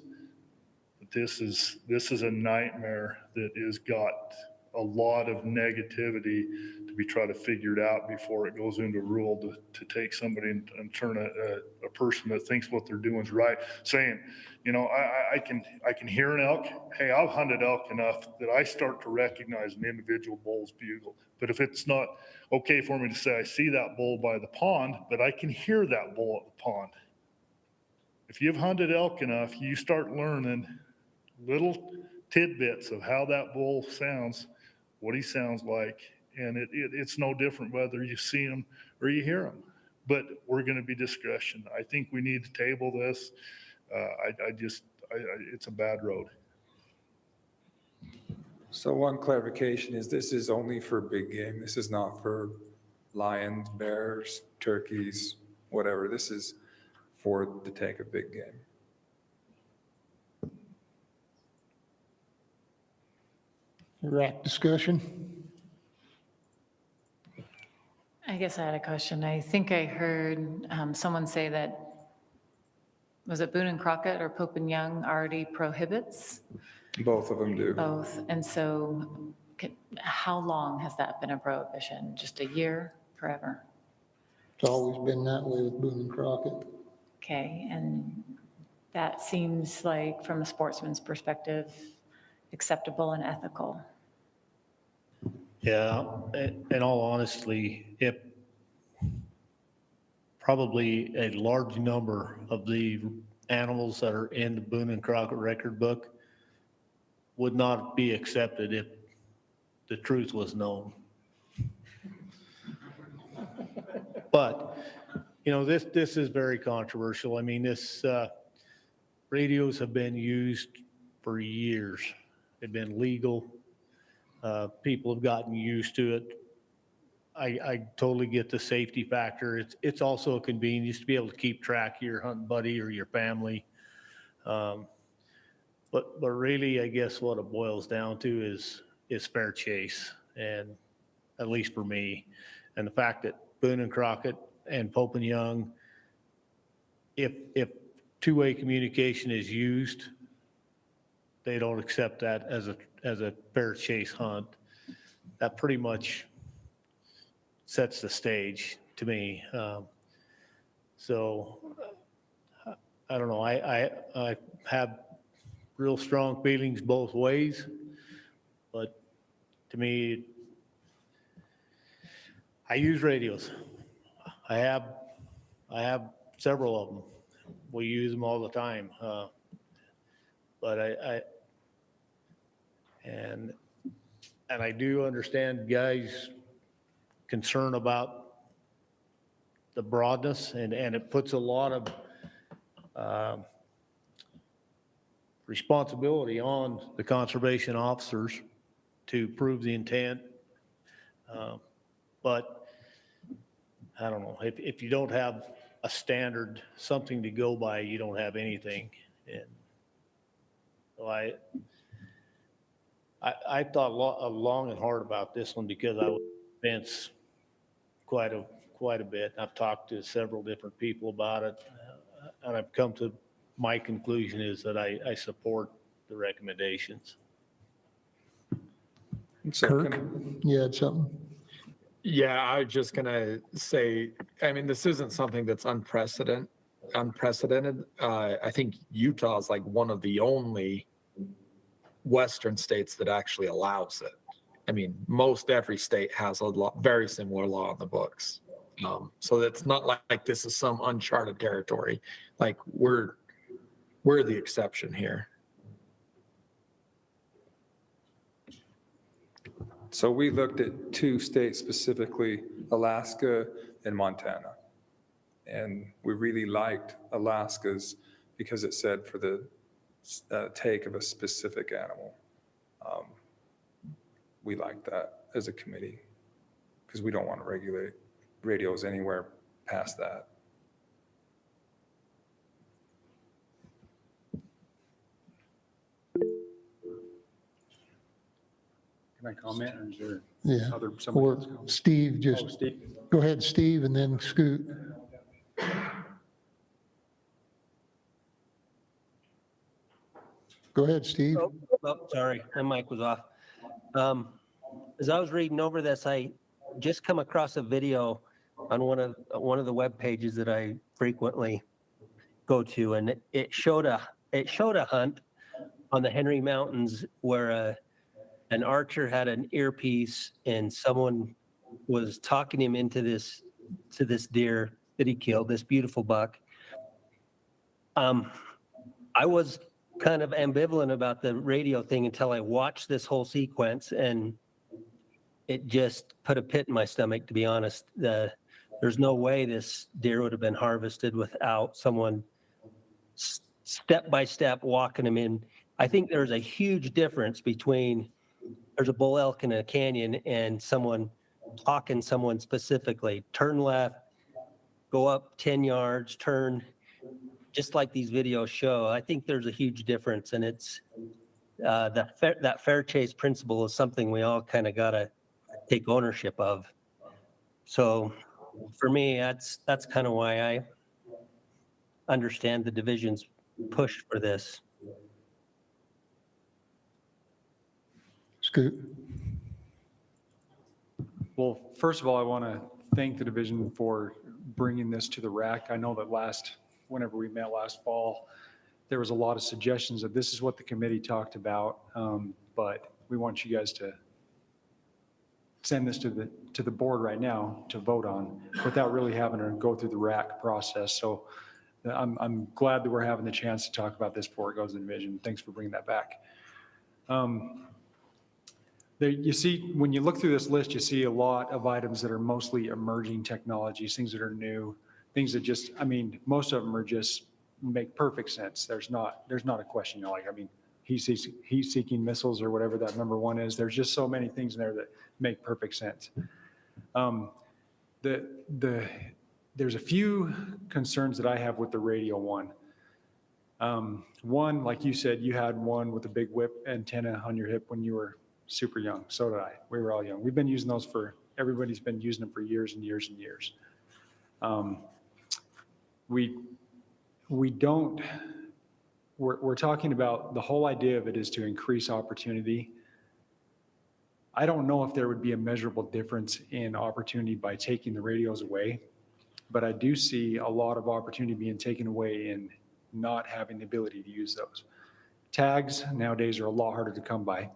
but this is a nightmare that has got a lot of negativity to be trying to figure it out before it goes into rule to take somebody and turn a person that thinks what they're doing is right, saying, you know, I can hear an elk. Hey, I've hunted elk enough that I start to recognize an individual bull's bugle. But if it's not okay for me to say, I see that bull by the pond, but I can hear that bull at the pond. If you've hunted elk enough, you start learning little tidbits of how that bull sounds, what he sounds like, and it's no different whether you see him or you hear him. But we're going to be discretion. I think we need to table this. It's a bad road. So one clarification is this is only for big game. This is not for lions, bears, turkeys, whatever. This is for the take of big game. RAC discussion. I guess I had a question. I think I heard someone say that, was it Boone and Crockett or Pope and Young already prohibits? Both of them do. Both. And so how long has that been a prohibition? Just a year? Forever? It's always been that way with Boone and Crockett. Okay. And that seems like, from a sportsman's perspective, acceptable and ethical. Yeah, in all honesty, if probably a large number of the animals that are in the Boone and Crockett record book would not be accepted if the truth was known. But, you know, this is very controversial. I mean, radios have been used for years. They've been legal. People have gotten used to it. I totally get the safety factor. It's also a convenience to be able to keep track of your hunting buddy or your family. But really, I guess what it boils down to is fair chase, and at least for me, and the fact that Boone and Crockett and Pope and Young, if two-way communication is used, they don't accept that as a fair chase hunt. That pretty much sets the stage to me. So I don't know. I have real strong feelings both ways, but to me, I use radios. I have several of them. We use them all the time. But I do understand guys' concern about the broadness, and it puts a lot of responsibility on the conservation officers to prove the intent. But I don't know, if you don't have a standard, something to go by, you don't have anything. And so I thought long and hard about this one because I was on the fence quite a bit. I've talked to several different people about it, and I've come to my conclusion is that I support the recommendations. Kirk, you had something? Yeah, I was just gonna say, I mean, this isn't something that's unprecedented. I think Utah is like one of the only Western states that actually allows it. I mean, most every state has a very similar law on the books. So it's not like this is some uncharted territory. Like we're the exception here. So we looked at 2 states specifically, Alaska and Montana. And we really liked Alaska's because it said for the take of a specific animal. We like that as a committee because we don't want to regulate radios anywhere past that. Can I comment or is there Yeah. somebody Or else comment? Steve, Oh, just, Steve. go ahead, Steve, and then Scoot. Go ahead, Steve. Oh, sorry, my mic was off. As I was reading over this, I just come across a video on one of the web pages that I frequently go to, and it showed a hunt on the Henry Mountains where an archer had an earpiece and someone was talking him into this deer that he killed, this beautiful buck. I was kind of ambivalent about the radio thing until I watched this whole sequence, and it just put a pit in my stomach, to be honest. There's no way this deer would have been harvested without someone step by step walking him in. I think there's a huge difference between there's a bull elk in a canyon and someone talking someone specifically, turn left, go up 10 yards, turn, just like these videos show. I think there's a huge difference, and it's that fair chase principle is something we all kind of got to take ownership of. So for me, that's kind of why I understand the division's push for this. Scoot. Well, first of all, I want to thank the division for bringing this to the RAC. I know that whenever we met last fall, there was a lot of suggestions that this is what the committee talked about, but we want you guys to send this to the board right now to vote on without really having to go through the RAC process. So I'm glad that we're having the chance to talk about this before it goes to the division. Thanks for bringing that back. You see, when you look through this list, you see a lot of items that are mostly emerging technologies, things that are new, things that just, I mean, most of them are just make perfect sense. There's not a question, heat-seeking missiles or whatever that number 1 is. There's just so many things in there that make perfect sense. There's a few concerns that I have with the radio one. One, like you said, you had one with a big whip antenna on your hip when you were super young. So did I. We were all young. We've been using those everybody's been using them for years and years and years. We're talking about the whole idea of it is to increase opportunity. I don't know if there would be a measurable difference in opportunity by taking the radios away, but I do see a lot of opportunity being taken away in not having the ability to use those. Tags nowadays are a lot harder to come by.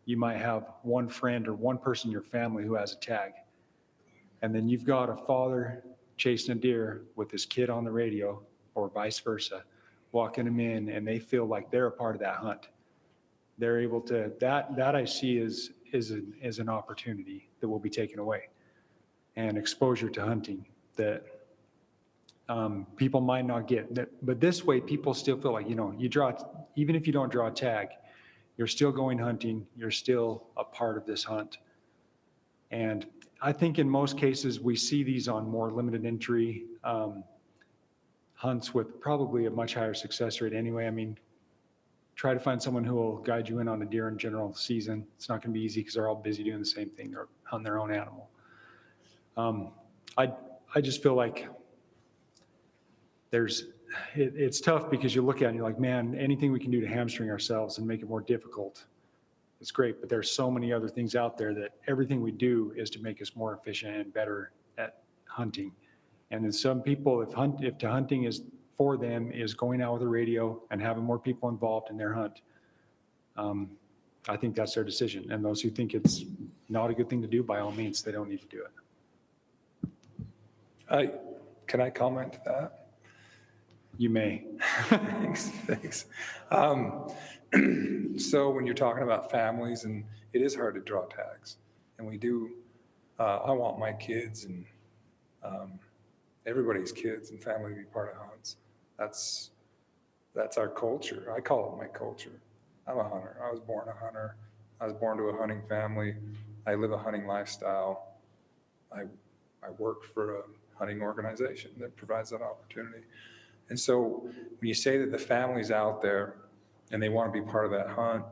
You might have one friend or one person in your family who has a tag. And then you've got a father chasing a deer with his kid on the radio or vice versa, walking them in, and they feel like they're a part of that hunt. They're able to, that I see is an opportunity that will be taken away, and exposure to hunting that people might not get. But this way, people still feel like, even if you don't draw a tag, you're still going hunting, you're still a part of this hunt. And I think in most cases, we see these on more limited entry hunts with probably a much higher success rate anyway. I mean, try to find someone who will guide you in on a deer in general season. It's not going to be easy because they're all busy doing the same thing or hunting their own animal. I just feel like it's tough because you look at it and you're like, man, anything we can do to hamstring ourselves and make it more difficult, it's great. But there's so many other things out there that everything we do is to make us more efficient and better at hunting. And then some people, if hunting is for them is going out with a radio and having more people involved in their hunt, I think that's their decision. And those who think it's not a good thing to do, by all means, they don't need to do it. Can I comment to that? You may. Thanks. So when you're talking about families, and it is hard to draw tags, And we do, I want my kids and everybody's kids and family to be part of hunts. That's our culture. I call it my culture. I'm a hunter. I was born a hunter. I was born to a hunting family. I live a hunting lifestyle. I work for a hunting organization that provides that opportunity. And so when you say that the family's out there and they want to be part of that hunt,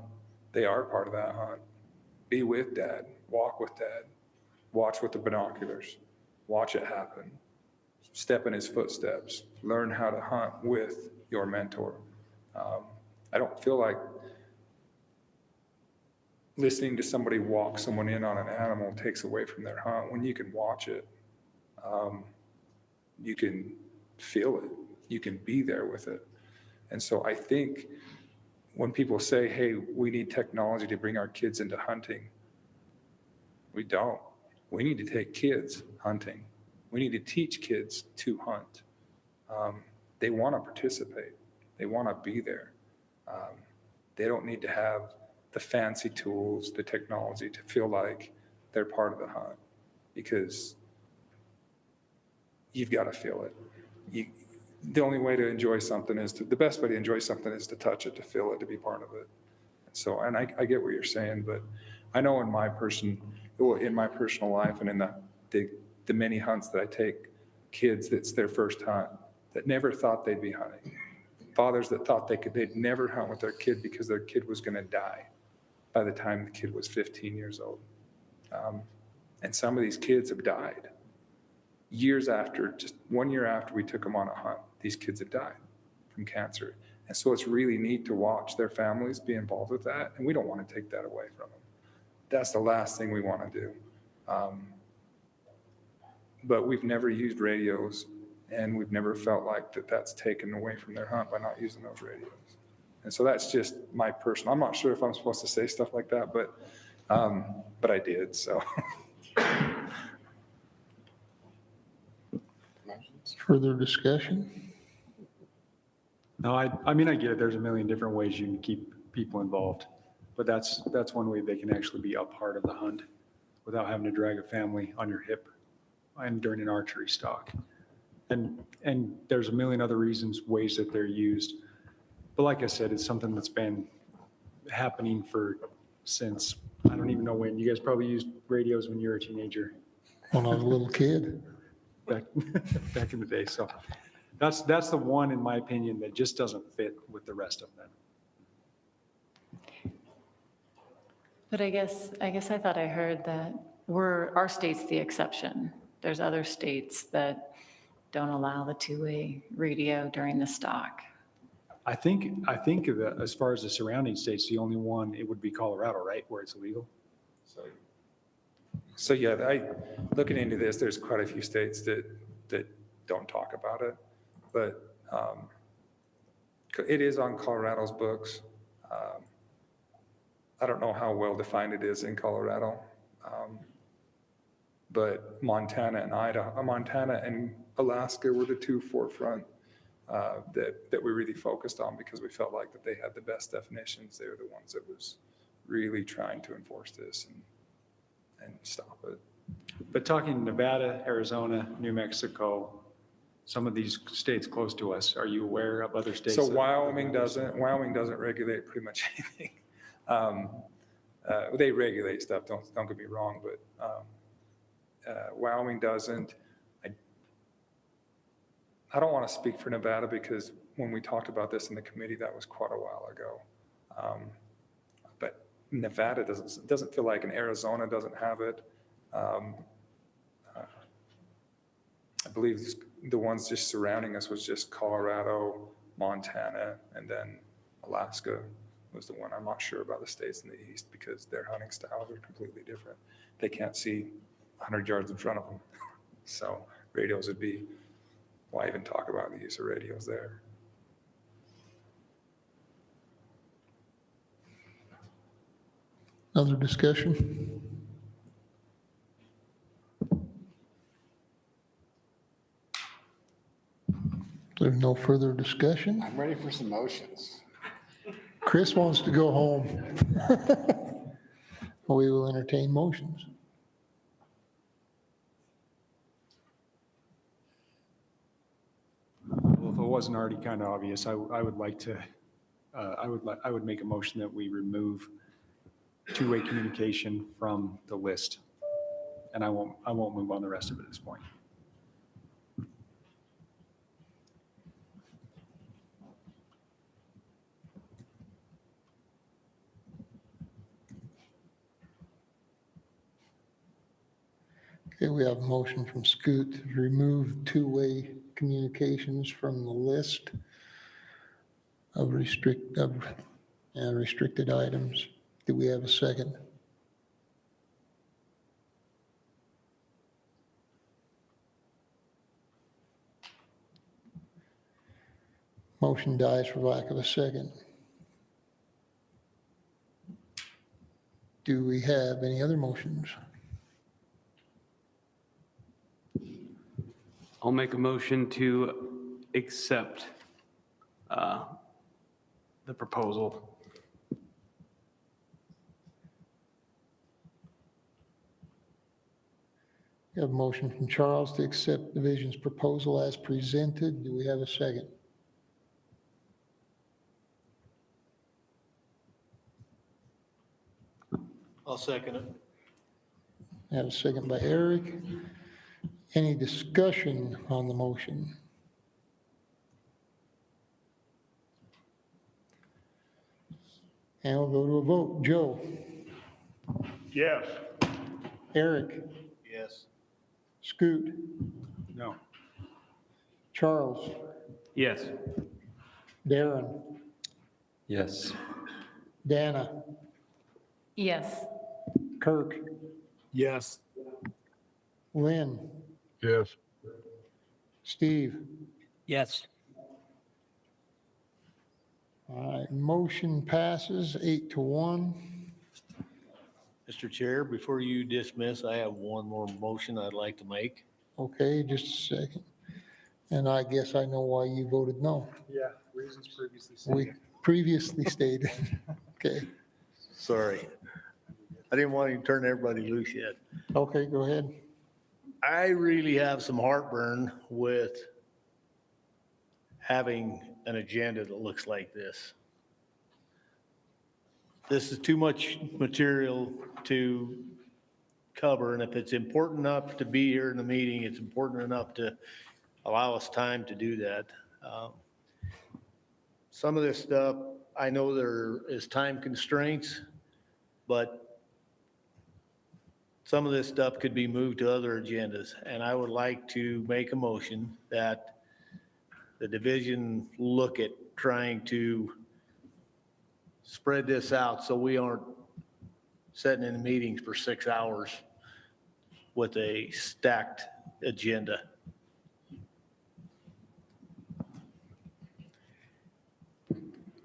they are part of that hunt. Be with dad, walk with dad, watch with the binoculars, watch it happen, step in his footsteps, learn how to hunt with your mentor. I don't feel like listening to somebody walk someone in on an animal takes away from their hunt. When you can watch it, you can feel it, you can be there with it. And so I think when people say, hey, we need technology to bring our kids into hunting, we don't. We need to take kids hunting. We need to teach kids to hunt. They want to participate. They want to be there. They don't need to have the fancy tools, the technology to feel like they're part of the hunt, because you've got to feel it. The only way to enjoy something is the best way to enjoy something is to touch it, to feel it, to be part of it. So, and I get what you're saying, but I know in my personal life and in the many hunts that I take, kids that's their first hunt that never thought they'd be hunting. Fathers that thought they'd never hunt with their kid because their kid was going to die by the time the kid was 15 years old. And some of these kids have died. Years after, just 1 year after we took them on a hunt, these kids have died from cancer. And so it's really neat to watch their families be involved with that, and we don't want to take that away from them. That's the last thing we want to do. But we've never used radios, and we've never felt like that's taken away from their hunt by not using those radios. And so that's just my personal, I'm not sure if I'm supposed to say stuff like that, but I did, so. Further discussion? No, I mean, I get it. There's a million different ways you can keep people involved, but that's one way they can actually be a part of the hunt without having to drag a family on your hip and during an archery stock. And there's a million other ways that they're used. But like I said, it's something that's been happening since, I don't even know when. You guys probably used radios when you were a teenager. When I was a little kid. Back in the day. So that's the one, in my opinion, that just doesn't fit with the rest of them. But I guess I thought I heard that our state's the exception. There's other states that don't allow the two-way radio during the stock. I think that as far as the surrounding states, the only one, it would be Colorado, right, where it's illegal? So yeah, looking into this, there's quite a few states that don't talk about it, but it is on Colorado's books. I don't know how well defined it is in Colorado, but Montana and Alaska were the two forefront that we really focused on because we felt like that they had the best definitions. They were the ones that was really trying to enforce this and stop it. But talking Nevada, Arizona, New Mexico, some of these states close to us, are you aware of other states? So Wyoming doesn't regulate pretty much anything. They regulate stuff, don't get me wrong, but Wyoming doesn't. I don't want to speak for Nevada because when we talked about this in the committee, that was quite a while ago. But Nevada doesn't feel like, and Arizona doesn't have it. I believe the ones just surrounding us was just Colorado, Montana, and then Alaska was the one. I'm not sure about the states in the east because their hunting styles are completely different. They can't see 100 yards in front of them. So radios would be, why even talk about the use of radios there? Other discussion? There's no further discussion. I'm ready for some motions. Chris wants to go home. We will entertain motions. it wasn't already kind of obvious, I would like to, I would make a motion that we remove two-way communication from the list. And I won't move on the rest of it at this point. Okay, we have a motion from Scoot to remove two-way communications from the list of restricted items. Do we have a second? Motion dies for lack of a second. Do we have any other motions? I'll make a motion to accept the proposal. We have a motion from Charles to accept division's proposal as presented. Do we have a second? I'll second it. I have a second by Eric. Any discussion on the motion? And we'll go to a vote. Joe? Yes. Eric? Yes. Scoot? No. Charles? Yes. Darren? Yes. Dana? Yes. Kirk? Yes. Lynn? Yes. Steve? Yes. All right, motion passes 8-1. Mr. Chair, before you dismiss, I have one more motion I'd like to make. Okay, just a second. And I guess I know why you voted no. Yeah, reasons previously We stated. previously stated. Okay, Sorry. I didn't want to turn everybody loose yet. okay, go ahead. I really have some heartburn with having an agenda that looks like this. This is too much material to cover, and if it's important enough to be here in the meeting, it's important enough to allow us time to do that. Some of this stuff, I know there is time constraints, but some of this stuff could be moved to other agendas, and I would like to make a motion that the division look at trying to spread this out so we aren't sitting in meetings for 6 hours with a stacked agenda.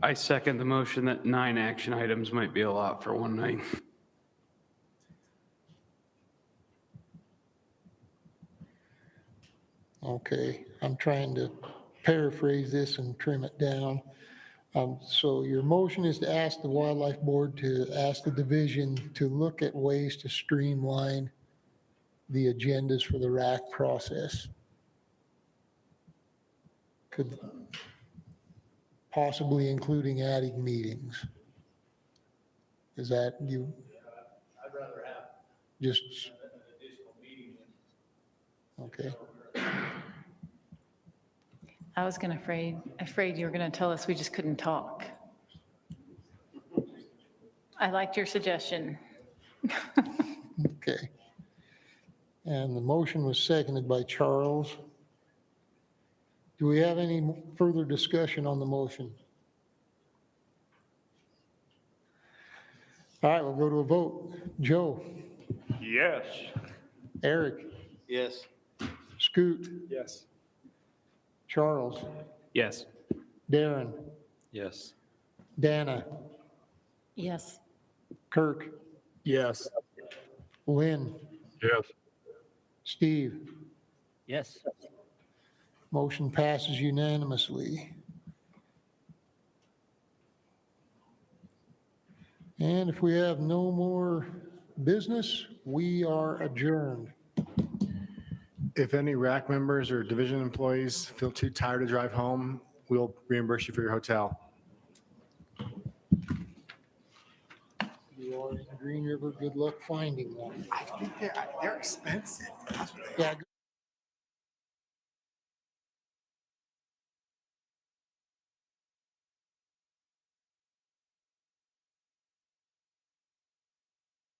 I second the motion that 9 action items might be a lot for one night. Okay, I'm trying to paraphrase this and trim it down. So your motion is to ask the Wildlife Board to ask the division to look at ways to streamline the agendas for the RAC process. Could possibly including adding meetings. Is that you? I'd rather have Just, an additional meeting. okay. I was afraid you were going to tell us we just couldn't talk. I liked your suggestion. Okay. And the motion was seconded by Charles. Do we have any further discussion on the motion? All right, we'll go to a vote. Joe? Yes. Eric? Yes. Scoot? Yes. Charles? Yes. Darren? Yes. Dana? Yes. Kirk? Yes. Lynn? Yes. Steve? Yes. Motion passes unanimously. And if we have no more business, we are adjourned. If any RAC members or division employees feel too tired to drive home, we'll reimburse you for your hotel. You are in Green River, good luck finding one. I think they're expensive. Yeah,